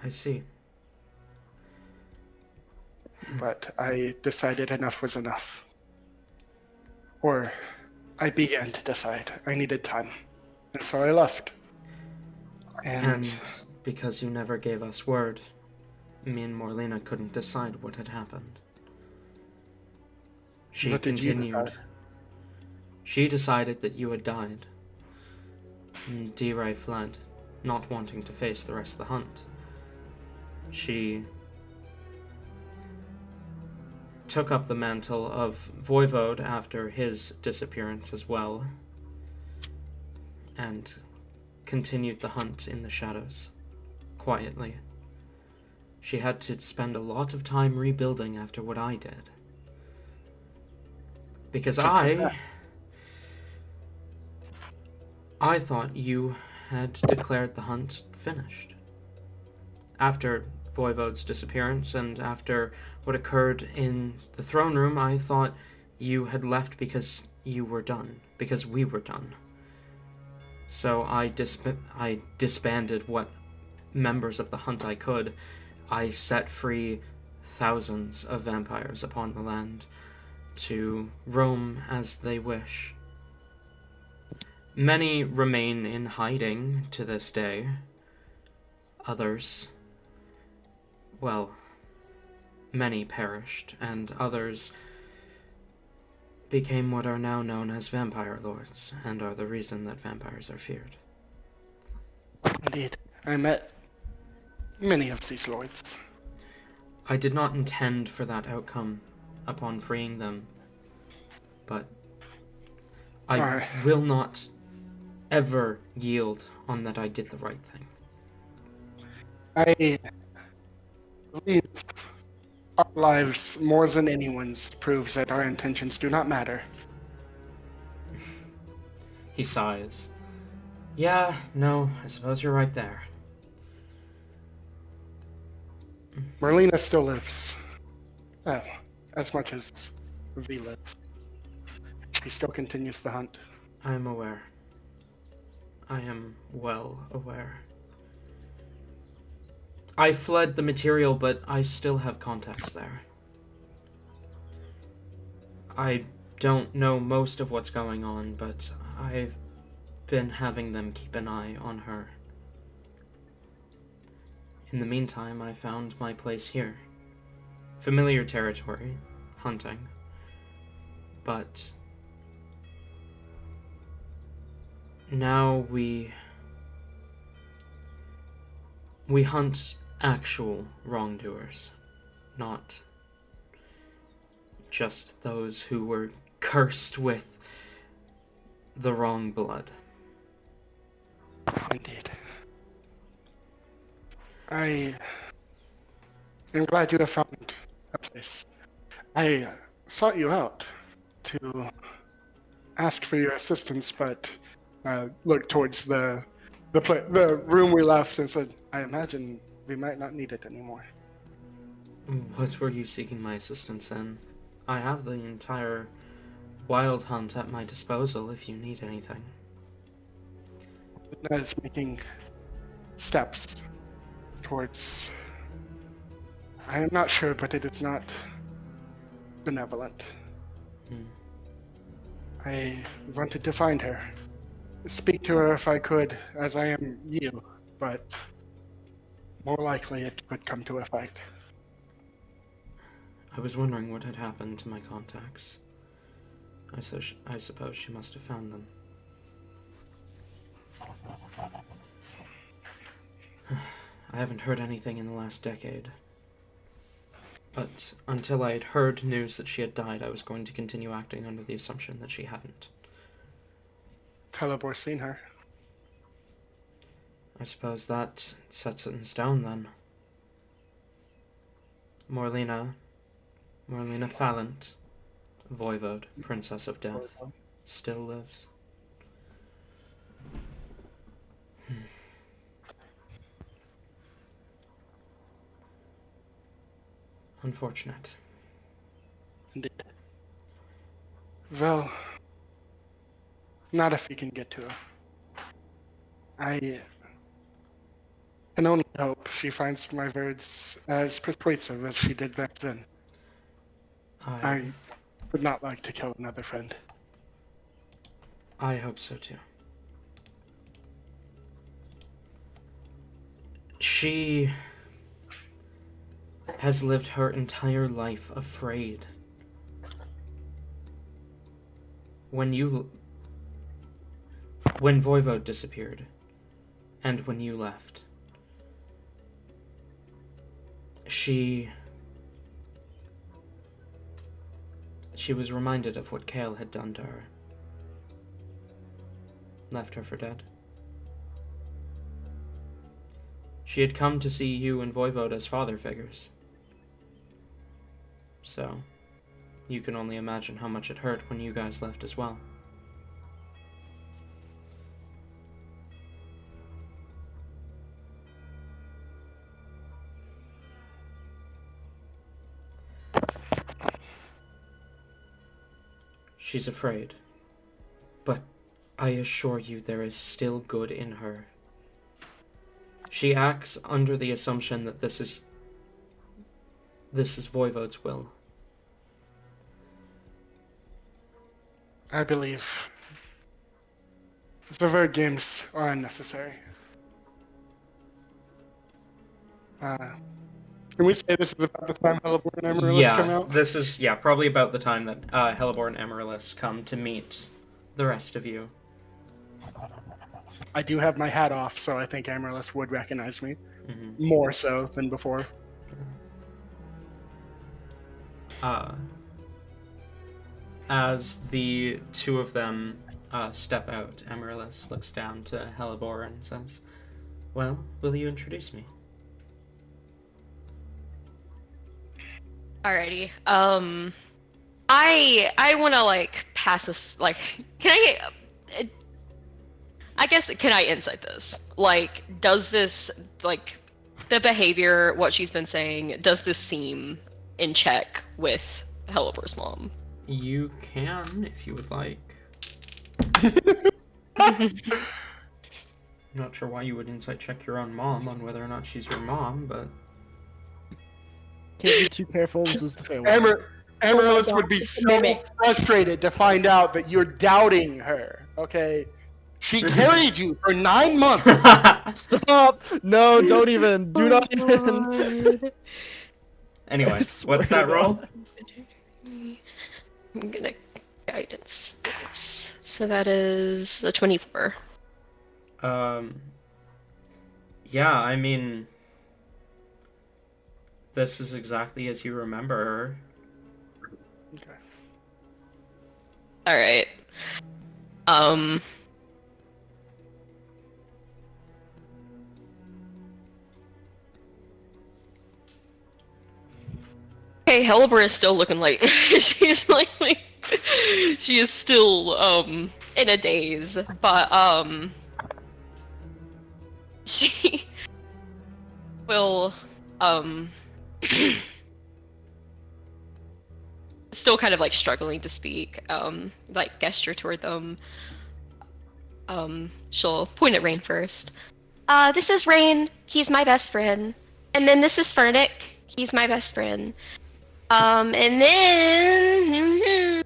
I see. But I decided enough was enough. Or, I began to decide. I needed time. And so I left. And because you never gave us word, me and Morlena couldn't decide what had happened. She continued. She decided that you had died. And D-Ray fled, not wanting to face the rest of the hunt. She took up the mantle of Voivode after his disappearance as well, and continued the hunt in the shadows, quietly. She had to spend a lot of time rebuilding after what I did. Because I thought you had declared the hunt finished. After Voivode's disappearance and after what occurred in the throne room, I thought you had left because you were done, because we were done. So I disbanded what members of the hunt I could. I set free thousands of vampires upon the land to roam as they wish. Many remain in hiding to this day. Others, well, many perished, and others became what are now known as vampire lords, and are the reason that vampires are feared. Indeed. I met many of these lords. I did not intend for that outcome upon freeing them, but I Alright. will not ever yield on that I did the right thing. I believe our lives, more than anyone's, proves that our intentions do not matter. He sighs. Yeah, no, I suppose you're right there. Merlina still lives. Well, as much as we live. She still continues the hunt. I am aware. I am well aware. I fled the material, but I still have contacts there. I don't know most of what's going on, but I've been having them keep an eye on her. In the meantime, I found my place here. Familiar territory, hunting. But now we hunt actual wrongdoers, not just those who were cursed with the wrong blood. Indeed. I am glad you have found a place. I sought you out to ask for your assistance, but looked towards the room we left and said, I imagine we might not need it anymore. What were you seeking my assistance in? I have the entire wild hunt at my disposal if you need anything. I was making steps towards... I am not sure, but it is not benevolent. I wanted to find her. Speak to her if I could, as I am you, but more likely it could come to a fight. I was wondering what had happened to my contacts. I suppose she must have found them. I haven't heard anything in the last decade. But until I had heard news that she had died, I was going to continue acting under the assumption that she hadn't. Celebor's seen her. I suppose that sets it in stone, then. Morlina Fallant, Voivode, Princess of Death, still lives. Unfortunate. Indeed. Well, not if you can get to her. I can only hope she finds my words as persuasive as she did back then. I would not like to kill another friend. I hope so too. She has lived her entire life afraid. When Voivode disappeared, and when you left, she was reminded of what Kale had done to her. Left her for dead. She had come to see you and Voivode as father figures. So, you can only imagine how much it hurt when you guys left as well. She's afraid, but I assure you there is still good in her. She acts under the assumption that this is Voivode's will. I believe the word games are unnecessary. Can we say this is about the time Hellebore and Amaryllis come out? This is probably about the time that Hellebore and Amaryllis come to meet the rest of you. I do have my hat off, so I think Amaryllis would recognize me. Mm-hmm. More so than before. As the two of them step out, Amaryllis looks down to Hellebore and says, "Well, will you introduce me?" Alrighty. I want to like pass this. Like, can I guess can I insight this? Like, does this like the behavior, what she's been saying, does this seem in check with Hellebore's mom? You can, if you would like. I'm not sure why you would insight check your own mom on whether or not she's your mom, but Can't be too careful. This is the fair one. Amaryllis God, would be it's a so mimic. frustrated to find out that you're doubting her. Okay, she carried you for 9 months. Stop! No, don't even. Do not even. anyway, I swear what's to that God. roll? I'm gonna guidance this. So that is a 24. Yeah, I mean, this is exactly as you remember her. Okay. All right. Okay, Hellebore is still looking like she's like she is still in a daze, but she will still kind of like struggling to speak, like gesture toward them. She'll point at Rain first. This is Rain. He's my best friend. And then this is Fernick. He's my best friend. And then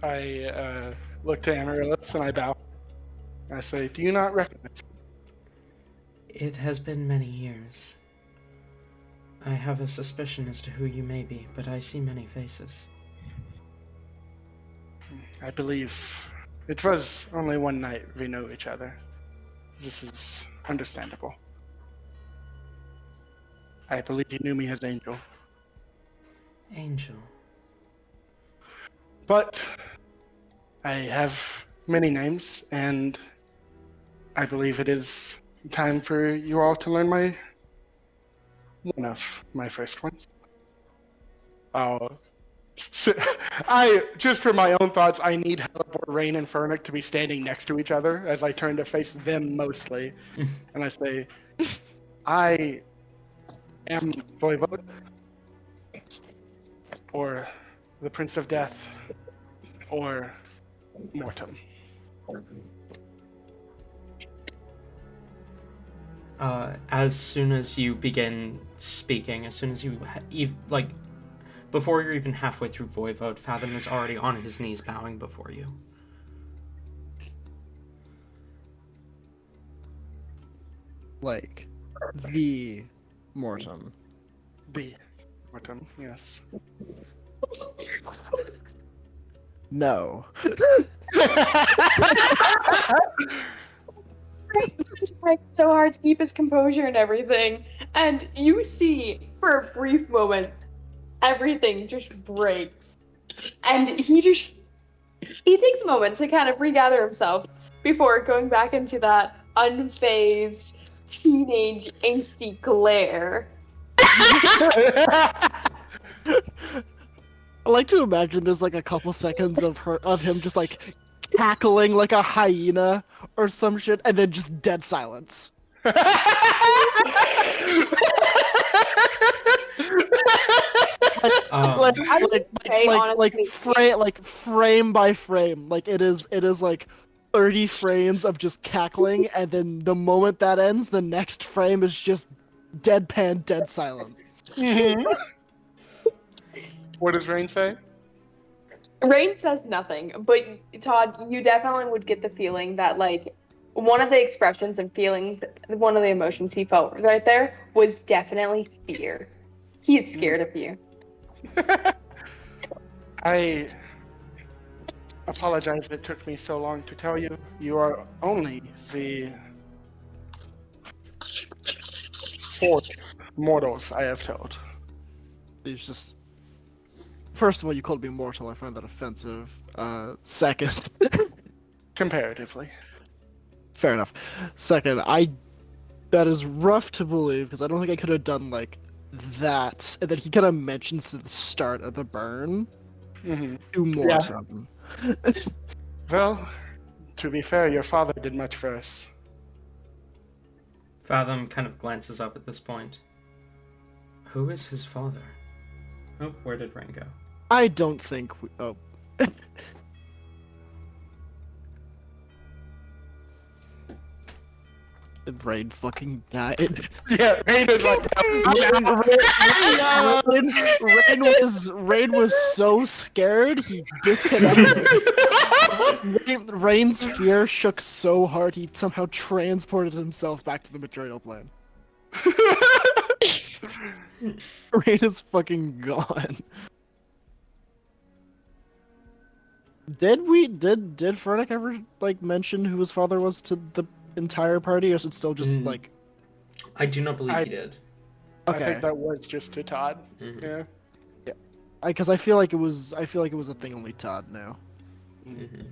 I look to Amaryllis and I bow. I say, "Do you not recognize?" It has been many years. I have a suspicion as to who you may be, but I see many faces. I believe it was only one night we know each other. This is understandable. I believe you knew me as Angel. Angel. But I have many names, and I believe it is time for you all to learn one of my first ones. So, just for my own thoughts, I need Hellebore, Rain, and Fernick to be standing next to each other as I turn to face them mostly, and I say, "I am Voivode, or the Prince of Death, or Mortem." As soon as you begin speaking, as soon as before you're even halfway through Voivode, Fathom is already on his knees bowing before you. Like, the Mortem. The Mortem, yes. No. He's trying so hard to keep his composure and everything, and you see, for a brief moment, everything just breaks, and he takes a moment to kind of regather himself before going back into that unfazed teenage angsty glare. I like to imagine there's like a couple seconds of him just like cackling like a hyena or some shit, and then just dead silence. Like frame by frame, like it is like 30 frames of just cackling, and then the moment that ends, the next frame is just deadpan dead silence. What does Rain say? Rain says nothing, but Todd, you definitely would get the feeling that like one of the expressions and feelings, one of the emotions he felt right there was definitely fear. He is scared of you. I apologize it took me so long to tell you. You are only the fourth mortals I have told. He's just first of all, you called me mortal. I find that offensive. Second, Comparatively. fair enough. Second, that is rough to believe because I don't think I could have done like that. And then he kind of mentions at the start of the burn Hmm. to Morton. Well, to be fair, your father did much for us. Fathom kind of glances up at this point. Who is his father? Oh, where did Rain go? I don't think. Oh. Rain fucking died. Yeah, Rain is like. Rain was so scared he disconnected. Rain's fear shook so hard he somehow transported himself back to the material plane. Rain is fucking gone. Did Furnick ever like mention who his father was to the entire party, or is it still just like? I do not believe he did. Okay. I think that was just to Todd. Mhm. Yeah. Because I feel like it was a thing only Todd knew. Mm-hmm.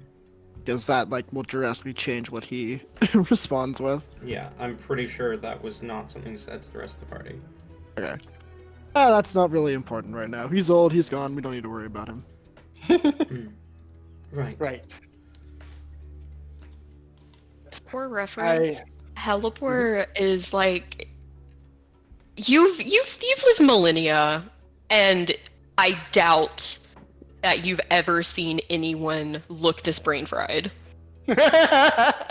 Because that like will drastically change what he responds with. Yeah, I'm pretty sure that was not something said to the rest of the party. Okay. That's not really important right now. He's old. He's gone. We don't need to worry about him. Right. Right. For reference, Helipor is like you've lived millennia, and I doubt that you've ever seen anyone look this brain fried.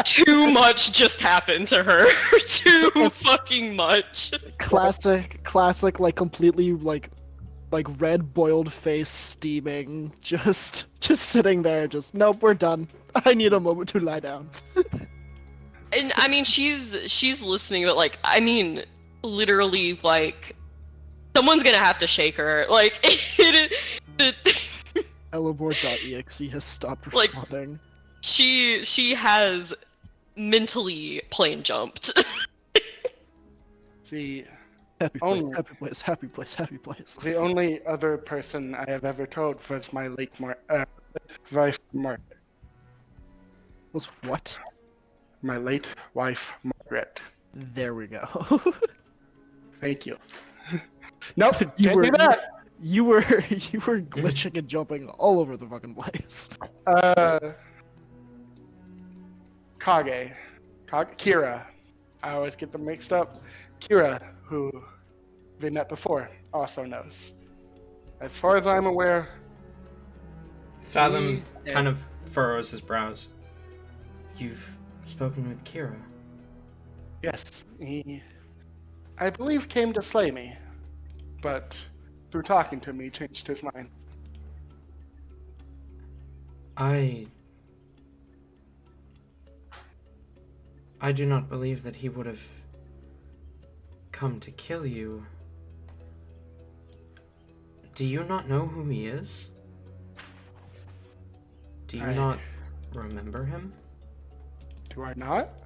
Too much just happened to her. Too fucking much. Classic, like completely like red boiled face steaming, just sitting there, just nope, we're done. I need a moment to lie down. And I mean, she's listening, but like, I mean, literally, like, someone's gonna have to shake her. Like, Elabor.exe has stopped Like, responding. she has mentally plane jumped. The Happy place, only- happy place, happy place, happy place. the only other person I have ever told was my late wife Margaret. Was what? My late wife Margaret. There we go. Thank you. Nope, You can't were- do that. You were glitching and jumping all over the fucking place. Kira. I always get them mixed up. Kira, who we met before, also knows. As far as I'm aware, Fathom kind of furrows his brows. You've spoken with Kira. yes, he, I believe, came to slay me, but through talking to me, changed his mind. I do not believe that he would have come to kill you. Do you not know who he is? Do you not remember him? Do I not?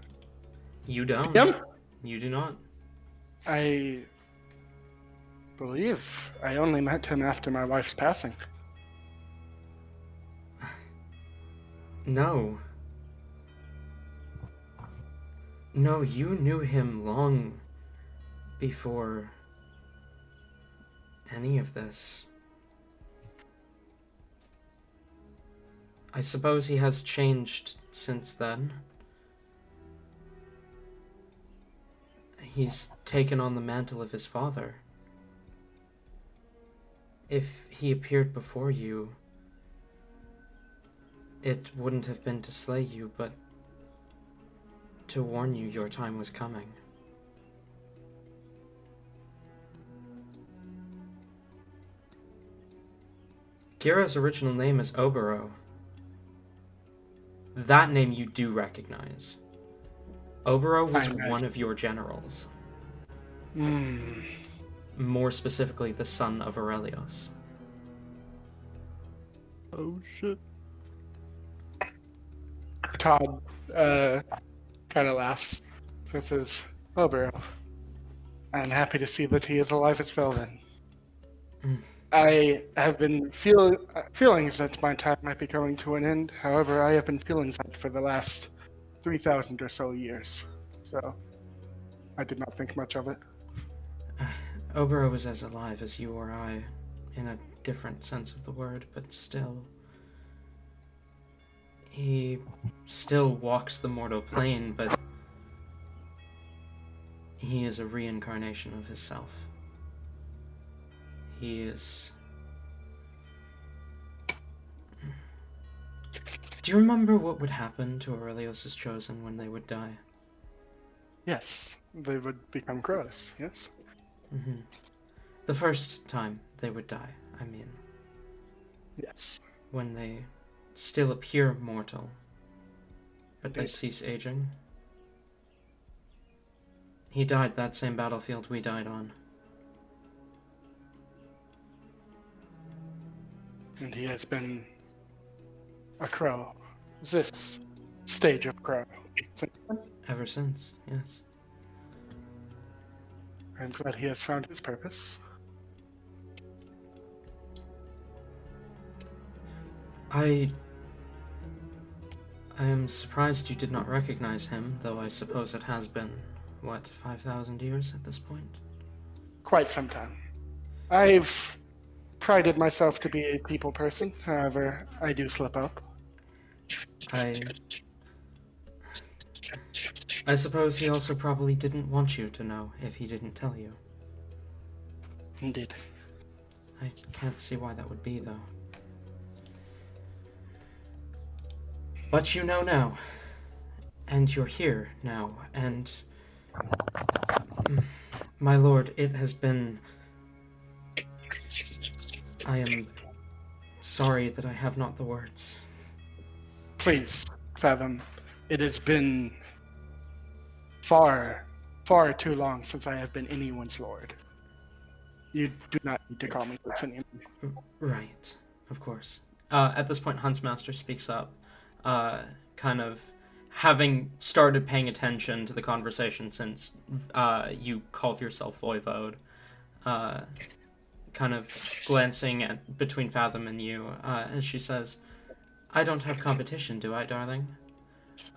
You don't. Him? You do not. I believe I only met him after my wife's passing. No. No, you knew him long before any of this. I suppose he has changed since then. He's taken on the mantle of his father. If he appeared before you, it wouldn't have been to slay you, but to warn you your time was coming. Kira's original name is Obero. That name you do recognize. Obero was one of your generals. More specifically, the son of Aurelios. Oh shit. Todd kind of laughs. This is Obero. I'm happy to see that he is alive as well then. I have been feeling that my time might be coming to an end. However, I have been feeling that for the last 3,000 or so years. So I did not think much of it. Obero was as alive as you or I, in a different sense of the word, but still. He still walks the mortal plane, but he is a reincarnation of himself. He is... Do you remember what would happen to Aurelius's chosen when they would die? Yes, they would become crows, yes? Mm-hmm. The first time they would die, I mean. Yes. When they still appear mortal, but they Indeed. cease aging. He died that same battlefield we died on. And he has been a crow. This stage of crow. Ever since, yes. I'm glad he has found his purpose. I am surprised you did not recognize him, though I suppose it has been, 5,000 years at this point? Quite some time. I've prided myself to be a people person, however, I do slip up. I suppose he also probably didn't want you to know if he didn't tell you. Indeed. I can't see why that would be, though. But you know now. And you're here now, and... My lord, it has been... I am sorry that I have not the words. Please, Fathom. It has been far, far too long since I have been anyone's lord. You do not need to call me this anymore. Right, of course. At this point, Huntsmaster speaks up, kind of having started paying attention to the conversation since you called yourself Voivode, kind of glancing at between Fathom and you, as she says, "I don't have competition, do I, darling?"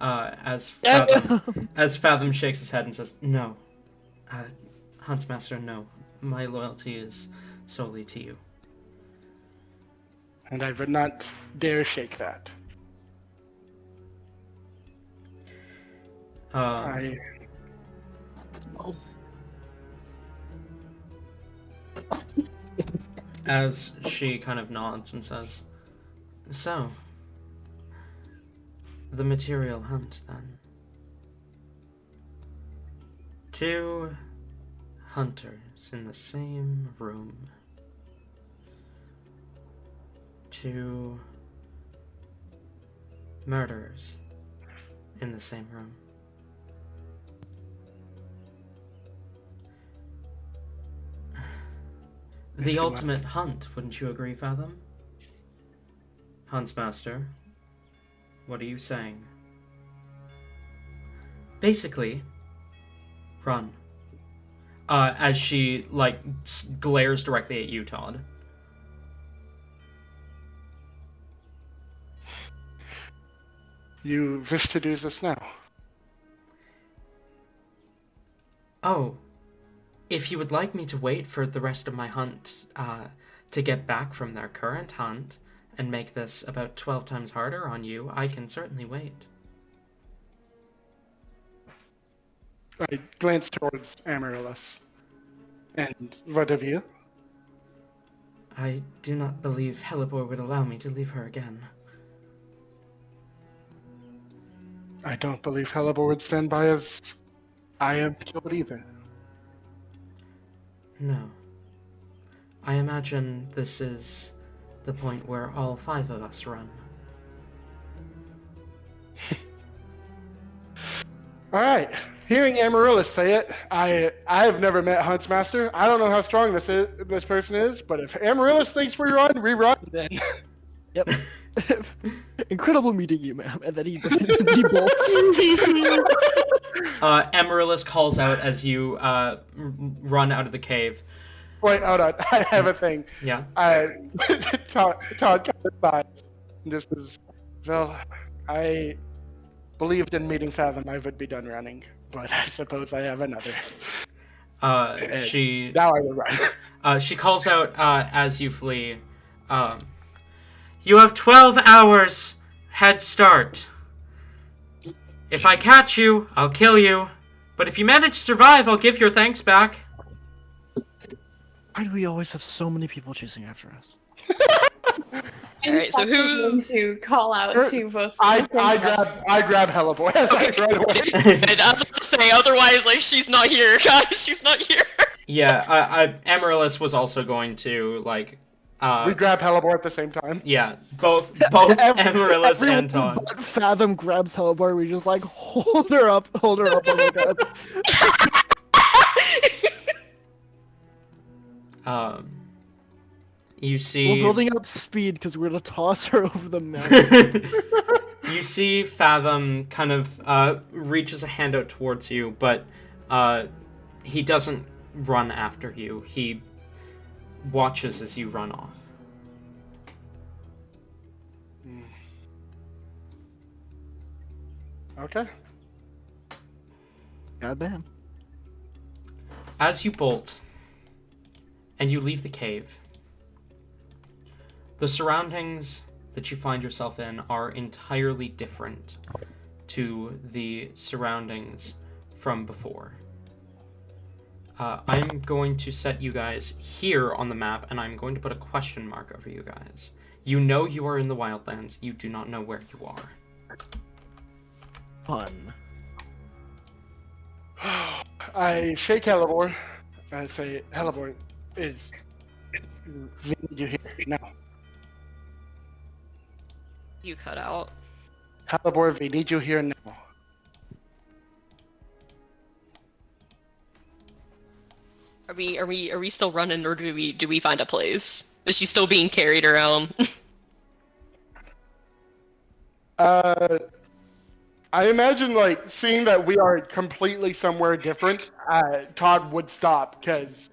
As Fathom shakes his head and says, "No, Huntsmaster, no. My loyalty is solely to you." And I would not dare shake that. As she kind of nods and says, "So, the material hunt, then. 2 hunters in the same room. 2 murderers in the same room. The ultimate hunt, wouldn't you agree, Fathom? Huntsmaster, what are you saying?" Basically, run. As she, glares directly at you, Todd. You wish to do this now? Oh, if you would like me to wait for the rest of my hunt to get back from their current hunt and make this about 12 times harder on you, I can certainly wait. I glance towards Amaryllis. And what of you? I do not believe Hellebore would allow me to leave her again. I don't believe Hellebore would stand by as I am killed either. No. I imagine this is the point where all 5 of us run. Alright. Hearing Amaryllis say it, I have never met Huntsmaster. I don't know how strong this person is, but if Amaryllis thinks we run then. Yep. Incredible meeting you, ma'am. And then he bolts. Amaryllis calls out as you run out of the cave. Wait, hold on. I have a thing. Yeah. Todd kind of sighs and just says, well, I believed in meeting Fathom I would be done running, but I suppose I have another. She Now I will run. she calls out as you flee. You have 12 hours head start. If I catch you, I'll kill you. But if you manage to survive, I'll give your thanks back. Why do we always have so many people chasing after us? Alright, so who's... going to call out to both. I grab Helleboy as I run away. And I was about to say, otherwise, like, she's not here, guys. She's not here. Yeah, Amaryllis was also going to, like... we grab Helleboy at the same time. Yeah, both Amaryllis and Todd. But Fathom grabs Hellboy, we just like hold her up on the desk. You see... We're building up speed because we're gonna toss her over the mountain. You see Fathom kind of reaches a hand out towards you, but he doesn't run after you. He watches as you run off. Okay. Goddamn. As you bolt and you leave the cave, the surroundings that you find yourself in are entirely different to the surroundings from before. I'm going to set you guys here on the map, and I'm going to put a question mark over you guys. You know you are in the Wildlands. You do not know where you are. Fun. I shake Hellebore. I say, Hellebore, we need you here now. You cut out. Hellebore, we need you here now. Are we still running, or do we find a place? Is she still being carried around? I imagine, like, seeing that we are completely somewhere different, Todd would stop, because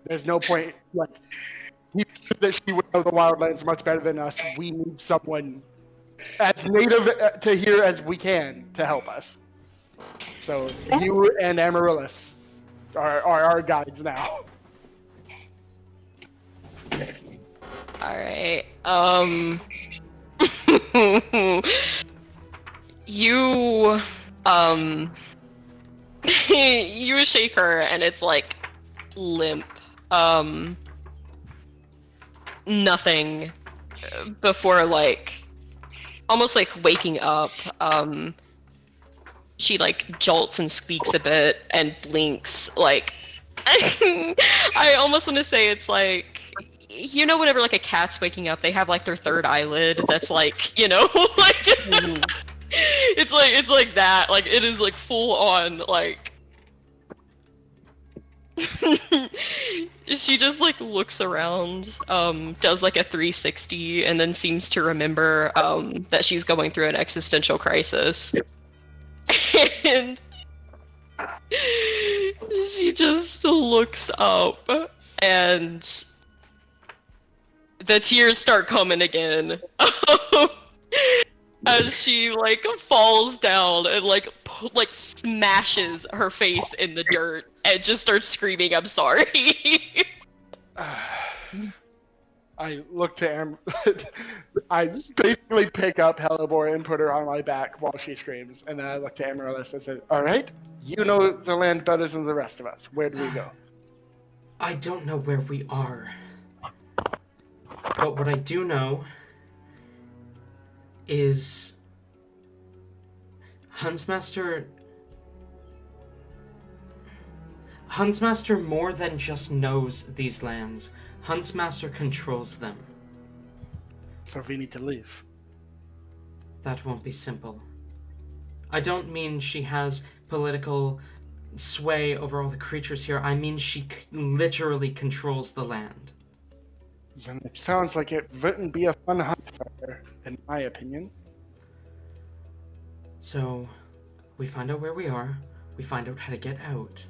there's no point, like, he knows that she would know the Wildlands much better than us. We need someone as native to here as we can to help us. So, you and Amaryllis are our guides now. Alright, you, you shake her, and it's, like, limp. Nothing before, like, almost, like, waking up. She, like, jolts and squeaks a bit and blinks, like, I almost want to say it's like, you know, whenever, like, a cat's waking up, they have, like, their third eyelid that's, like, you know, like, it's like that, like, it is, like, full on, like, she just, like, looks around, does, like, a 360, and then seems to remember, that she's going through an existential crisis. And she just looks up, and the tears start coming again. As she, like, falls down and, like, smashes her face in the dirt and just starts screaming, "I'm sorry." I look to I basically pick up Hellebore and put her on my back while she screams, and then I look to Amaryllis and say, "Alright, you know the land better than the rest of us. Where do we go?" I don't know where we are. But what I do know is Huntsmaster more than just knows these lands. Huntsmaster controls them. So we need to leave. That won't be simple. I don't mean she has political sway over all the creatures here. I mean she literally controls the land. Then it sounds like it wouldn't be a fun hunt for her, in my opinion. So, we find out where we are. We find out how to get out.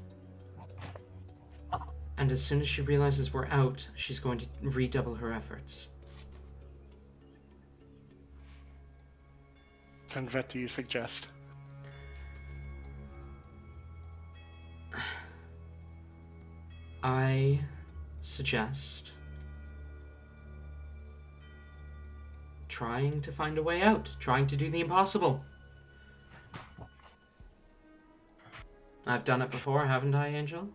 And as soon as she realizes we're out, she's going to redouble her efforts. What vet do you suggest? I suggest trying to find a way out, trying to do the impossible. I've done it before, haven't I, Angel?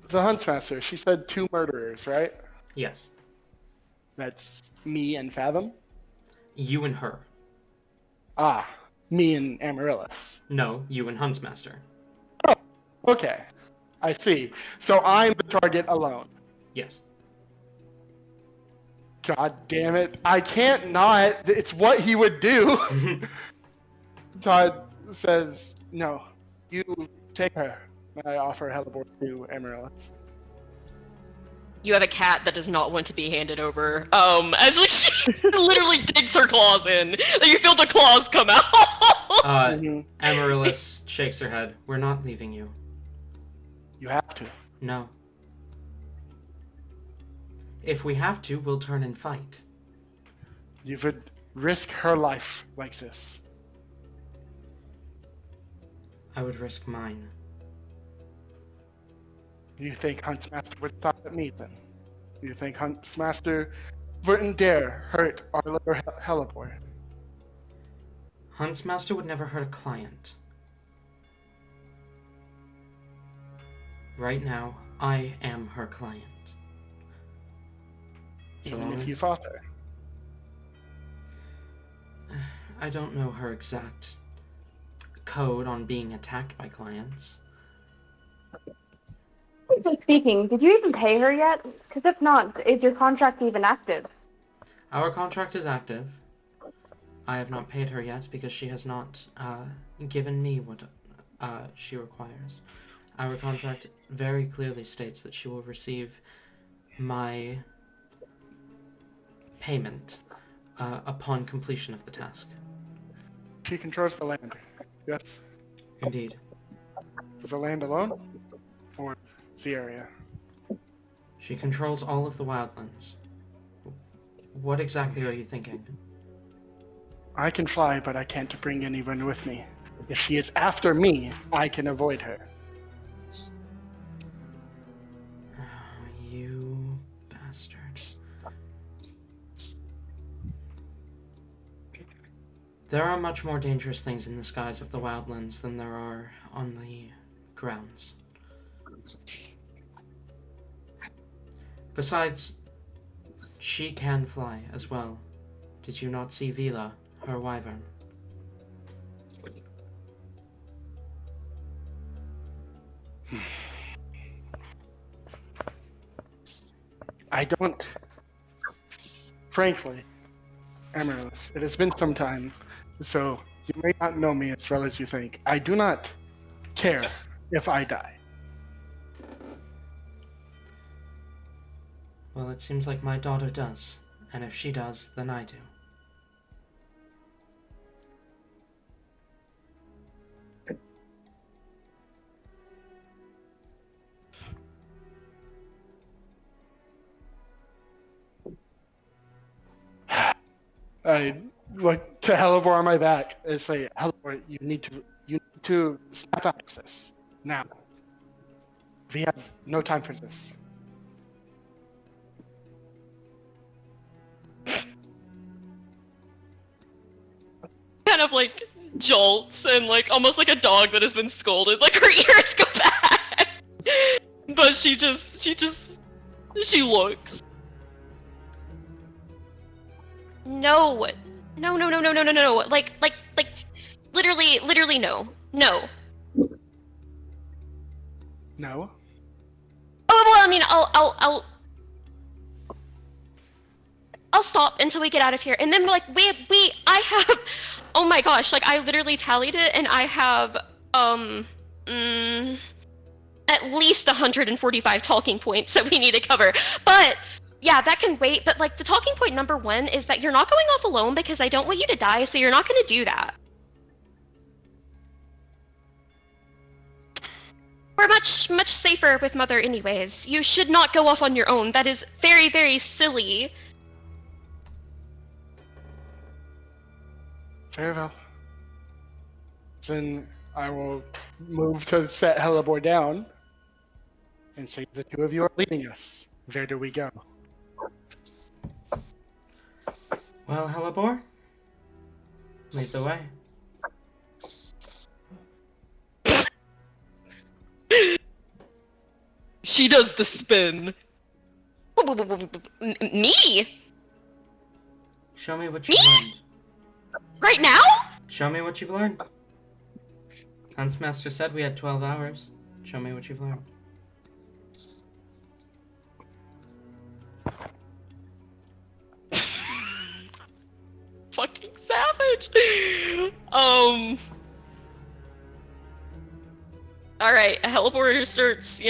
The Huntsmaster, she said 2 murderers, right? Yes. That's me and Fathom? You and her. Ah, me and Amaryllis. No, you and Huntsmaster. Oh, okay. I see. So I'm the target alone. Yes. God damn it. I can't not. It's what he would do. Todd says, no, you take her. I offer Hellebore to Amaryllis. You have a cat that does not want to be handed over. As like she literally digs her claws in. Like you feel the claws come out. Amaryllis shakes her head. We're not leaving you. You have to. No. If we have to, we'll turn and fight. You would risk her life like this. I would risk mine. You think Huntsmaster would stop at me then? You think Huntsmaster wouldn't dare hurt our little Hellebore? Huntsmaster would never hurt a client. Right now, I am her client. So Even if you fought her? I don't know her exact code on being attacked by clients. Speaking, did you even pay her yet? Because if not, is your contract even active? Our contract is active. I have not paid her yet because she has not given me what she requires. Our contract very clearly states that she will receive my payment upon completion of the task. She controls the land. Yes. Indeed. Is the land alone? Or the area? She controls all of the Wildlands. What exactly are you thinking? I can fly, but I can't bring anyone with me. If she is after me, I can avoid her. You bastard. There are much more dangerous things in the skies of the Wildlands than there are on the grounds. Besides, she can fly as well. Did you not see Vila, her wyvern? I don't. Frankly, Amaryllis, it has been some time, so you may not know me as well as you think. I do not care if I die. Well, it seems like my daughter does, and if she does, then I do. I look to Hellebore on my back and say, Hellebore, you need to snap access now. We have no time for this. Kind of like jolts and like almost like a dog that has been scolded. Like her ears go back, but she looks. No. No. Like, literally, no. No. No? Oh, well, I mean, I'll stop until we get out of here. And then, like, I have, oh my gosh, like, I literally tallied it, and I have, at least 145 talking points that we need to cover. But, yeah, that can wait, but, like, the talking point number 1 is that you're not going off alone because I don't want you to die, so you're not going to do that. We're much safer with Mother anyways. You should not go off on your own. That is very, very silly. Very well. Then I will move to set Hellebore down and say the two of you are leading us. Where do we go? Well, Hellebore, lead the way. She does the spin. Me? Show me what you've learned. Right now? Show me what you've learned. Huntsmaster said we had 12 hours. Show me what you've learned. Fucking savage. Alright, Hellebore starts,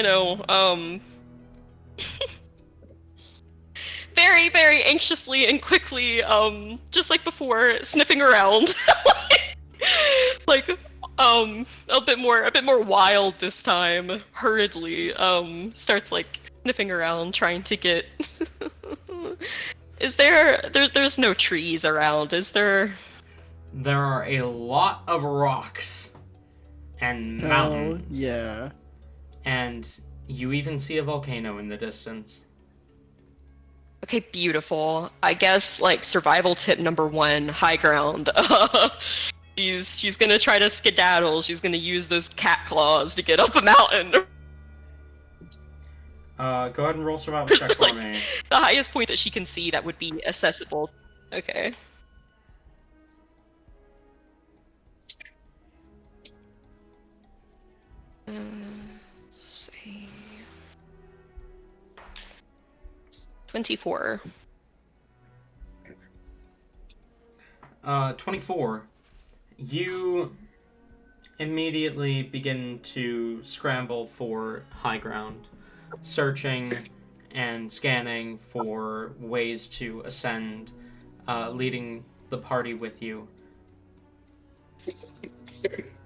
very, very anxiously and quickly, just like before, sniffing around. like, a bit more wild this time, hurriedly, starts like sniffing around, trying to get. There's no trees around, is there? There are a lot of rocks and mountains. Yeah. And you even see a volcano in the distance. Okay, beautiful. I guess like survival tip number 1, high ground. She's gonna try to skedaddle. She's gonna use those cat claws to get up a mountain. Go ahead and roll survival check for me. The highest point that she can see that would be accessible. Okay. Let's see. 24. 24. You immediately begin to scramble for high ground, searching and scanning for ways to ascend, leading the party with you.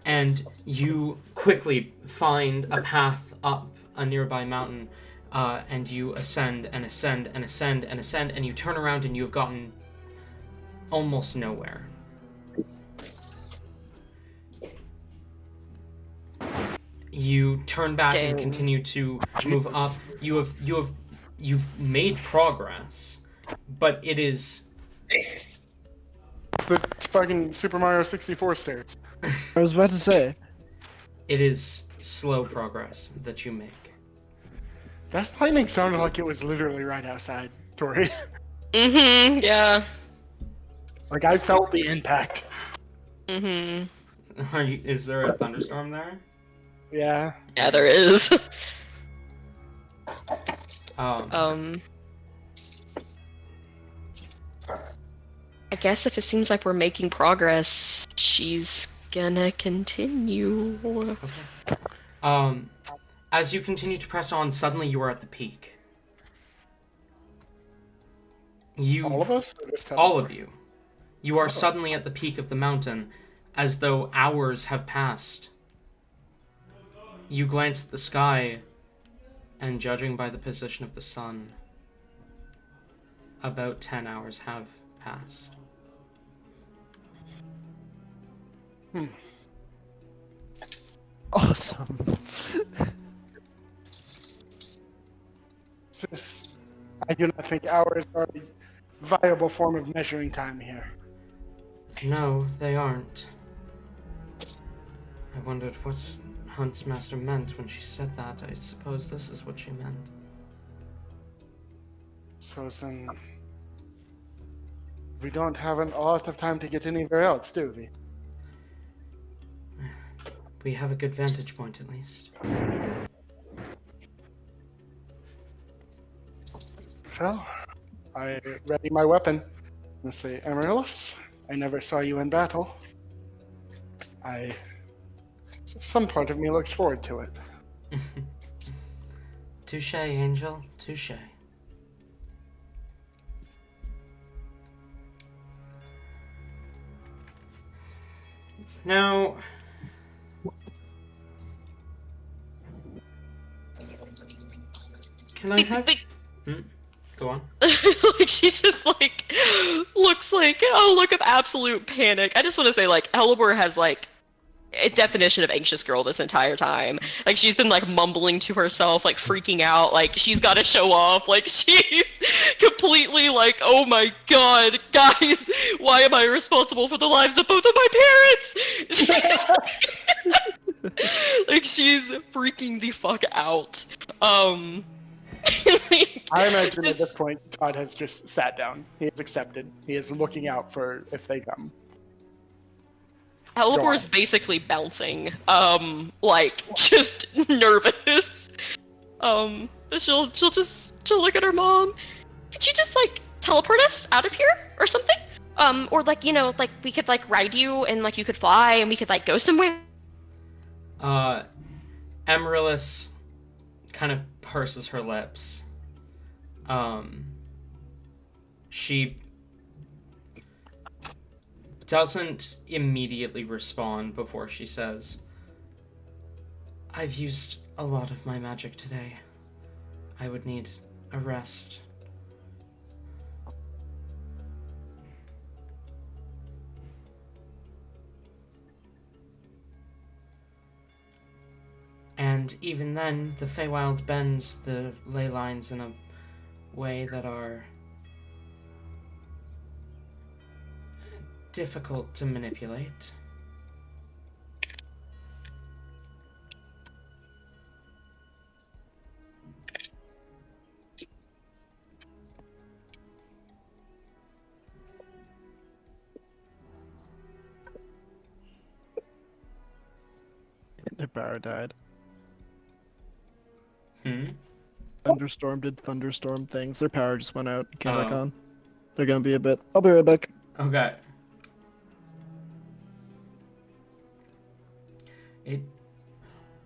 And you quickly find a path up a nearby mountain, and you ascend and ascend and ascend and ascend, and you turn around and you have gotten almost nowhere. You turn back and continue to move up. You've made progress, but it is The fucking Super Mario 64 stairs. I was about to say. it is slow progress that you make. That lightning sounded like it was literally right outside, Tori. Mm-hmm, yeah. Like I felt the impact. Mm-hmm. Is there a thunderstorm there? Yeah. Yeah, there is. Um, I guess if it seems like we're making progress, she's gonna continue. As you continue to press on, suddenly you are at the peak. All of us? Or just All of you. You are suddenly at the peak of the mountain, as though hours have passed. You glance at the sky, and judging by the position of the sun, about 10 hours have passed. Awesome. I do not think hours are a viable form of measuring time here. No, they aren't. I wondered what Huntsmaster meant when she said that. I suppose this is what she meant. So then, we don't have a lot of time to get anywhere else, do we? We have a good vantage point, at least. Well, I ready my weapon. And say, Amaryllis, I never saw you in battle. Some part of me looks forward to it. Touche, Angel. Touche. Now, Can I have? Like, Go on. like she's just like looks like a look of absolute panic. I just want to say like Elibor has like a definition of anxious girl this entire time. Like she's been like mumbling to herself, like freaking out, like she's got to show off, like she's completely like, oh my god, guys, why am I responsible for the lives of both of my parents? Like she's freaking the fuck out. Like, I imagine at just- this point, Todd has just sat down. He has accepted. He is looking out for if they come. Elibor's basically bouncing, like just nervous. She'll look at her mom. Could you just like teleport us out of here or something? Or like like we could like ride you and like you could fly and we could like go somewhere. Amaryllis kind of purses her lips. She doesn't immediately respond before she says, I've used a lot of my magic today. I would need a rest. And even then, the Feywild bends the ley lines in a way that are difficult to manipulate. Their power died. Thunderstorm did thunderstorm things. Their power just went out. Came back Oh. on. They're gonna be a bit. I'll be right back. Okay.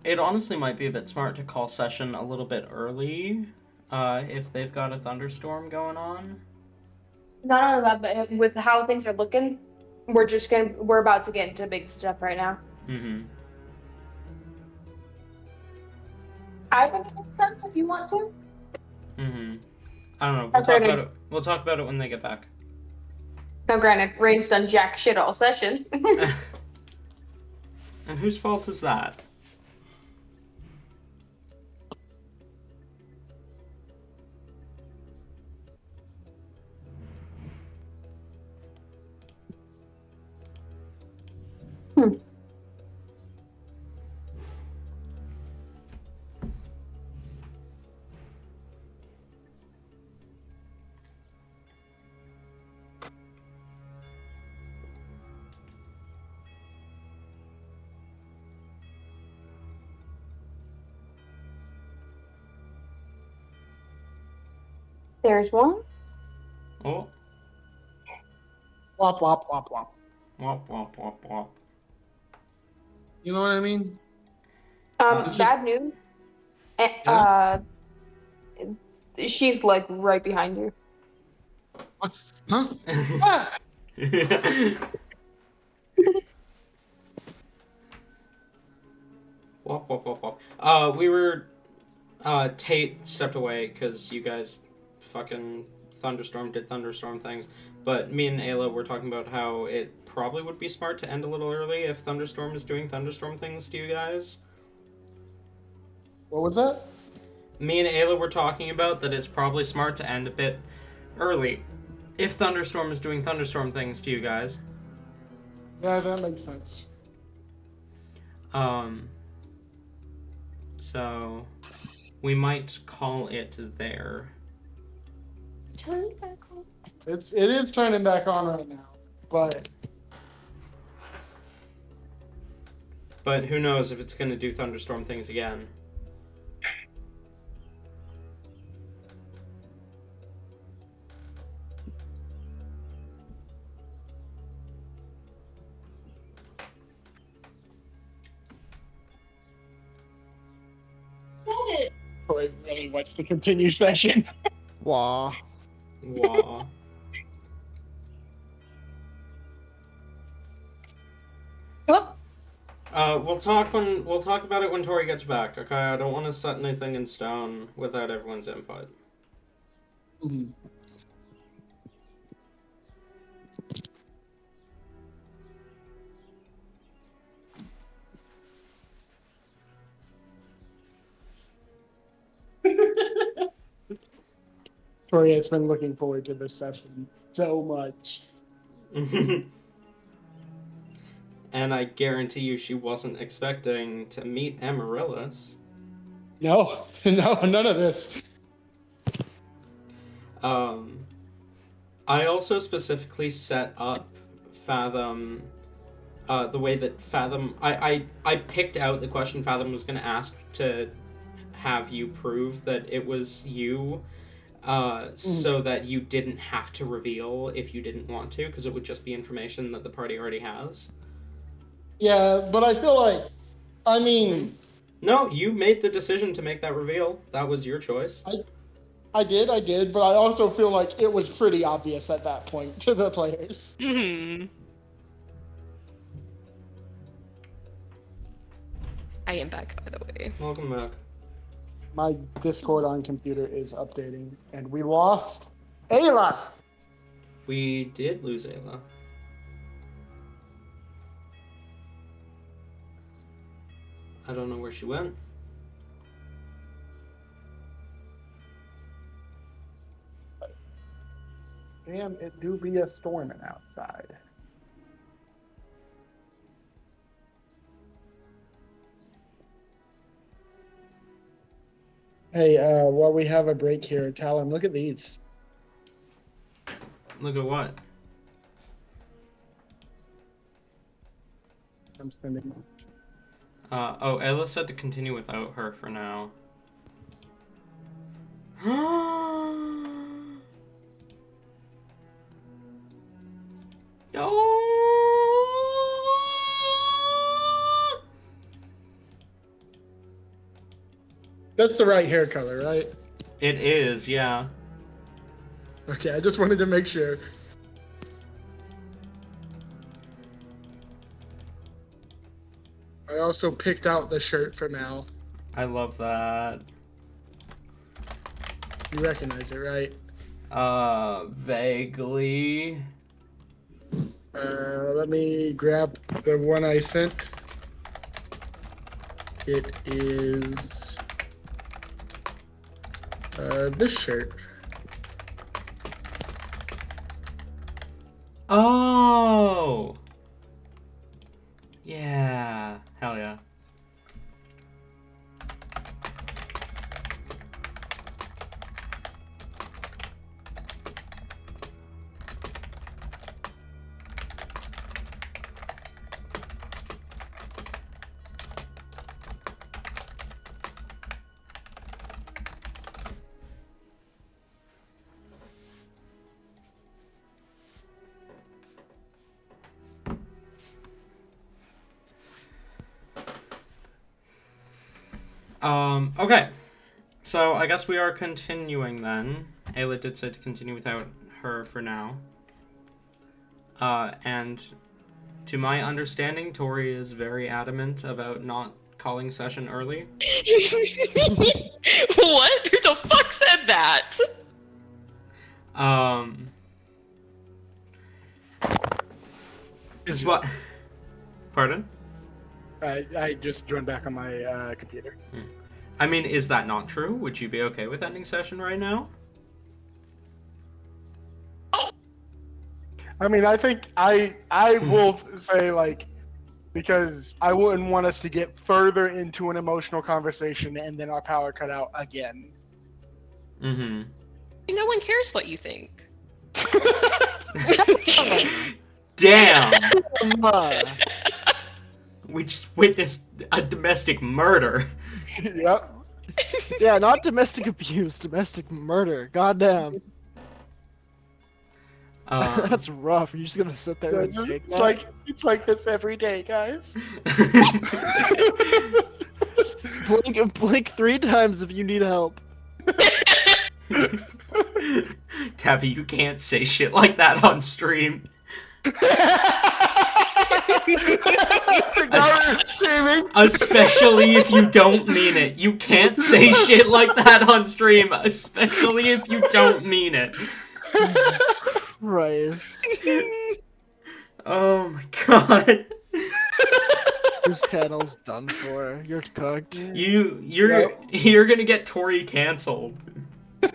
It honestly might be a bit smart to call session a little bit early, if they've got a thunderstorm going on. Not only that, but with how things are looking, we're about to get into big stuff right now. Mm-hmm. I think it makes sense if you want to. Mm-hmm. I don't know. We'll That's talk okay. about it. We'll talk about it when they get back. Now, granted, Rain's done jack shit all session. And whose fault is that? There's one. Oh. Womp womp womp womp. Womp womp womp womp. You know what I mean? This is- Bad news. She's like right behind you. Huh? Ah! Wop, wop, wop, wop. We were, Tate stepped away because you guys fucking did thunderstorm things. But me and Ayla were talking about how it probably would be smart to end a little early if Thunderstorm is doing thunderstorm things to you guys. What was that? Me and Ayla were talking about that it's probably smart to end a bit early if Thunderstorm is doing thunderstorm things to you guys. Yeah, that makes sense. So we might call it there. It is turning back on right now, But who knows if it's going to do thunderstorm things again. Troy really wants to continue session. Wah. Wah. Well, We'll talk about it when Tori gets back. Okay, I don't want to set anything in stone without everyone's input. Mhm. Tori has been looking forward to this session so much. And I guarantee you she wasn't expecting to meet Amaryllis. No, no, none of this. I also specifically set up Fathom, the way that Fathom... I picked out the question Fathom was going to ask to have you prove that it was you, so that you didn't have to reveal if you didn't want to, because it would just be information that the party already has. Yeah, but I feel like, I mean... No, you made the decision to make that reveal. That was your choice. I did, but I also feel like it was pretty obvious at that point to the players. Mm-hmm. I am back, by the way. Welcome back. My Discord on computer is updating, and we lost Ayla! We did lose Ayla. I don't know where she went. Damn, it do be a storming outside. Hey, while we have a break here, Talon, look at these. Look at what? I'm sending. Ayla said to continue without her for now. No! That's the right hair color, right? It is, yeah. Okay, I just wanted to make sure. I also picked out the shirt for Mal. I love that. You recognize it, right? Vaguely. Let me grab the one I sent. It is this shirt. Oh! Yeah. Hell yeah. Okay. So, I guess we are continuing then. Ayla did say to continue without her for now. And to my understanding, Tori is very adamant about not calling session early. What? Who the fuck said that? What? Pardon? I just joined back on my computer. I mean, is that not true? Would you be okay with ending session right now? I mean, I think I will say, like, because I wouldn't want us to get further into an emotional conversation and then our power cut out again. Mm-hmm. No one cares what you think. Damn! We just witnessed a domestic murder. Yep. Yeah, not domestic abuse, domestic murder. Goddamn. That's rough. You're just gonna sit there and take that? It's like this every day, guys. blink 3 times if you need help. Tabby, you can't say shit like that on stream. Streaming. Especially if you don't mean it. You can't say shit like that on stream, especially if you don't mean it. Christ. Oh my god. This channel's done for. You're cooked. You're gonna get Tori canceled. We're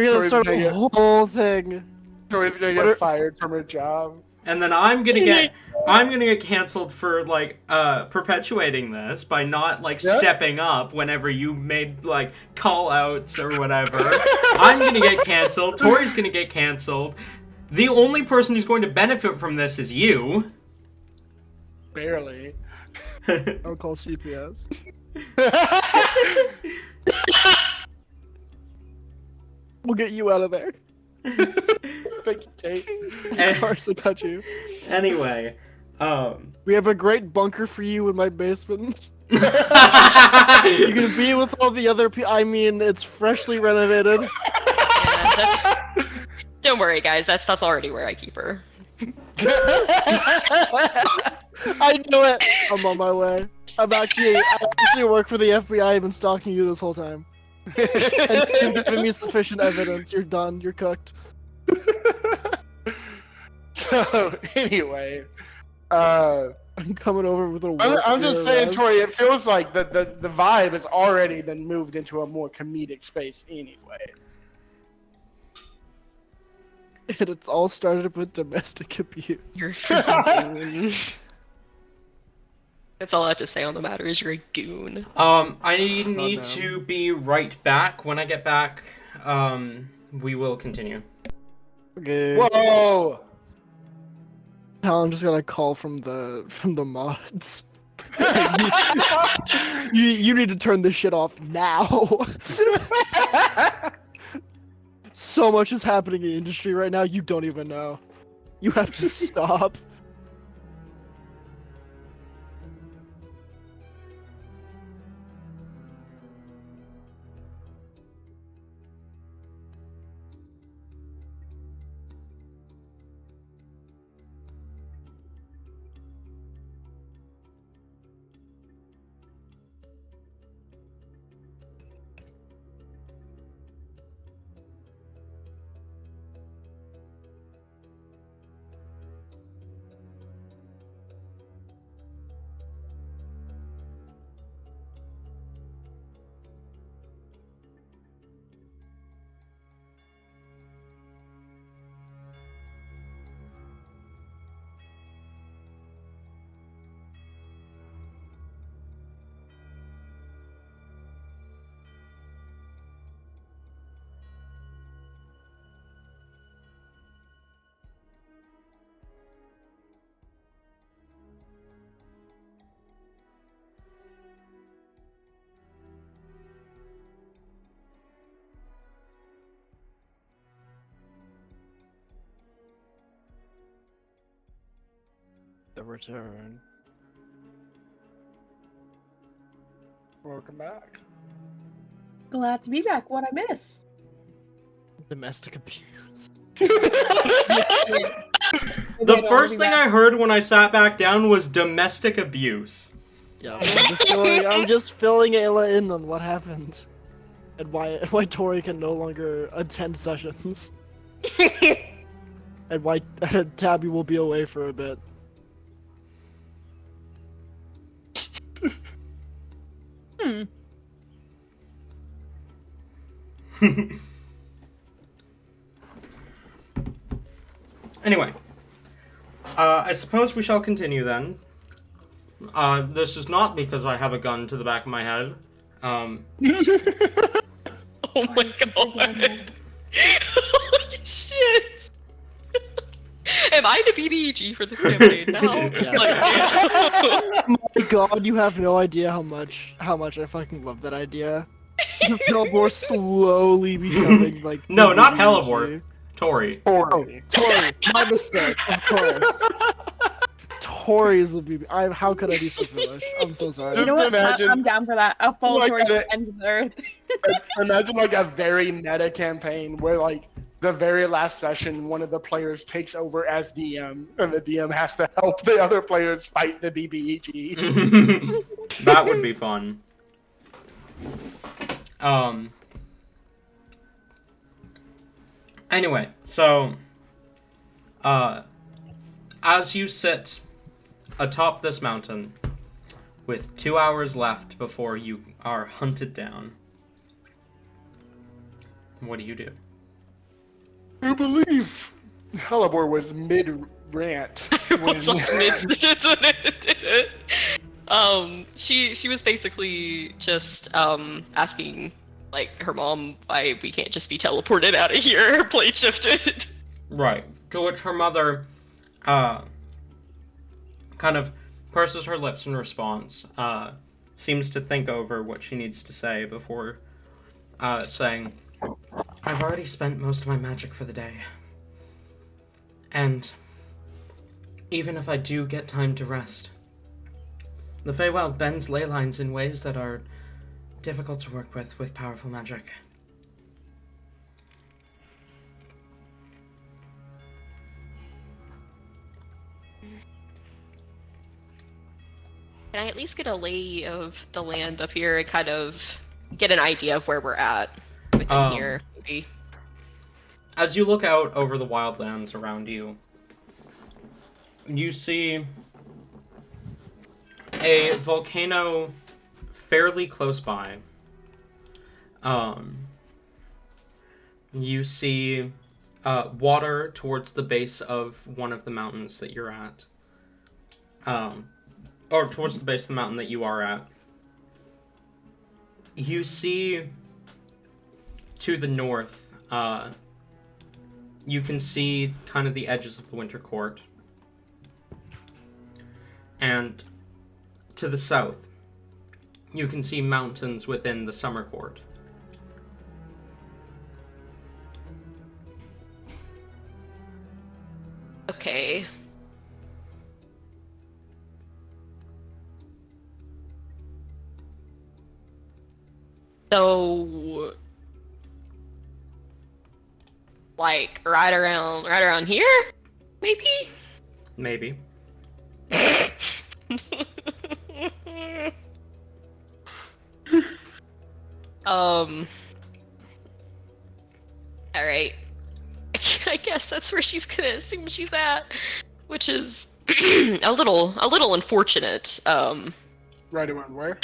gonna Tori's start gonna a get- whole thing. Tori's gonna get fired from her job. And then I'm gonna get canceled for like perpetuating this by not like stepping up whenever you made like call outs or whatever. I'm gonna get canceled. Tori's gonna get canceled. The only person who's going to benefit from this is you. Barely. I'll call CPS. We'll get you out of there. Thank you, Kate. Of course, I got you. Anyway, We have a great bunker for you in my basement. You're gonna be with all the other people. I mean, it's freshly renovated. Yeah, that's. Don't worry, guys. That's already where I keep her. I knew it. I'm on my way. I actually work for the FBI. I've been stalking you this whole time. And you've given me sufficient evidence. You're done. You're cooked. So anyway, I'm coming over with a. I'm just saying, Tori. It feels like the vibe has already been moved into a more comedic space anyway. And it's all started with domestic abuse. You're a goon. That's all I have to say on the matter. Is you're a goon. I need to be right back. When I get back, we will continue. Okay. Whoa! I'm just gonna call from the mods. you need to turn this shit off now. So much is happening in the industry right now, you don't even know. You have to stop. The return. Welcome back. Glad to be back. What I miss? Domestic abuse. The first thing I heard when I sat back down was domestic abuse. Yeah, I'm just filling Ayla in on what happened. And why Tori can no longer attend sessions. And why Tabby will be away for a bit. Anyway, I suppose we shall continue then. This is not because I have a gun to the back of my head. Oh my god. Holy shit. Am I the BBEG for this campaign now? Yeah. Like, Oh my god, you have no idea how much I fucking love that idea. The Hellbore slowly becoming like No, not BBG. Hellebore. Tori. Oh, Tori, my mistake, of course. Tori is the BB. How could I be so foolish? I'm so sorry. You know what? Imagine- I'm down for that. I'll follow Like towards the- the ends of the earth. Imagine like a very meta campaign where like the very last session, one of the players takes over as DM, and the DM has to help the other players fight the DBEG. That would be fun. Anyway, so as you sit atop this mountain with 2 hours left before you are hunted down, what do you do? I believe Halibor was mid-rant when... She was basically just asking like her mom why we can't just be teleported out of here, plate shifted. Right. To which her mother kind of purses her lips in response, seems to think over what she needs to say before saying, I've already spent most of my magic for the day. And even if I do get time to rest, the Feywild bends ley lines in ways that are difficult to work with powerful magic. Can I at least get a lay of the land up here and kind of get an idea of where we're at within here, maybe? As you look out over the wildlands around you, you see a volcano fairly close by. You see water towards the base of one of the mountains that you're at. Or towards the base of the mountain that you are at. You see to the north, you can see kind of the edges of the Winter Court. And to the south, you can see mountains within the Summer Court. Okay. So, like right around here, maybe. Maybe. All right. I guess that's where she's gonna assume she's at, which is a little unfortunate. Right around where?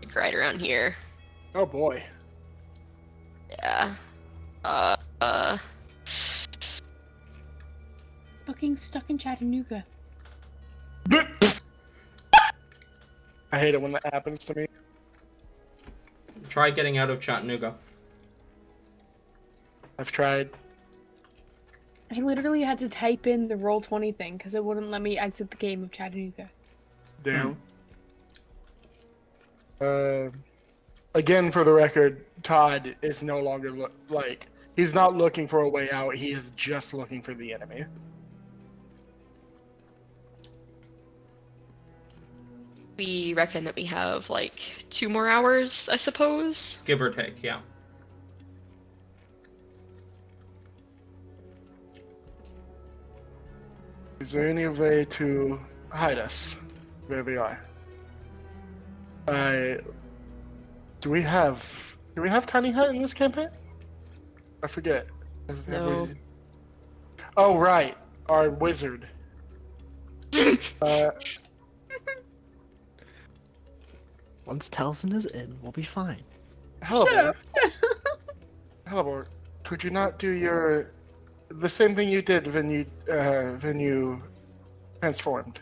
Like right around here. Oh boy. Yeah. Fucking stuck in Chattanooga. I hate it when that happens to me. Try getting out of Chattanooga. I've tried. I literally had to type in the Roll20 thing because it wouldn't let me exit the game of Chattanooga. Damn. Again, for the record, Todd is no longer he's not looking for a way out. He is just looking for the enemy. We reckon that we have like 2 more hours, I suppose. Give or take, yeah. Is there any way to hide us where we are? Do we have tiny hut in this campaign? I forget. No. Oh right, our wizard. Once Taliesin is in, we'll be fine. Halibor. Halibor, could you not do the same thing you did when you transformed?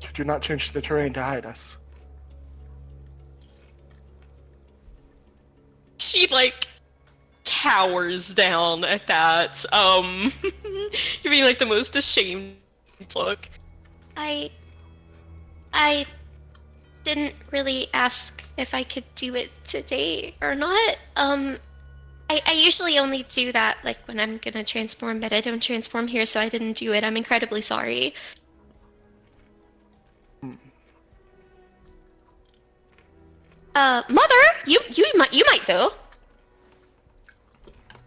Could you not change the terrain to hide us? She like cowers down at that. Giving like the most ashamed look. I didn't really ask if I could do it today or not. I usually only do that like when I'm gonna transform, but I don't transform here, so I didn't do it. I'm incredibly sorry. Mother, you might though.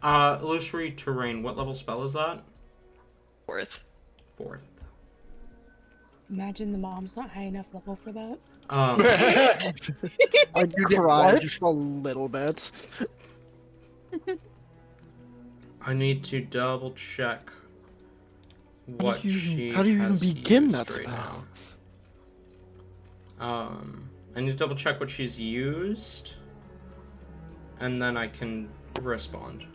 Illusory terrain. What level spell is that? 4th. 4th. Imagine the mom's not high enough level for that. I do get cry what? just a little bit. I need to double check what she how do you even has begin used that right spell? now. I need to double check what she's used, and then I can respond.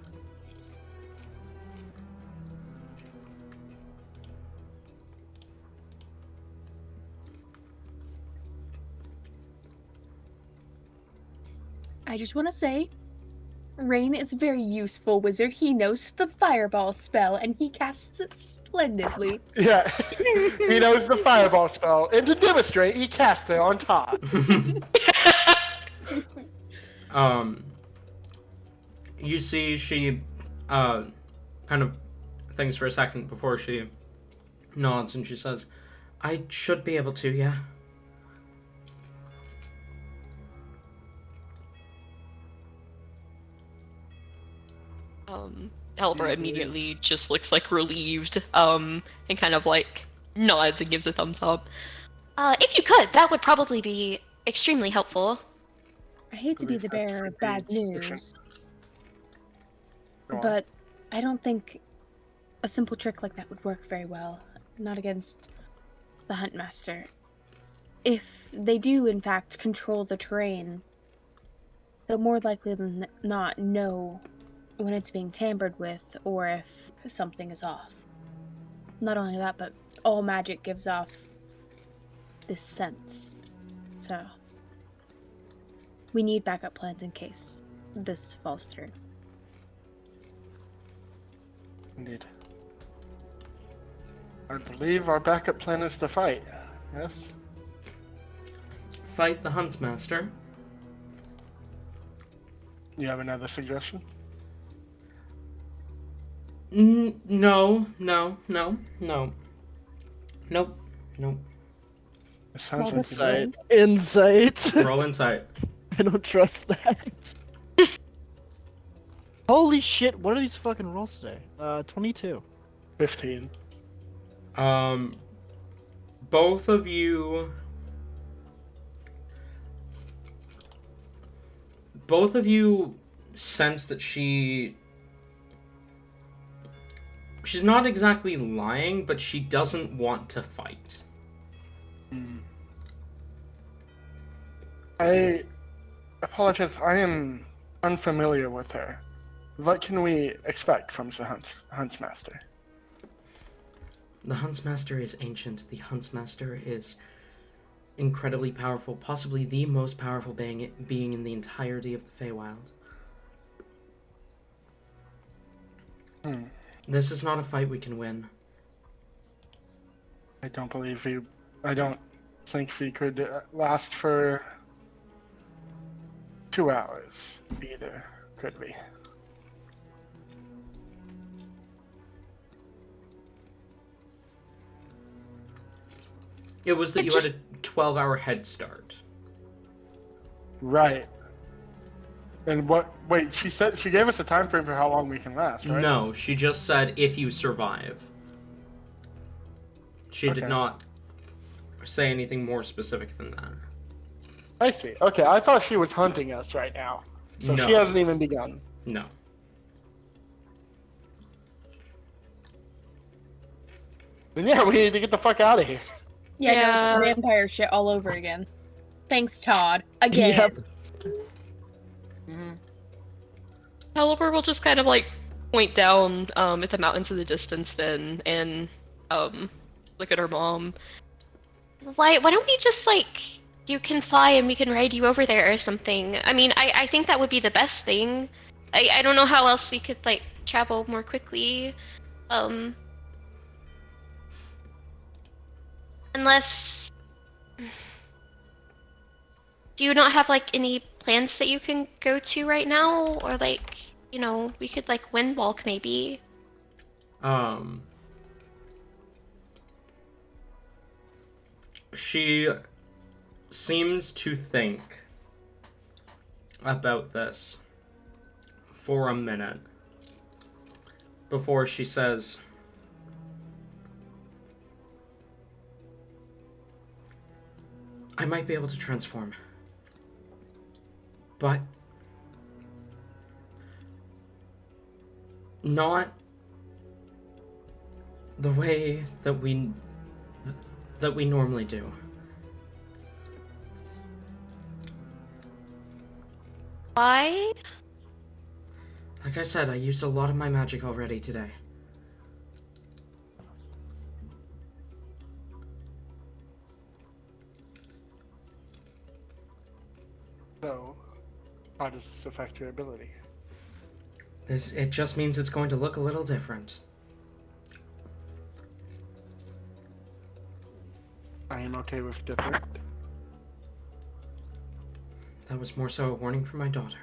I just want to say, Rain is a very useful wizard. He knows the fireball spell, and he casts it splendidly. Yeah. He knows the fireball spell, and to demonstrate, he casts it on top. You see she, kind of thinks for a second before she nods, and she says, I should be able to, yeah. Halbert immediately just looks like relieved, and kind of like nods and gives a thumbs up. If you could, that would probably be extremely helpful. I hate to be the bearer of bad news, but I don't think a simple trick like that would work very well. Not against the Huntmaster. If they do, in fact, control the terrain, they'll more likely than not know when it's being tampered with or if something is off. Not only that, but all magic gives off this sense. So, we need backup plans in case this falls through. Indeed. I believe our backup plan is to fight. Yes? Fight the Huntsmaster. You have another suggestion? No. Nope. It sounds like Insight. Insight. Roll insight. I don't trust that. Holy shit, what are these fucking rolls today? 22. 15. Both of you sense that she's not exactly lying, but she doesn't want to fight. I apologize, I am unfamiliar with her. What can we expect from the Huntsmaster? The Huntsmaster is ancient. The Huntsmaster is incredibly powerful, possibly the most powerful being in the entirety of the Feywild. This is not a fight we can win. I don't think we could last for 2 hours either, could we? It was that you had a 12-hour head start. Right. And wait, she gave us a time frame for how long we can last, right? No, she just said if you survive. She did Okay. not say anything more specific than that. I see. Okay, I thought she was hunting us right now. So No. she hasn't even begun. No. Then yeah, we need to get the fuck out of here. Yeah, no, Yeah. it's vampire shit all over again. Thanks, Todd. Again. Yep. Halbert will just kind of like point down at the mountains in the distance then, and look at her mom. Why don't we just, like, you can fly and we can ride you over there or something? I mean, I think that would be the best thing. I don't know how else we could, like, travel more quickly. Unless... Do you not have, like, any plans that you can go to right now? Or, like, you know, we could, like, wind walk maybe. She seems to think about this for a minute. before she says, I might be able to transform, but not the way that we normally do. Why? Like I said, I used a lot of my magic already today. So, how does this affect your ability? It just means it's going to look a little different. I am okay with different. That was more so a warning from my daughter.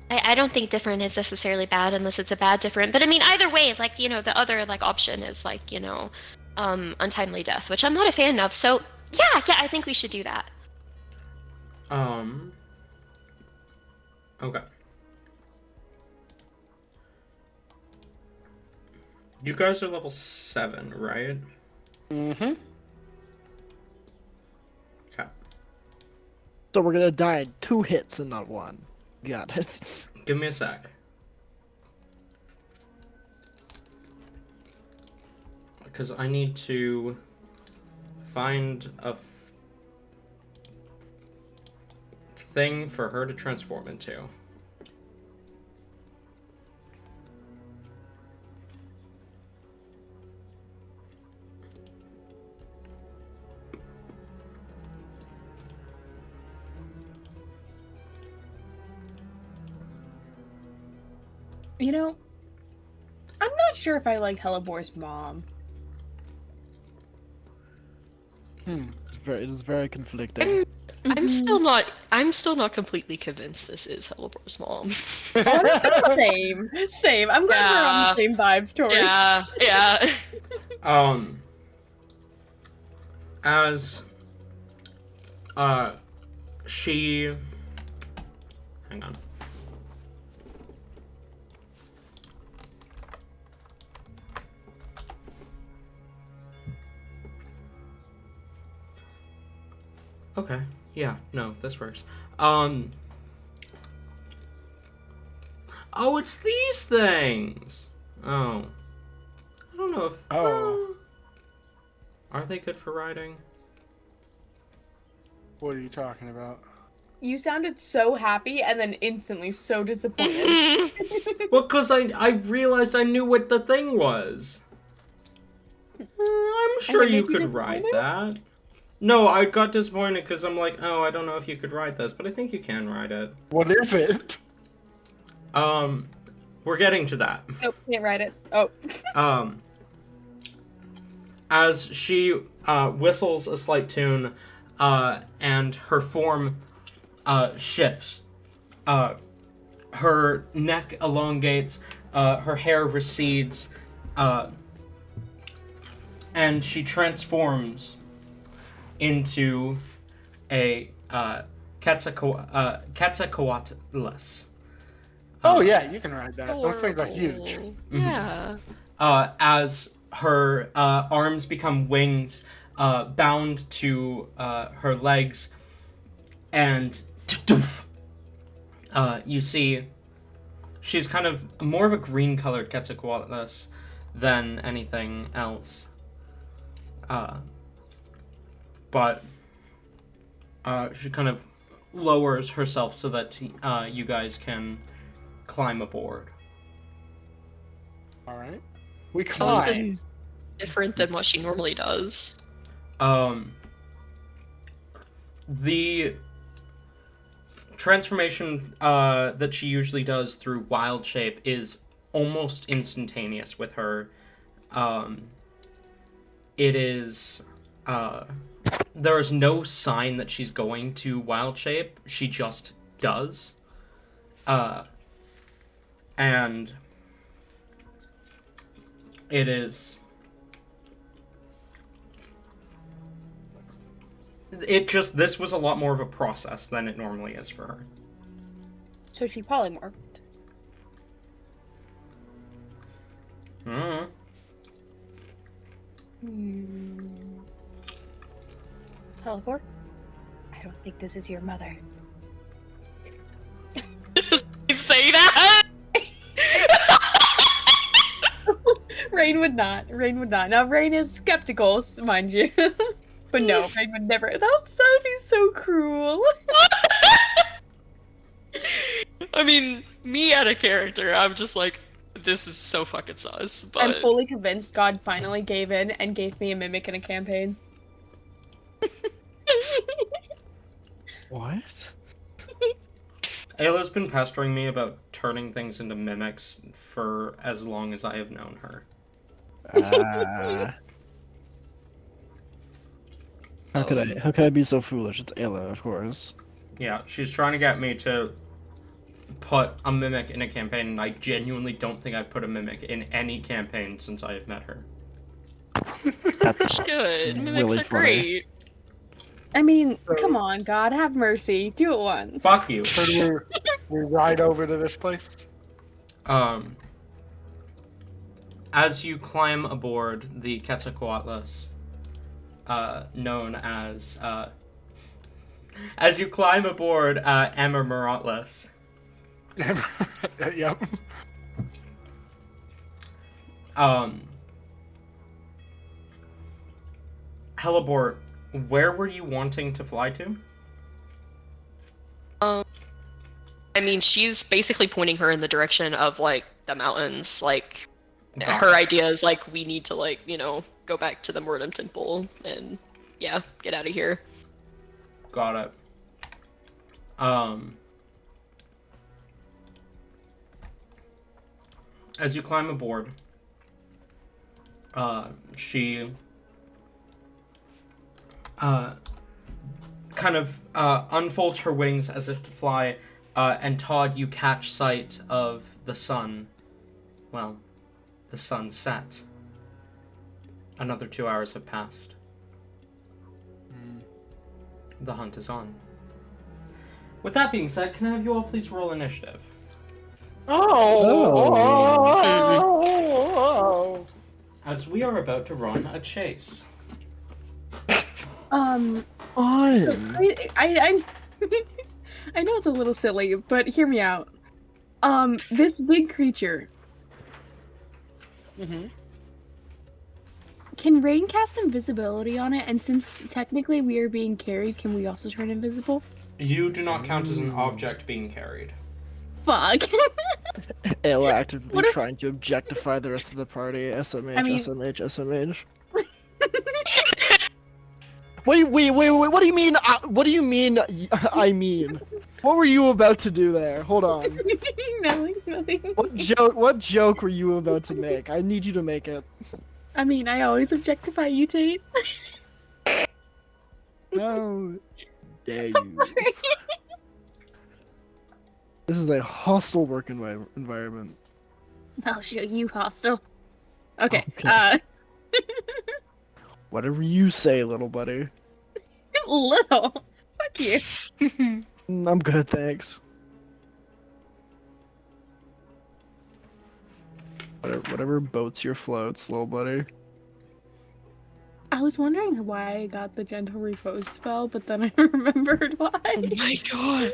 I don't think different is necessarily bad unless it's a bad different. But I mean, either way, like, you know, the other like option is like, you know, untimely death, which I'm not a fan of. So yeah, I think we should do that. Okay. You guys are level 7, right? Mm-hmm. Okay. So we're gonna die in 2 hits and not 1. Got it. Give me a sec. Because I need to find a thing for her to transform into. You know, I'm not sure if I like Hellebor's mom. It is very conflicting. I'm still not completely convinced this is Hellebor's mom. Same. I'm glad we're on the same vibes, Tori. Yeah. As she, hang on. Okay. Yeah, no, this works. Oh, it's these things! Oh. I don't know if... Oh. Are they good for riding? What are you talking about? You sounded so happy and then instantly so disappointed. Well, because I realized I knew what the thing was. I'm sure it you made you could ride disappointed? that. No, I got disappointed because I'm like, oh, I don't know if you could ride this, but I think you can ride it. What is it? We're getting to that. Nope, can't ride it. Oh. As she whistles a slight tune, and her form shifts. Her neck elongates, her hair recedes, and she transforms into a Quetzalcoatlus. Oh yeah, you can ride that. Those things are huge. Yeah. As her arms become wings, bound to her legs, and you see she's kind of more of a green-colored Quetzalcoatlus than anything else. But she kind of lowers herself so that you guys can climb aboard. All right. We How is climb. this different than what she normally does? The transformation that she usually does through wild shape is almost instantaneous with her. It is there is no sign that she's going to wild shape. She just does. And it is... This was a lot more of a process than it normally is for her. So she polymorphed. Hmm. Teleport? I don't think this is your mother. Say that. Rain would not. Rain would not. Now Rain is skeptical, mind you. But no, Rain would never. That would be so cruel. I mean, me at a character, I'm just like, this is so fucking sus. But I'm fully convinced God finally gave in and gave me a mimic in a campaign. What? Ayla's been pestering me about turning things into mimics for as long as I have known her. How could I be so foolish? It's Ayla, of course. Yeah, she's trying to get me to put a mimic in a campaign, and I genuinely don't think I've put a mimic in any campaign since I have met her. That's good. Mimics really are funny. great. I mean, come on, God, have mercy. Do it once. Fuck you. So do we ride over to this place? As you climb aboard the Quetzalcoatlus, known as you climb aboard Amermeratlus, Yep. Helibort, where were you wanting to fly to? I mean, she's basically pointing her in the direction of like the mountains. Like, Got her it. idea is like we need to like go back to the Mordum Temple and yeah, get out of here. Got it. As you climb aboard, she kind of unfolds her wings as if to fly, and Todd, you catch sight of the sun. Well, the sun set. Another 2 hours have passed. The hunt is on. With that being said, can I have you all please roll initiative? As we are about to run a chase. On. I I know it's a little silly, but hear me out. This big creature. Mm-hmm. Can Rain cast invisibility on it? And since technically we are being carried, can we also turn invisible? You do not count as an object being carried. Fuck. Ayla actively What if- trying to objectify the rest of the party. SMH, I mean- SMH, SMH. Wait, what do you mean? What do you mean? I mean, what were you about to do there? Hold on. Nothing. What joke were you about to make? I need you to make it. I mean, I always objectify you, Tate. How dare you? This is a hostile work environment. I'll show you hostile. Okay. Okay. Whatever you say, little buddy. Little. Fuck you. I'm good, thanks. Whatever boats your floats, little buddy. I was wondering why I got the gentle repose spell, but then I remembered why. Oh my god.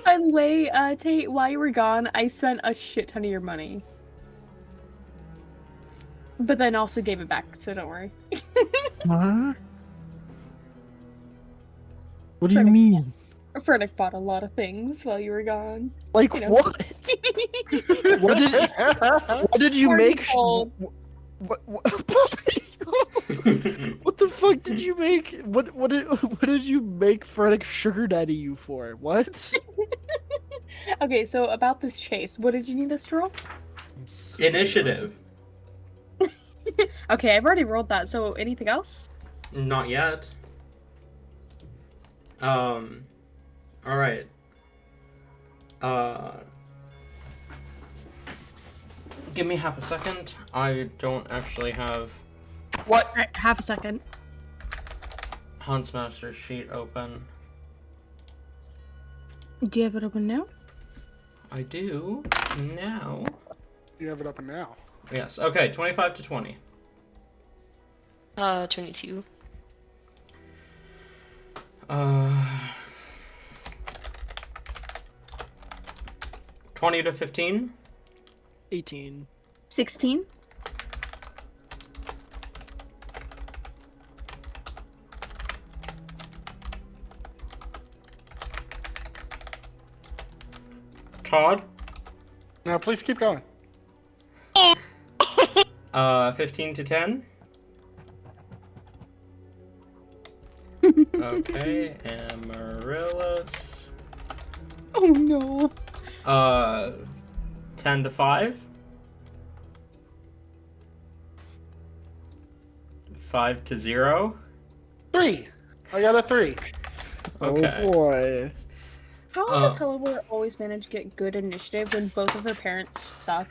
By the way, Tate, while you were gone, I spent a shit ton of your money. But then also gave it back, so don't worry. Huh? What do you mean? Fernick bought a lot of things while you were gone. Like You know. what? What did you Party make? called. What the fuck did you make? What did you make Frederick Sugar Daddy you for? What? Okay, so about this chase, what did you need us to roll? Initiative. Okay, I've already rolled that, so anything else? Not yet. Alright. Give me half a second. I don't actually have What? Alright, half a second. Huntsmaster's sheet open. Do you have it open now? I do now. You have it up and now. Yes. Okay. 25 to 20. 22. 20 to 15. 18. 16. Todd. No, please keep going. 15 to 10. Okay, Amaryllis. Oh no. 10 to 5. 5 to 0. 3. I got a 3. Okay. Oh boy. How does Hellebore always manage to get good initiative when both of her parents suck?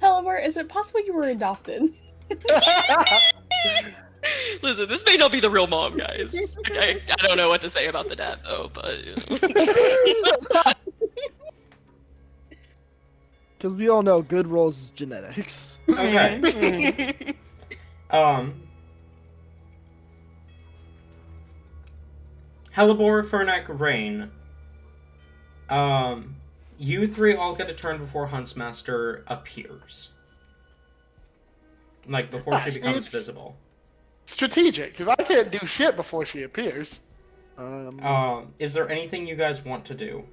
Hellebore, is it possible you were adopted? Listen, this may not be the real mom, guys. I don't know what to say about the dad, though, but... Because we all know good rolls is genetics. Okay. Hellebore, Fernek, Rain. You three all get a turn before Huntsmaster appears. Like, before she becomes visible. Strategic, because I can't do shit before she appears. Is there anything you guys want to do?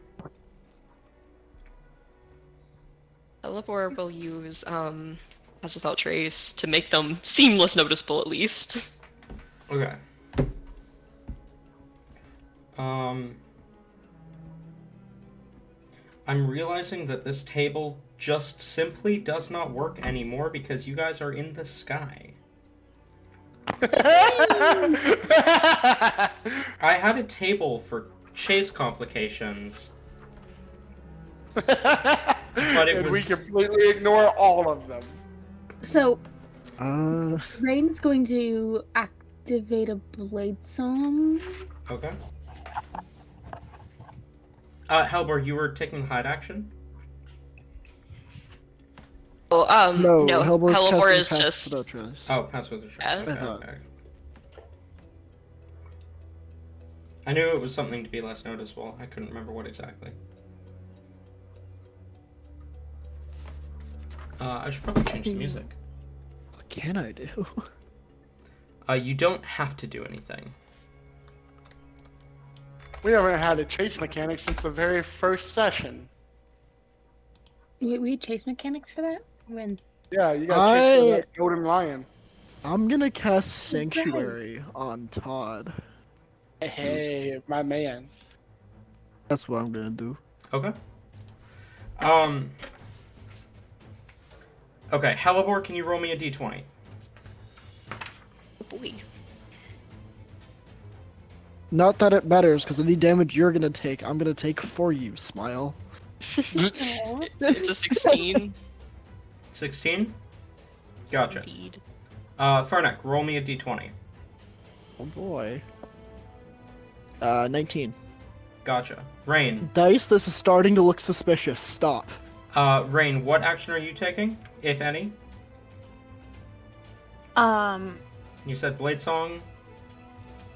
Hellebore will use, Pass Without Trace to make them seem less noticeable, at least. Okay. I'm realizing that this table just simply does not work anymore because you guys are in the sky. I had a table for chase complications. But it and was... we completely ignore all of them. So, Uh, Rain's going to activate a blade song. Okay. Hellebore, you were taking hide action? Oh, no, no, Hellebore's Hellebore casting is Pass just... Without Trace. Oh, pass with the trace. Yeah. Okay, I thought. okay. I knew it was something to be less noticeable. I couldn't remember what exactly. I should probably change the music. What can I do? You don't have to do anything. We haven't had a chase mechanic since the very first session. We had chase mechanics for that? When? Yeah, you got chased by I- that golden lion. I'm gonna cast Sanctuary on Todd. Hey, my man. That's what I'm gonna do. Okay. Okay, Hellebore, can you roll me a d20? Boy. Not that it matters, because any damage you're gonna take, I'm gonna take for you, Smile. It's a 16. 16? Gotcha. Indeed. Fernek, roll me a d20. Oh boy. 19. Gotcha. Rain. Dice, this is starting to look suspicious. Stop. Rain, what action are you taking, if any? You said Blade Song?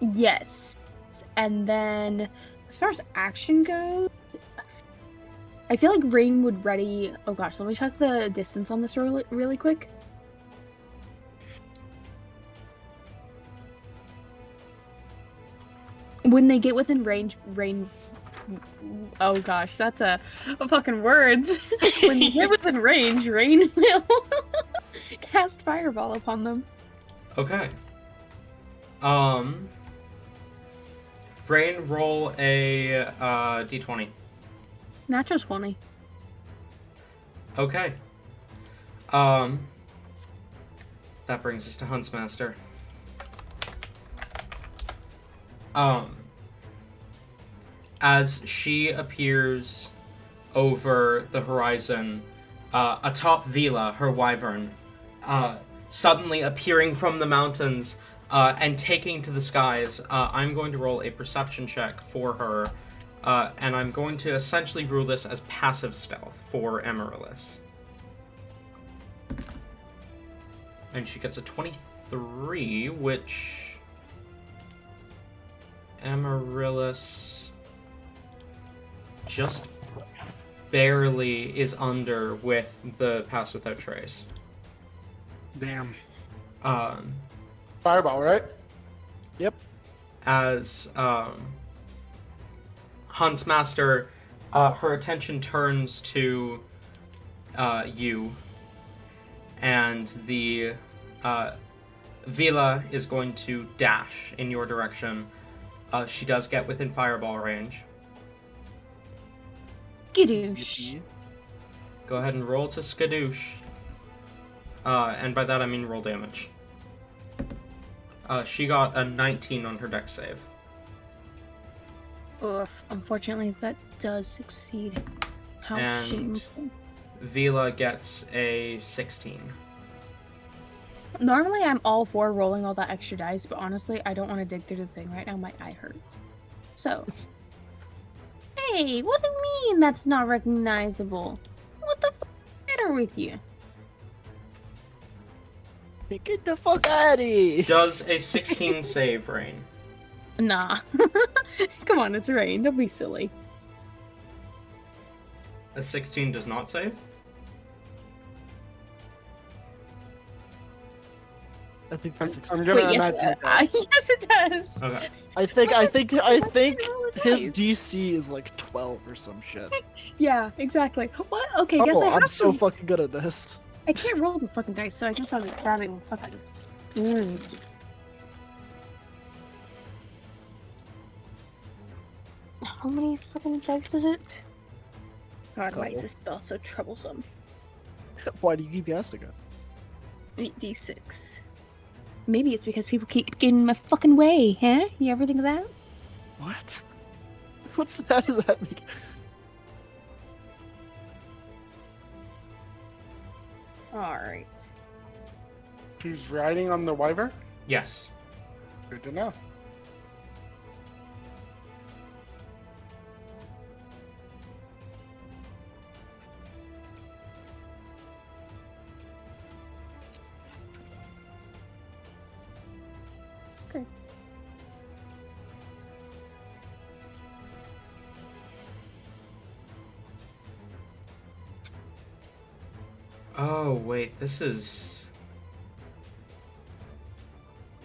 Yes. And then, as far as action goes, I feel like Rain would ready... Oh gosh, let me check the distance on this really quick. When they get within range, Rain... Oh gosh, that's a fucking words. When they get within range, Rain will cast Fireball upon them. Okay. Rain, roll a d20. Natural 20. Okay. That brings us to Huntsmaster. As she appears over the horizon, atop Vila, her wyvern, suddenly appearing from the mountains, and taking to the skies. I'm going to roll a perception check for her, and I'm going to essentially rule this as passive stealth for Amaryllis. And she gets a 23, which Amaryllis just barely is under with the Pass Without Trace. Damn. Um, Fireball, right? Yep. as Huntsmaster, her attention turns to you, and the Vila is going to dash in your direction. She does get within fireball range. Skidoosh. Go ahead and roll to skadoosh. And by that I mean roll damage. She got a 19 on her dex save. Oof. Unfortunately, that does succeed. How And shameful. Vila gets a 16. Normally, I'm all for rolling all that extra dice, but honestly, I don't want to dig through the thing right now. My eye hurts. So. Hey, what do you mean that's not recognizable? What the fuck is the matter with you? Get the fuck out of here! Does a 16 save, Rain? Nah. Come on, it's rain. Don't be silly. A 16 does not save? I think that's I'm gonna Wait, imagine. yes, it does. Okay. I think Roll the his dice. DC is like 12 or some shit. Yeah, exactly. What? Okay, guess I have I'm so to. fucking good at this. I can't roll the fucking dice, so I just started grabbing fucking. How many fucking dice is it? God, why is this spell so troublesome? Why do you keep casting it? 8d6. Maybe it's because people keep getting in my fucking way, huh? You ever think of that? What? What's that? Does that mean? Alright. He's riding on the wyvern? Yes. Good to know. Oh, wait, this is...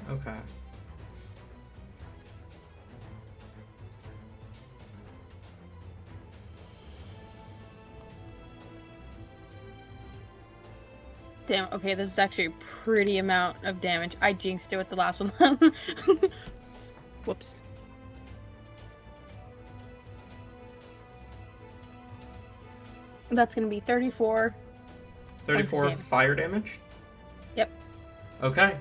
Okay. Damn, okay, this is actually a pretty amount of damage. I jinxed it with the last one. Whoops. That's gonna be 34. 34 damage. fire damage? Yep. Okay.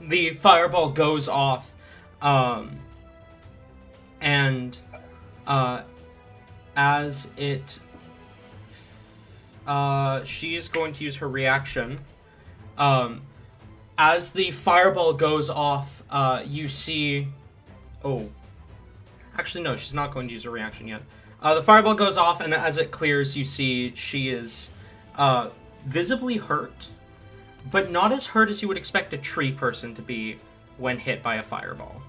The fireball goes off, and as it, she's going to use her reaction. As the fireball goes off, you see, oh, actually no, she's not going to use her reaction yet. The fireball goes off, and as it clears, you see she is visibly hurt, but not as hurt as you would expect a tree person to be when hit by a fireball.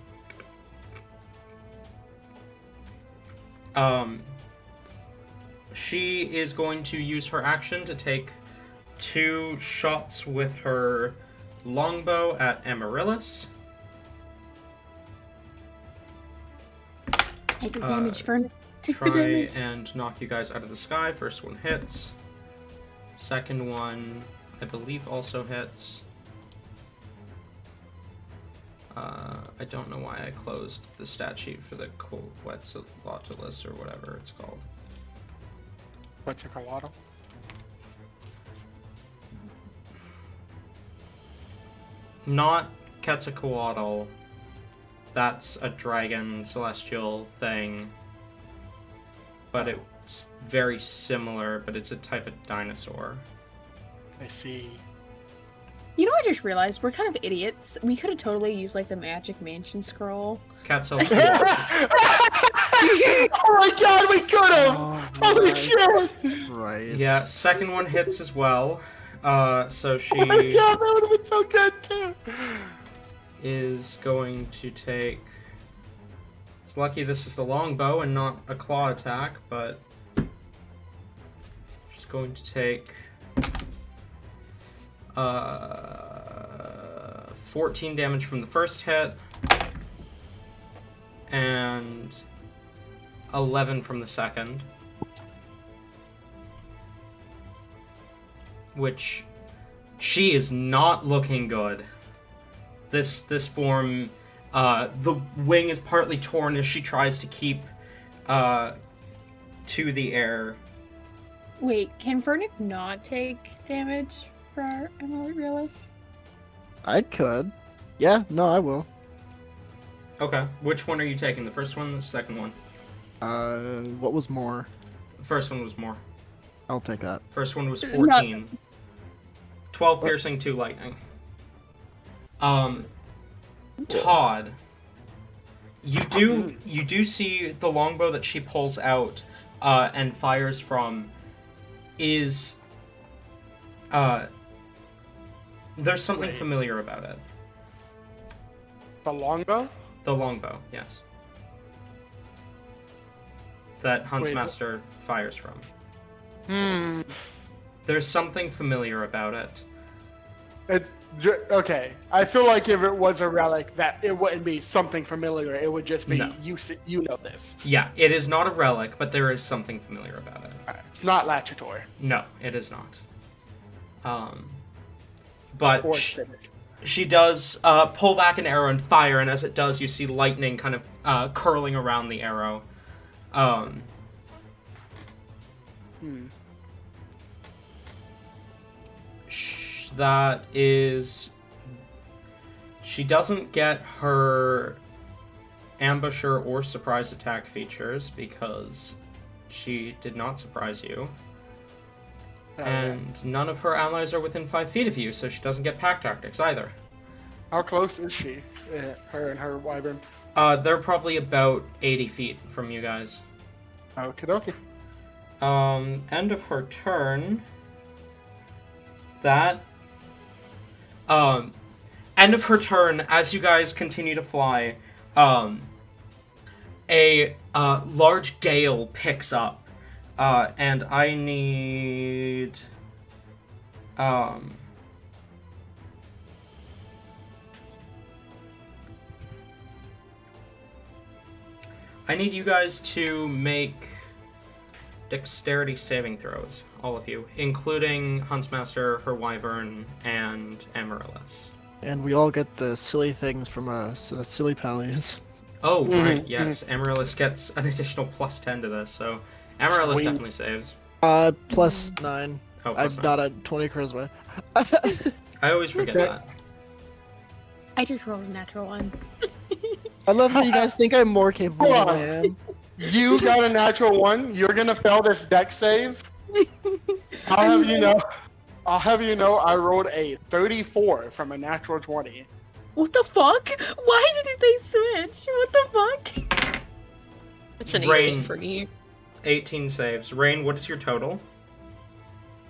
She is going to use her action to take 2 shots with her longbow at Amaryllis. Take the damage, Fern. Take the Try damage. and knock you guys out of the sky. First one hits. Second one, I believe, also hits. I don't know why I closed the stat sheet for the Quetzalcoatlus or whatever it's called. Quetzalcoatl? Not Quetzalcoatl. That's a dragon celestial thing. But it's very similar, but it's a type of dinosaur. I see. You know, I just realized we're kind of idiots. We could have totally used like the magic mansion scroll. Cat's Oh my god, we could have! Holy shit! Right. Yeah, second one hits as well. So Oh my she god, that would have been so good too! is going to take. It's lucky this is the longbow and not a claw attack, but she's going to take 14 damage from the first hit and 11 from the second, which she is not looking good. This form, the wing is partly torn as she tries to keep to the air. Wait, can Vernick not take damage for our Emily Realist? I could. Yeah, no, I will. Okay, which one are you taking? The first one, the second one? What was more? The first one was more. I'll take that. First one was 14. 12 piercing, 2 lightning. Todd, you do see the longbow that she pulls out and fires from is there's something familiar about it. The longbow? The longbow, yes. That Huntsmaster fires from. There's something familiar about it. Okay, I feel like if it was a relic, that it wouldn't be something familiar. It would just be No. you know this. Yeah, it is not a relic, but there is something familiar about it. Alright, it's not Latator. No, it is not. But Or she does pull back an arrow and fire, and as it does, you see lightning kind of curling around the arrow. That is... She doesn't get her ambusher or surprise attack features because she did not surprise you. And none of her allies are within 5 feet of you, so she doesn't get pack tactics either. How close is she? Her and her wyvern. They're probably about 80 feet from you guys. Okie dokie. End of her turn. End of her turn, as you guys continue to fly, a large gale picks up. And I need... I need you guys to make dexterity saving throws, all of you, including Huntsmaster, her wyvern, and Amaryllis. And we all get the silly things from silly pallies. Oh, right, yes. Amaryllis gets an additional plus 10 to this, so Amaryllis Sweet. definitely saves. Plus 9. Oh, I'm plus 9. not at 20 charisma. I always forget that. I just rolled a natural one. I love how you guys think I'm more capable Hold than on. I am. You got a natural 1. You're gonna fail this deck save. I'll have you know. I rolled a 34 from a natural 20. What the fuck? Why didn't they switch? What the fuck? It's an Rain. 18 for me. 18 saves. Rain, what is your total?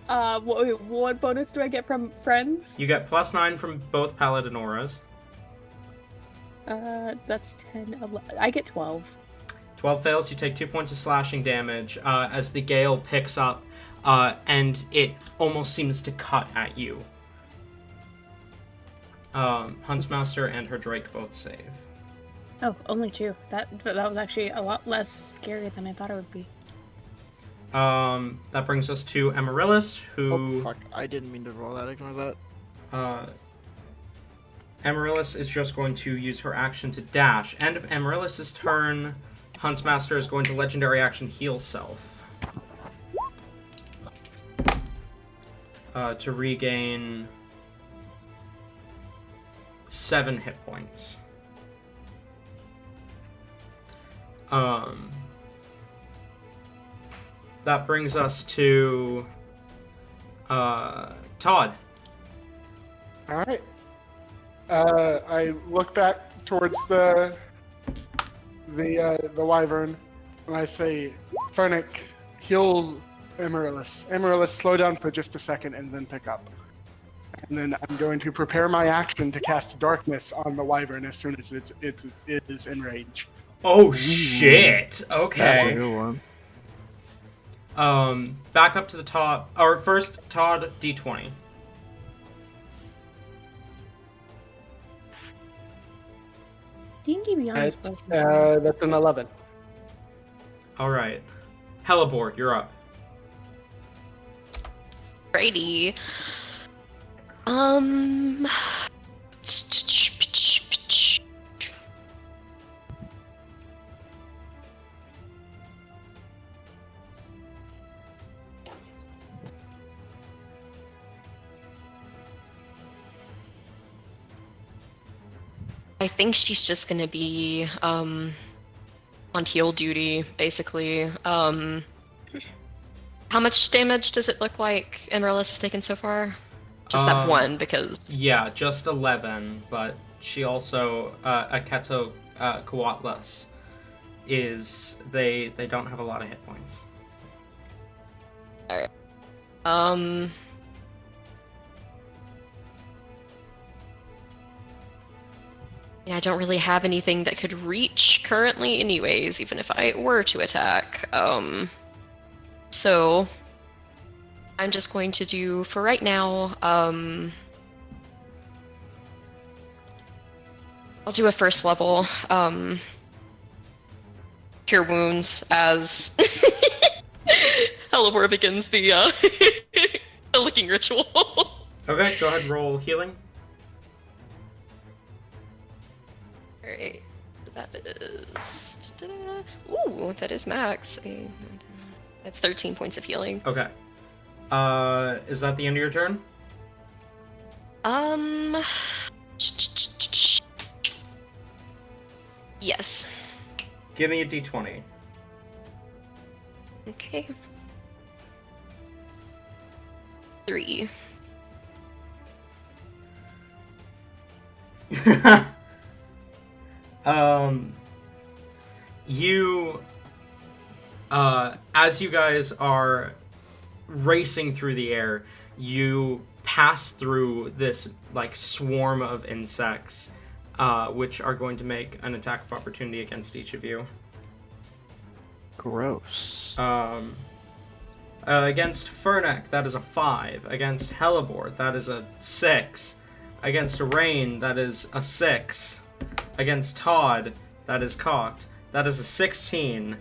What bonus do I get from friends? You get plus 9 from both Paladin auras. That's 10, 11. I get 12. 12 fails, you take 2 points of slashing damage as the gale picks up, and it almost seems to cut at you. Huntsmaster and her Drake both save. Oh, only 2. That was actually a lot less scary than I thought it would be. That brings us to Amaryllis, who... Oh, fuck. I didn't mean to roll that. Ignore that. Amaryllis is just going to use her action to dash. End of Amaryllis' turn, Huntsmaster is going to legendary action heal self. To regain 7 hit points. That brings us to Todd. All right. I look back towards the wyvern, and I say, Fernic, heal Amaryllis. Amaryllis, slow down for just a second and then pick up. And then I'm going to prepare my action to cast darkness on the wyvern as soon as it is in range. Oh shit! Okay. That's a good one. Back up to the top. Or first, Todd, D20. D&D Beyond is That's an 11. Alright. Hellebore, you're up. Righty. I think she's just gonna be on heal duty, basically. How much damage does it look like Amaryllis has taken so far? Just that one, because... Yeah, just 11, but she also, Aketo Kuatlas, is, they don't have a lot of hit points. Alright. Yeah, I don't really have anything that could reach currently anyways, even if I were to attack. So I'm just going to do, for right now, I'll do a first level, Cure Wounds as Hellebore begins the, the licking ritual. Okay, go ahead and roll healing. Alright, that is... Ooh, that is max. That's 13 points of healing. Okay. Is that the end of your turn? Yes. Give me a d20. Okay. 3. You, as you guys are racing through the air, you pass through this, like, swarm of insects, which are going to make an attack of opportunity against each of you. Gross. Against Fernek, that is a 5. Against Hellebore, that is a 6. Against Rain, that is a 6. Against Todd, that is cocked. That is a 16.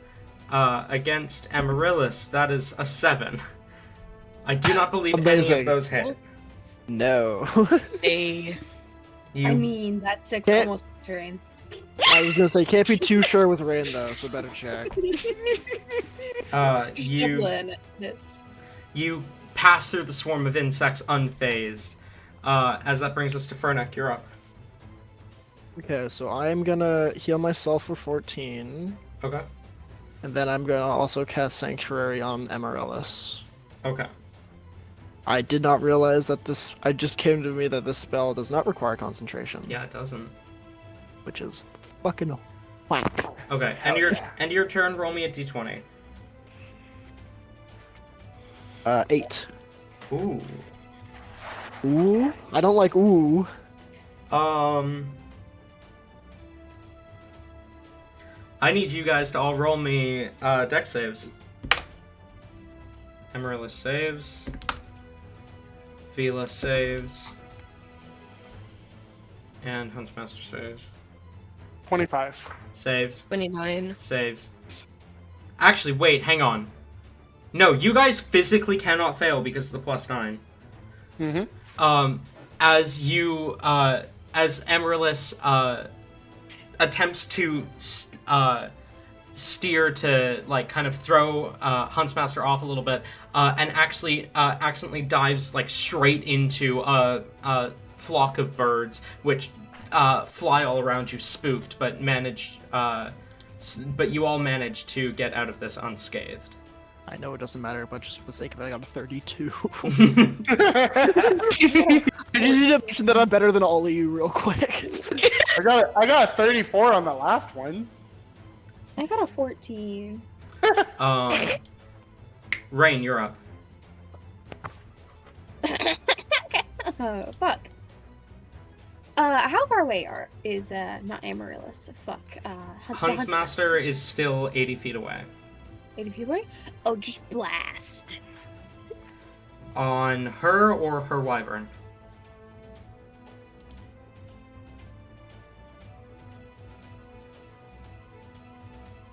Against Amaryllis, that is a 7. I do not believe Amazing. any of those hit. No. A. I mean, that 6 Can't- almost hits Rain. I was gonna say, can't be too sure with rain though, so better check. You pass through the swarm of insects unfazed. As that brings us to Fernek, you're up. Okay, so I'm gonna heal myself for 14, Okay. and then I'm gonna also cast Sanctuary on Amaryllis. Okay. I did not realize that this. I just came to me that this spell does not require concentration. Yeah, it doesn't. Which is fucking whack. Okay, end your turn, roll me a d20. 8. Ooh. Ooh? I don't like ooh. I need you guys to all roll me dex saves. Amaryllis saves. Vila saves. And Huntsmaster saves. 25. Saves. 29. Saves. Actually, wait, hang on. No, you guys physically cannot fail because of the +9. Mm-hmm. As you, as Amaryllis, attempts to, steer to, like, kind of throw, Huntsmaster off a little bit, and actually, accidentally dives, like, straight into a flock of birds, which, fly all around you spooked, but but you all manage to get out of this unscathed. I know it doesn't matter, but just for the sake of it, I got a 32. I just need to mention that I'm better than all of you real quick. I got a 34 on the last one. I got a 14. Rain, you're up. Oh, fuck. How far away is not Amaryllis? Fuck. Huntsmaster is still 80 feet away. 80 feet away? Oh, just blast. On her or her wyvern?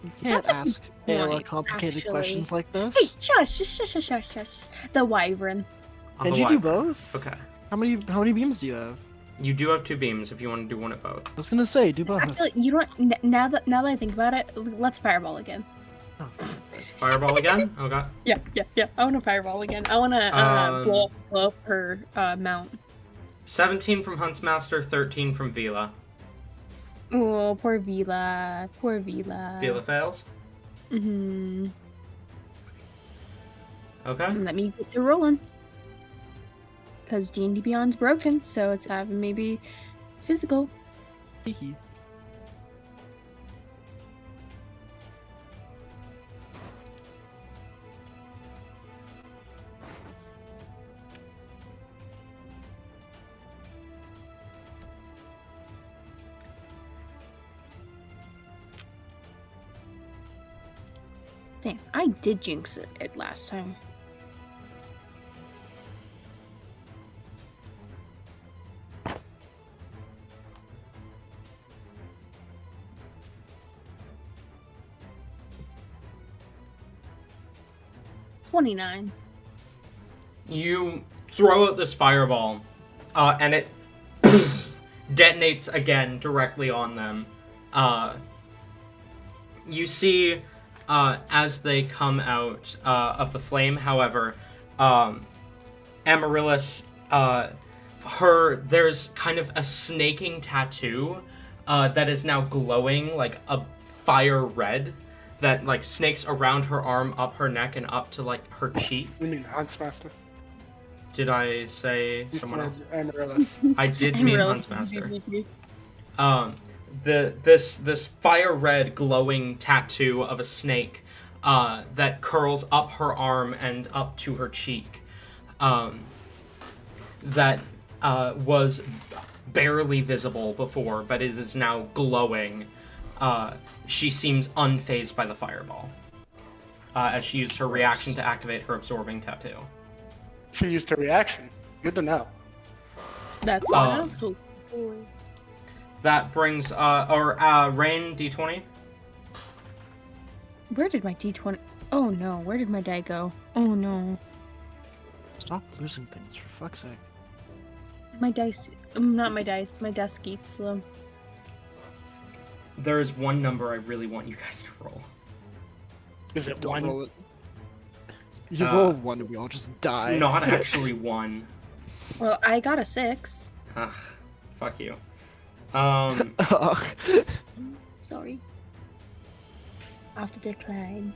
You can't That's a ask good Ayla point, complicated actually. questions like this. Hey, shush. The wyvern. On Can the you do wyvern. both? Okay. How many beams do you have? You do have 2 beams if you want to do one at both. I was gonna say, do both. Actually, you know what? Now that I think about it, let's fireball again. Oh, Fireball again? Okay. Yeah. I want to fireball again. I want to blow up her mount. 17 from Huntsmaster, 13 from Vila. Oh, poor Vila. Vila fails? Mm-hmm. Okay. Let me get to rolling. Because D&D Beyond's broken, so it's having maybe physical. Hee. Damn, I did jinx it last time. $29. You throw out this fireball, and it detonates again directly on them. You see, as they come out of the flame, however, Amaryllis, there's kind of a snaking tattoo that is now glowing like a fire red that like snakes around her arm, up her neck, and up to like her cheek. You mean Huntsmaster? Did I say someone else? Amaryllis. I did mean Amaryllis. Huntsmaster. This fire red glowing tattoo of a snake that curls up her arm and up to her cheek, that was barely visible before, but is now glowing. She seems unfazed by the fireball, as she used her reaction to activate her absorbing tattoo. She used her reaction. Good to know. That's what I was hoping for. That brings, Rain, D20. Where did my D20? Oh no, where did my die go? Oh no. Stop losing things, for fuck's sake. My dice, not my dice, my desk eats them. There is one number I really want you guys to roll. Is it Don't one? roll it. You roll one and we all just die. It's not actually one. Well, I got a 6. Ugh, fuck you. Ugh. Sorry. I have to decline.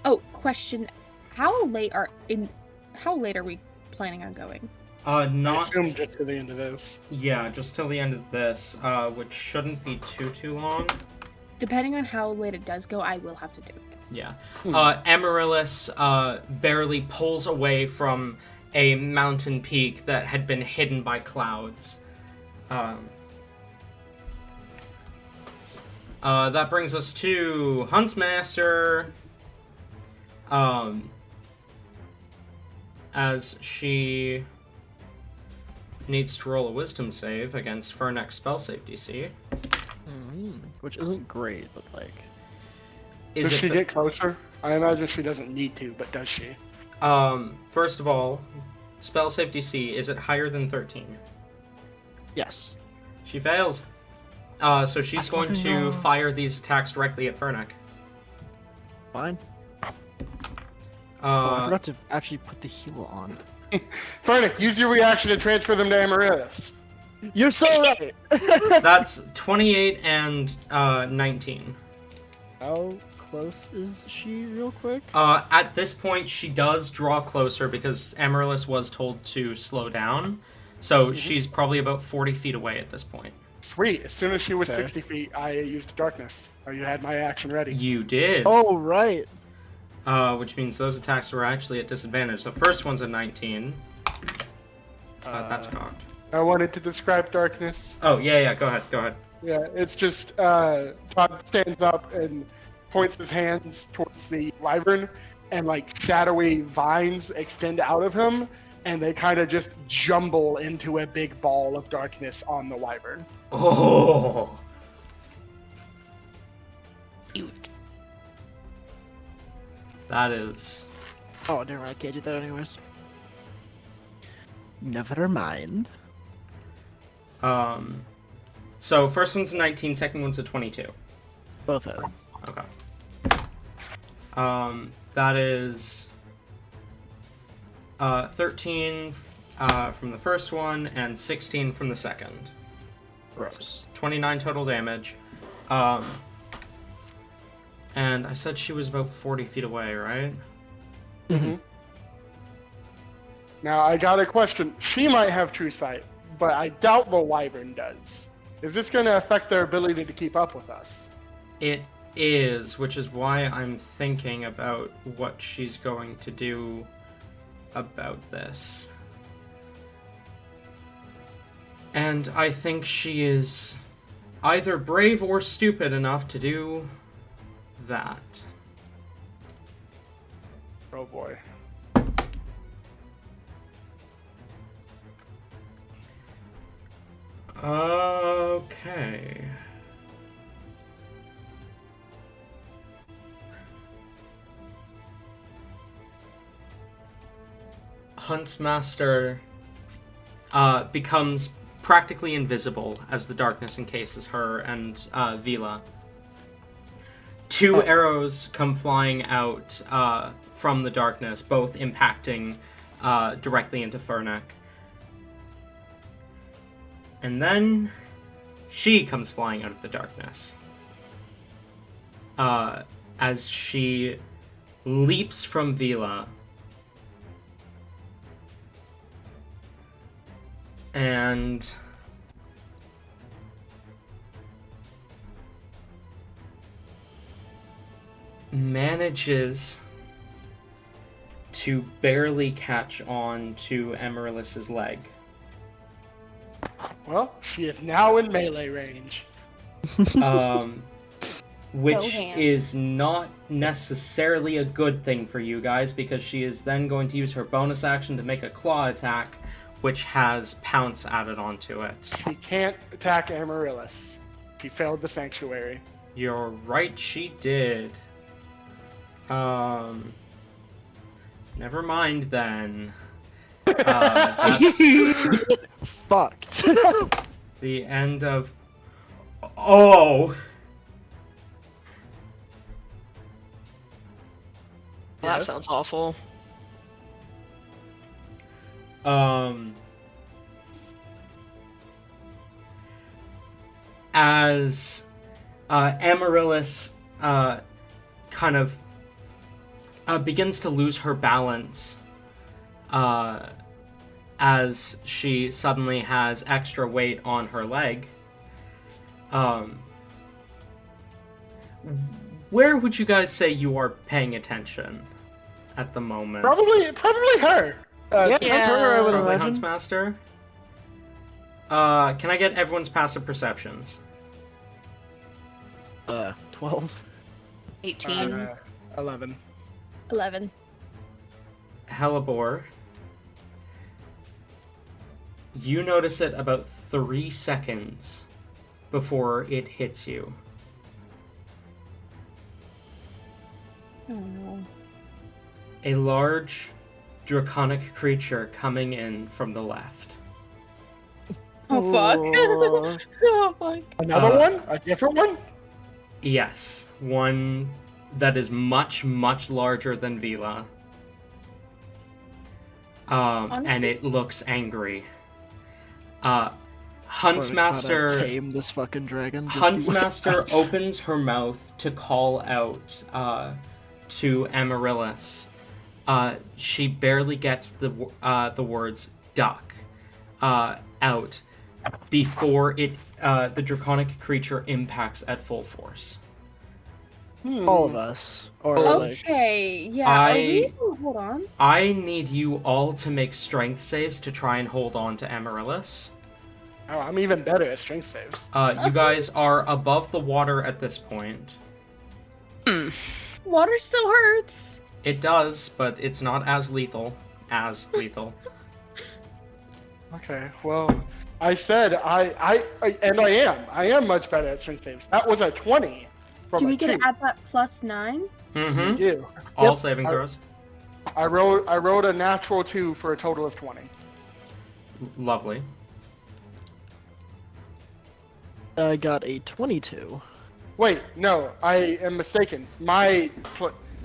Oh, question. How late are we planning on going? I Not... assume just to the end of this. Yeah, just till the end of this, which shouldn't be too long. Depending on how late it does go, I will have to do it. Yeah. Amaryllis barely pulls away from a mountain peak that had been hidden by clouds. That brings us to Huntsmaster. As she needs to roll a wisdom save against Fernek's spell save DC. Which isn't great, but like... Does she get closer? I imagine she doesn't need to, but does she? First of all, spell save DC, is it higher than 13? Yes. She fails. So she's going to fire these attacks directly at Fernek. Fine. I forgot to actually put the heal on. Fernick, use your reaction to transfer them to Amaryllis. You're so right! That's 28 and 19. Oh, close is she, real quick? At this point, she does draw closer because Amaryllis was told to slow down. So she's probably about 40 feet away at this point. Sweet. As soon as she was Okay. 60 feet, I used darkness. Oh, you had my action ready. You did. Oh, right. Which means those attacks were actually at disadvantage. The first one's a 19. That's cocked. I wanted to describe darkness. Oh, yeah, go ahead. Yeah, it's just Todd stands up and points his hands towards the wyvern, and like shadowy vines extend out of him, and they kind of just jumble into a big ball of darkness on the wyvern. Oh! Cute. That is... Oh, never mind. I can't do that anyways. Never mind. So first one's a 19, second one's a 22. Both of them. Okay. That is 13 from the first one and 16 from the second. Gross. 29 total damage. And I said she was about 40 feet away, right? Mm-hmm. Now, I got a question. She might have true sight, but I doubt the wyvern does. Is this going to affect their ability to keep up with us? It is, which is why I'm thinking about what she's going to do about this. And I think she is either brave or stupid enough to do that. Oh boy. Okay. Huntsmaster becomes practically invisible as the darkness encases her and Vila. Two arrows come flying out from the darkness, both impacting directly into Fernek. And then she comes flying out of the darkness. As she leaps from Vila. And manages to barely catch on to Amaryllis's leg. Well, she is now in melee range. Which ham. is not necessarily a good thing for you guys, because she is then going to use her bonus action to make a claw attack, which has pounce added onto it. She can't attack Amaryllis. She failed the sanctuary. You're right, she did. Never mind then. That's Fucked. the end of... Oh! That Yes? sounds awful. As Amaryllis kind of begins to lose her balance, as she suddenly has extra weight on her leg, where would you guys say you are paying attention at the moment? Probably her. Yeah, Yeah. her, I would Probably imagine. Huntsmaster. Can I get everyone's passive perceptions? 12. 18. 11. 11. Hellebore. You notice it about 3 seconds before it hits you. Oh no. A large draconic creature coming in from the left. Oh fuck. Oh. Oh fuck. Another one? A different one? Yes, one that is much, much larger than Vila. And it looks angry. Huntsmaster Tame this fucking dragon. Just you wait. Huntsmaster opens her mouth to call out to Amaryllis. She barely gets the words "duck" out before the draconic creature impacts at full force. All of us. Or like, Okay, yeah. Hold on. I need you all to make strength saves to try and hold on to Amaryllis. Oh, I'm even better at strength saves. You guys are above the water at this point. Water still hurts. It does, but it's not as lethal. Okay, well, I said I am much better at strength saves. That was a 20. Do we get to add that +9? Mm-hmm. You. All saving throws. I rolled a natural 2 for a total of 20. Lovely. I got a 22. Wait, no, I am mistaken. My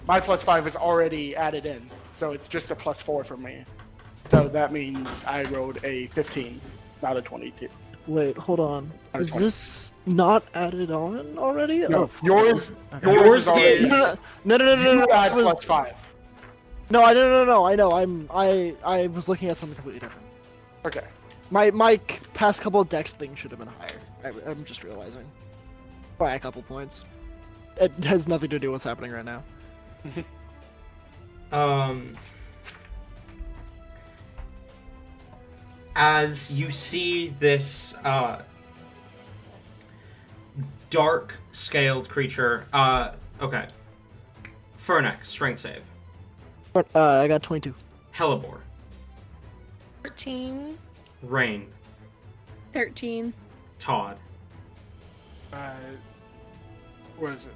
+5 is already added in, so it's just a +4 for me. So that means I rolled a 15, not a 22. Wait, hold on. Not a Is 20. this not added on already? No, Oh, fuck. yours Yours already. is- No. You add I was- +5. No, I know. I was looking at something completely different. Okay. My past couple of dex things should have been higher. I'm just realizing. By a couple points. It has nothing to do with what's happening right now. As you see this dark scaled creature, okay. Fernek, strength save. But I got 22. Hellebore. 14. Rain. 13. Todd. What is it?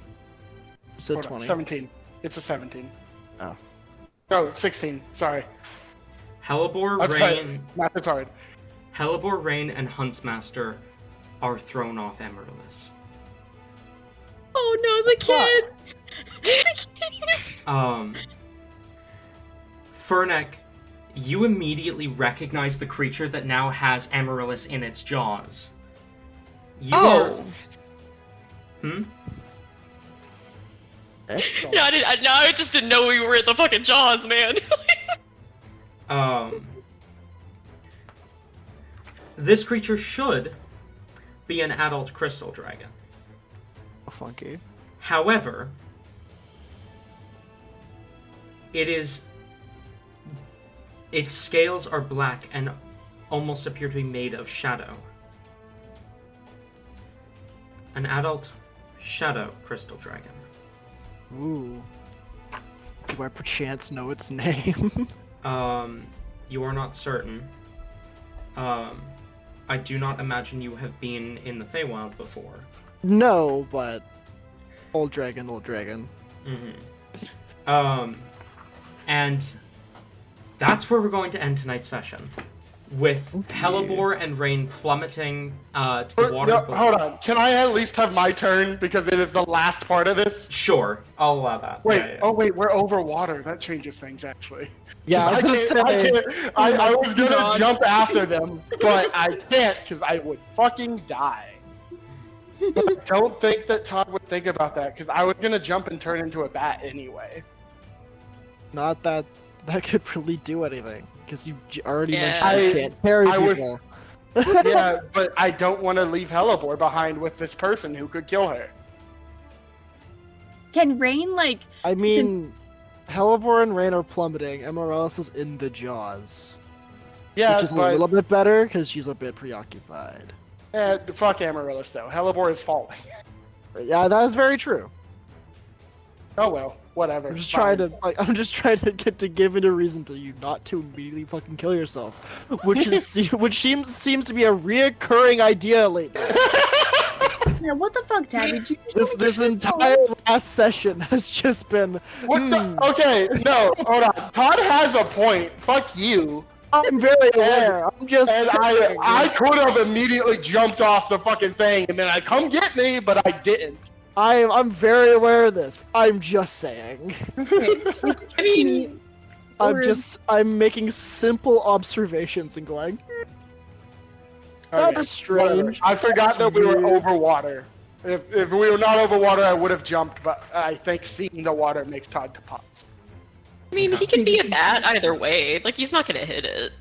You said Hold on, 20. 17. It's a 17. Oh. No, 16. Sorry. Hellebore, I'm Rain. sorry. Math is hard. Hellebore, Rain, and Huntsmaster are thrown off Amaryllis. Oh no, the kids! Fernek, you immediately recognize the creature that now has Amaryllis in its jaws. You Oh! are... No, I just didn't know we were at the fucking jaws, man. This creature should be an adult crystal dragon. Funky. However, its scales are black and almost appear to be made of shadow. An adult shadow crystal dragon. Ooh. Do I perchance know its name? You are not certain. I do not imagine you have been in the Feywild before. No, but old dragon. Mm-hmm. And that's where we're going to end tonight's session. With Hellebore and Rain plummeting to the water. No, hold on. Can I at least have my turn because it is the last part of this? Sure, I'll allow that. Wait, Yeah. oh wait, we're over water. That changes things actually. Yeah, I was gonna say. I was gonna jump after them, but I can't because I would fucking die. But I don't think that Todd would think about that because I was gonna jump and turn into a bat anyway. Not that could really do anything because you already Yeah. mentioned you can't carry I would- people. Yeah, but I don't want to leave Hellebore behind with this person who could kill her. Can Rain, like... I mean, Hellebore and Rain are plummeting. Amaryllis is in the jaws, Yeah, which is a but little bit better because she's a bit preoccupied. fuck Amaryllis though. Hellebore is falling. Yeah, that is very true. Oh well, whatever. I'm just fine. trying to get to give it a reason to you not to immediately fucking kill yourself, which seems to be a reoccurring idea lately. Yeah, what the fuck, Tabby? Did you This entire last session has just been. What the? Okay, no, hold on. Todd has a point. Fuck you. I'm very aware. I'm just And saying. I could have immediately jumped off the fucking thing and been like, come get me, but I didn't. I'm very aware of this. I'm just saying. I mean, I'm making simple observations and going. Okay, That's strange. whatever. I forgot That's that we were weird. over water. If we were not over water, I would have jumped, but I think seeing the water makes Todd to pause. I mean, he can be a bat either way. Like, he's not gonna hit it.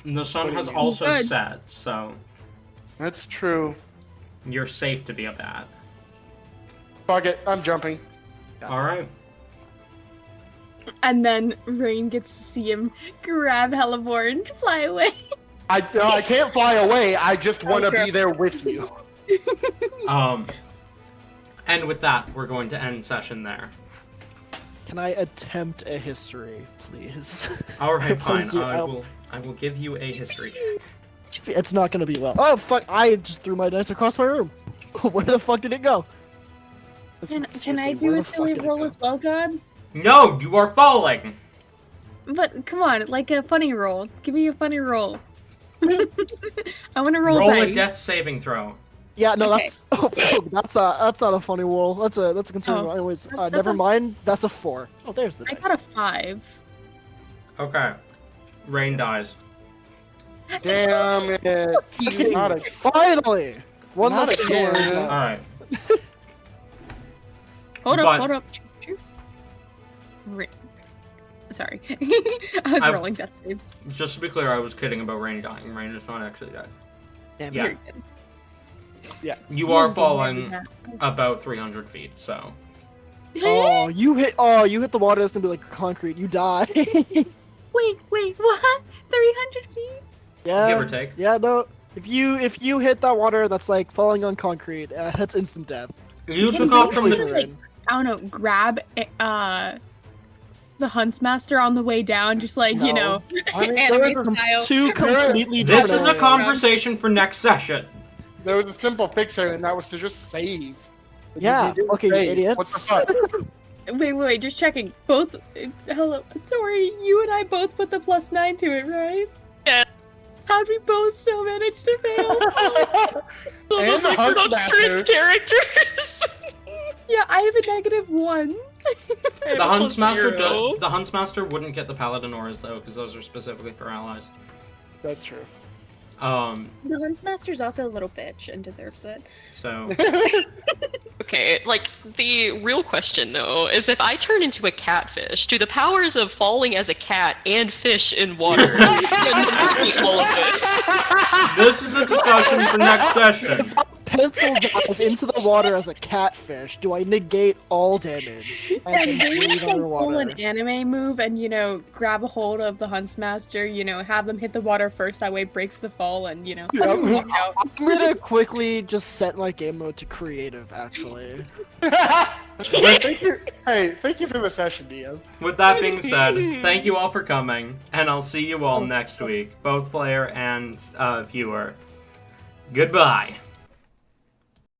The sun What do has you mean? also Good. set, so That's true. you're safe to be a bat. Fuck it, I'm jumping. Alright. And then Rain gets to see him grab Hellebore and fly away. I can't fly away. I just want to Okay. be there with you. And with that, we're going to end session there. Can I attempt a history, please? Alright, fine. Opposed to- I will give you a history check. It's not gonna be well. Oh fuck! I just threw my dice across my room. Where the fuck did it go? Can I Seriously, do where a the fuck silly did it roll go? as well, God? No, you are falling! But come on, like a funny roll. Give me a funny roll. I want to roll Roll dice. a death saving throw. Yeah, no, Okay. that's that's not a funny roll. That's a concern. Oh. Anyways, That's never a- mind. That's a 4. Oh, there's the I dice. got a 5. Okay. Rain dies. Damn it. Not a- Finally, one Not less again. thing. Alright. Hold But- up, hold up. Sorry. I was I- rolling death saves. Just to be clear, I was kidding about Rain dying. Rain is not actually dead. Damn Yeah. Very good. You are Yeah, falling yeah. about 300 feet, so. Oh, you hit the water. That's gonna be like concrete. You die. Wait, what? 300 feet? Yeah. Give or take. Yeah, no. If you hit that water, that's like falling on concrete. That's instant death. You Can took we off from actually, the. like, I don't know, grab the Huntsmaster on the way down, just like, you No. know, I mean, anime there was style. Two completely This different is a areas. conversation for next session. There was a simple fix here, and that was to just save. But Yeah, you didn't fucking save. idiots. What the fuck? Wait, just checking. Both, hello, sorry, you and I both put the +9 to it, right? Yeah. How'd we both still manage to fail? And the Like, we're not Huntsmaster. strength characters. Yeah, I have a -1. I have The a Huntsmaster, +0. the Huntsmaster wouldn't get the Paladin Auras though, because those are specifically for allies. That's true. The Huntsmaster's also a little bitch and deserves it. So Okay, like, the real question, though, is if I turn into a catfish, do the powers of falling as a cat and fish in water negate all of this? this is a discussion for next session. Pencil dive into the water as a catfish. Do I negate all damage? And And they breathe just like pull underwater. an anime move and, you know, grab a hold of the Huntsmaster, you know, have them hit the water first, that way it breaks the fall and, you know, walk out. I'm gonna quickly just set my game mode to creative, actually. Thank you. Hey, thank you for the session, DM. With that being said, thank you all for coming, and I'll see you all next week, both player and viewer. Goodbye.